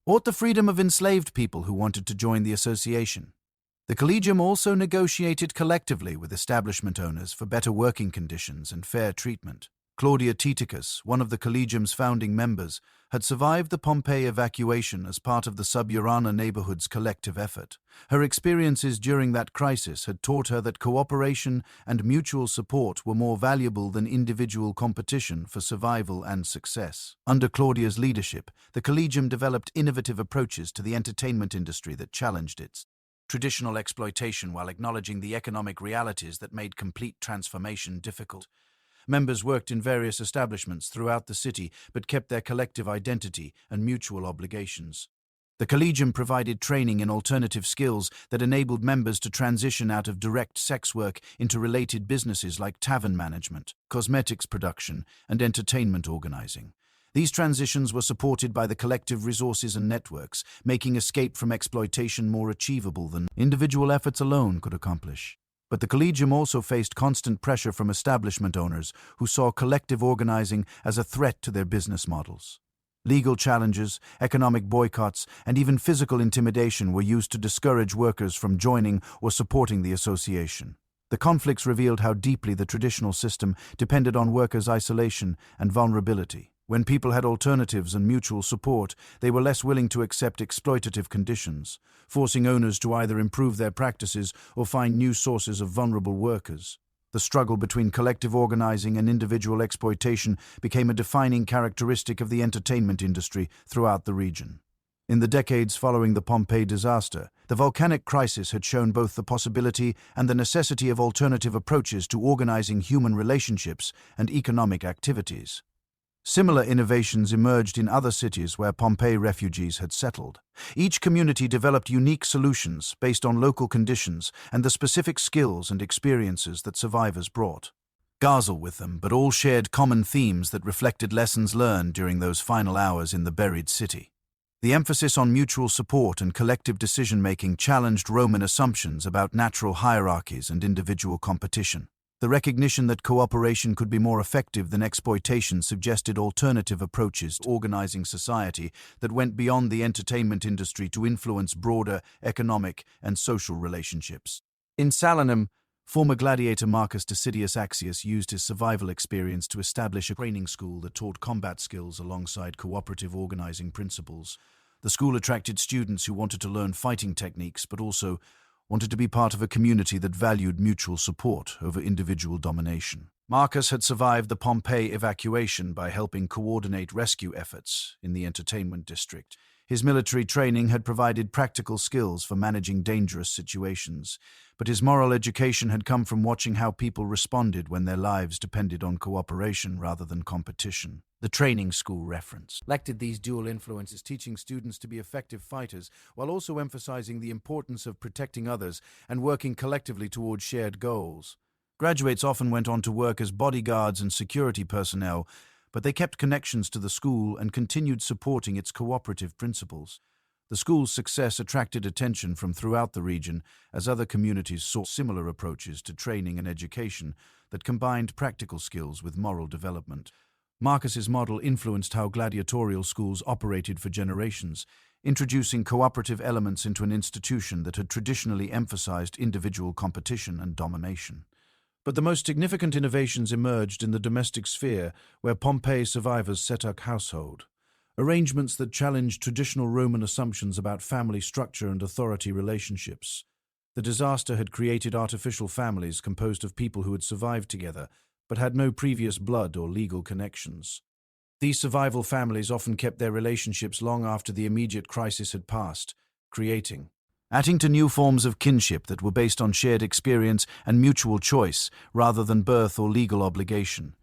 sought the freedom of enslaved people who wanted to join the association. The collegium also negotiated collectively with establishment owners for better working conditions and fair treatment. Claudia Titicus, one of the collegium's founding members, had survived the Pompeii evacuation as part of the Suburana neighborhood's collective effort. Her experiences during that crisis had taught her that cooperation and mutual support were more valuable than individual competition for survival and success. Under Claudia's leadership, the collegium developed innovative approaches to the entertainment industry that challenged its traditional exploitation while acknowledging the economic realities that made complete transformation difficult. Members worked in various establishments throughout the city but kept their collective identity and mutual obligations. The collegium provided training in alternative skills that enabled members to transition out of direct sex work into related businesses like tavern management, cosmetics production, and entertainment organizing. These transitions were supported by the collective resources and networks, making escape from exploitation more achievable than individual efforts alone could accomplish. But the collegium also faced constant pressure from establishment owners who saw collective organizing as a threat to their business models. Legal challenges, economic boycotts, and even physical intimidation were used to discourage workers from joining or supporting the association. The conflicts revealed how deeply the traditional system depended on workers' isolation and vulnerability. When people had alternatives and mutual support, they were less willing to accept exploitative conditions, forcing owners to either improve their practices or find new sources of vulnerable workers. The struggle between collective organizing and individual exploitation became a defining characteristic of the entertainment industry throughout the region. In the decades following the Pompeii disaster, the volcanic crisis had shown both the possibility and the necessity of alternative approaches to organizing human relationships and economic activities. Similar innovations emerged in other cities where Pompeii refugees had settled. Each community developed unique solutions based on local conditions and the specific skills and experiences that survivors brought. Gazel with them, but all shared common themes that reflected lessons learned during those final hours in the buried city. The emphasis on mutual support and collective decision-making challenged Roman assumptions about natural hierarchies and individual competition. The recognition that cooperation could be more effective than exploitation suggested alternative approaches to organizing society that went beyond the entertainment industry to influence broader economic and social relationships. In Salinum, former gladiator Marcus Decidius Axius used his survival experience to establish a training school that taught combat skills alongside cooperative organizing principles. The school attracted students who wanted to learn fighting techniques but also wanted to be part of a community that valued mutual support over individual domination. Marcus had survived the Pompeii evacuation by helping coordinate rescue efforts in the entertainment district. His military training had provided practical skills for managing dangerous situations, but his moral education had come from watching how people responded when their lives depended on cooperation rather than competition. The training school reference Reflected these dual influences, teaching students to be effective fighters while also emphasizing the importance of protecting others and working collectively towards shared goals. Graduates often went on to work as bodyguards and security personnel, but they kept connections to the school and continued supporting its cooperative principles. The school's success attracted attention from throughout the region as other communities sought similar approaches to training and education that combined practical skills with moral development. Marcus's model influenced how gladiatorial schools operated for generations, introducing cooperative elements into an institution that had traditionally emphasized individual competition and domination. But the most significant innovations emerged in the domestic sphere, where Pompeii survivors set up household. Arrangements that challenged traditional Roman assumptions about family structure and authority relationships. The disaster had created artificial families composed of people who had survived together, but had no previous blood or legal connections. These survival families often kept their relationships long after the immediate crisis had passed, adding to new forms of kinship that were based on shared experience and mutual choice rather than birth or legal obligation.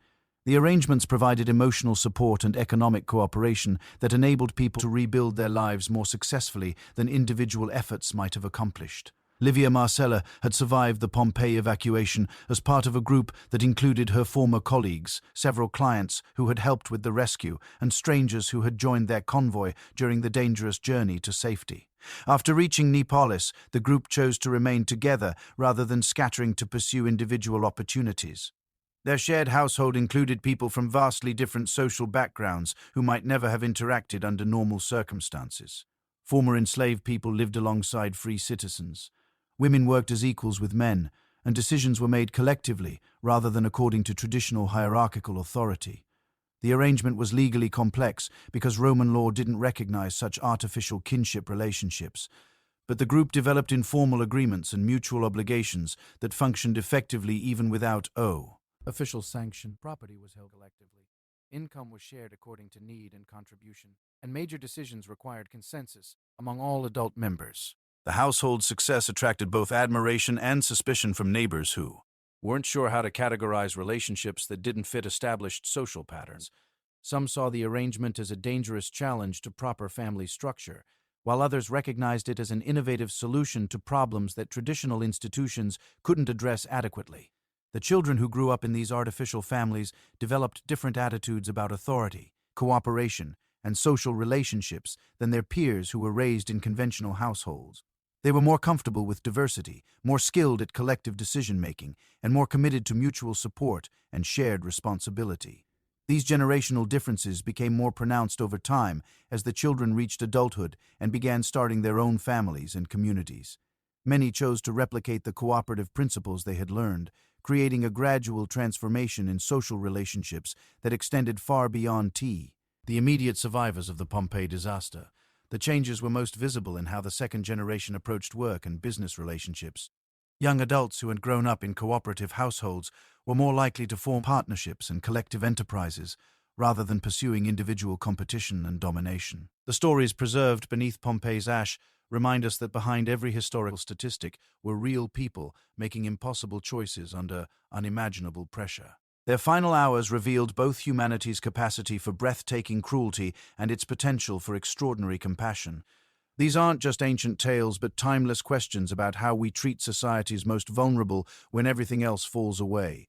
The arrangements provided emotional support and economic cooperation that enabled people to rebuild their lives more successfully than individual efforts might have accomplished. Livia Marcella had survived the Pompeii evacuation as part of a group that included her former colleagues, several clients who had helped with the rescue, and strangers who had joined their convoy during the dangerous journey to safety. After reaching Neapolis, the group chose to remain together rather than scattering to pursue individual opportunities. Their shared household included people from vastly different social backgrounds who might never have interacted under normal circumstances. Former enslaved people lived alongside free citizens. Women worked as equals with men, and decisions were made collectively rather than according to traditional hierarchical authority. The arrangement was legally complex because Roman law didn't recognize such artificial kinship relationships, but the group developed informal agreements and mutual obligations that functioned effectively even without Official sanction. Property was held collectively. Income was shared according to need and contribution, and major decisions required consensus among all adult members. The household's success attracted both admiration and suspicion from neighbors who weren't sure how to categorize relationships that didn't fit established social patterns. Some saw the arrangement as a dangerous challenge to proper family structure, while others recognized it as an innovative solution to problems that traditional institutions couldn't address adequately. The children who grew up in these artificial families developed different attitudes about authority, cooperation, and social relationships than their peers who were raised in conventional households. They were more comfortable with diversity, more skilled at collective decision-making, and more committed to mutual support and shared responsibility. These generational differences became more pronounced over time as the children reached adulthood and began starting their own families and communities. Many chose to replicate the cooperative principles they had learned, creating a gradual transformation in social relationships that extended far beyond tea. The immediate survivors of the Pompeii disaster. The changes were most visible in how the second generation approached work and business relationships. Young adults who had grown up in cooperative households were more likely to form partnerships and collective enterprises, rather than pursuing individual competition and domination. The stories preserved beneath Pompeii's ash remind us that behind every historical statistic were real people making impossible choices under unimaginable pressure. Their final hours revealed both humanity's capacity for breathtaking cruelty and its potential for extraordinary compassion. These aren't just ancient tales, but timeless questions about how we treat society's most vulnerable when everything else falls away.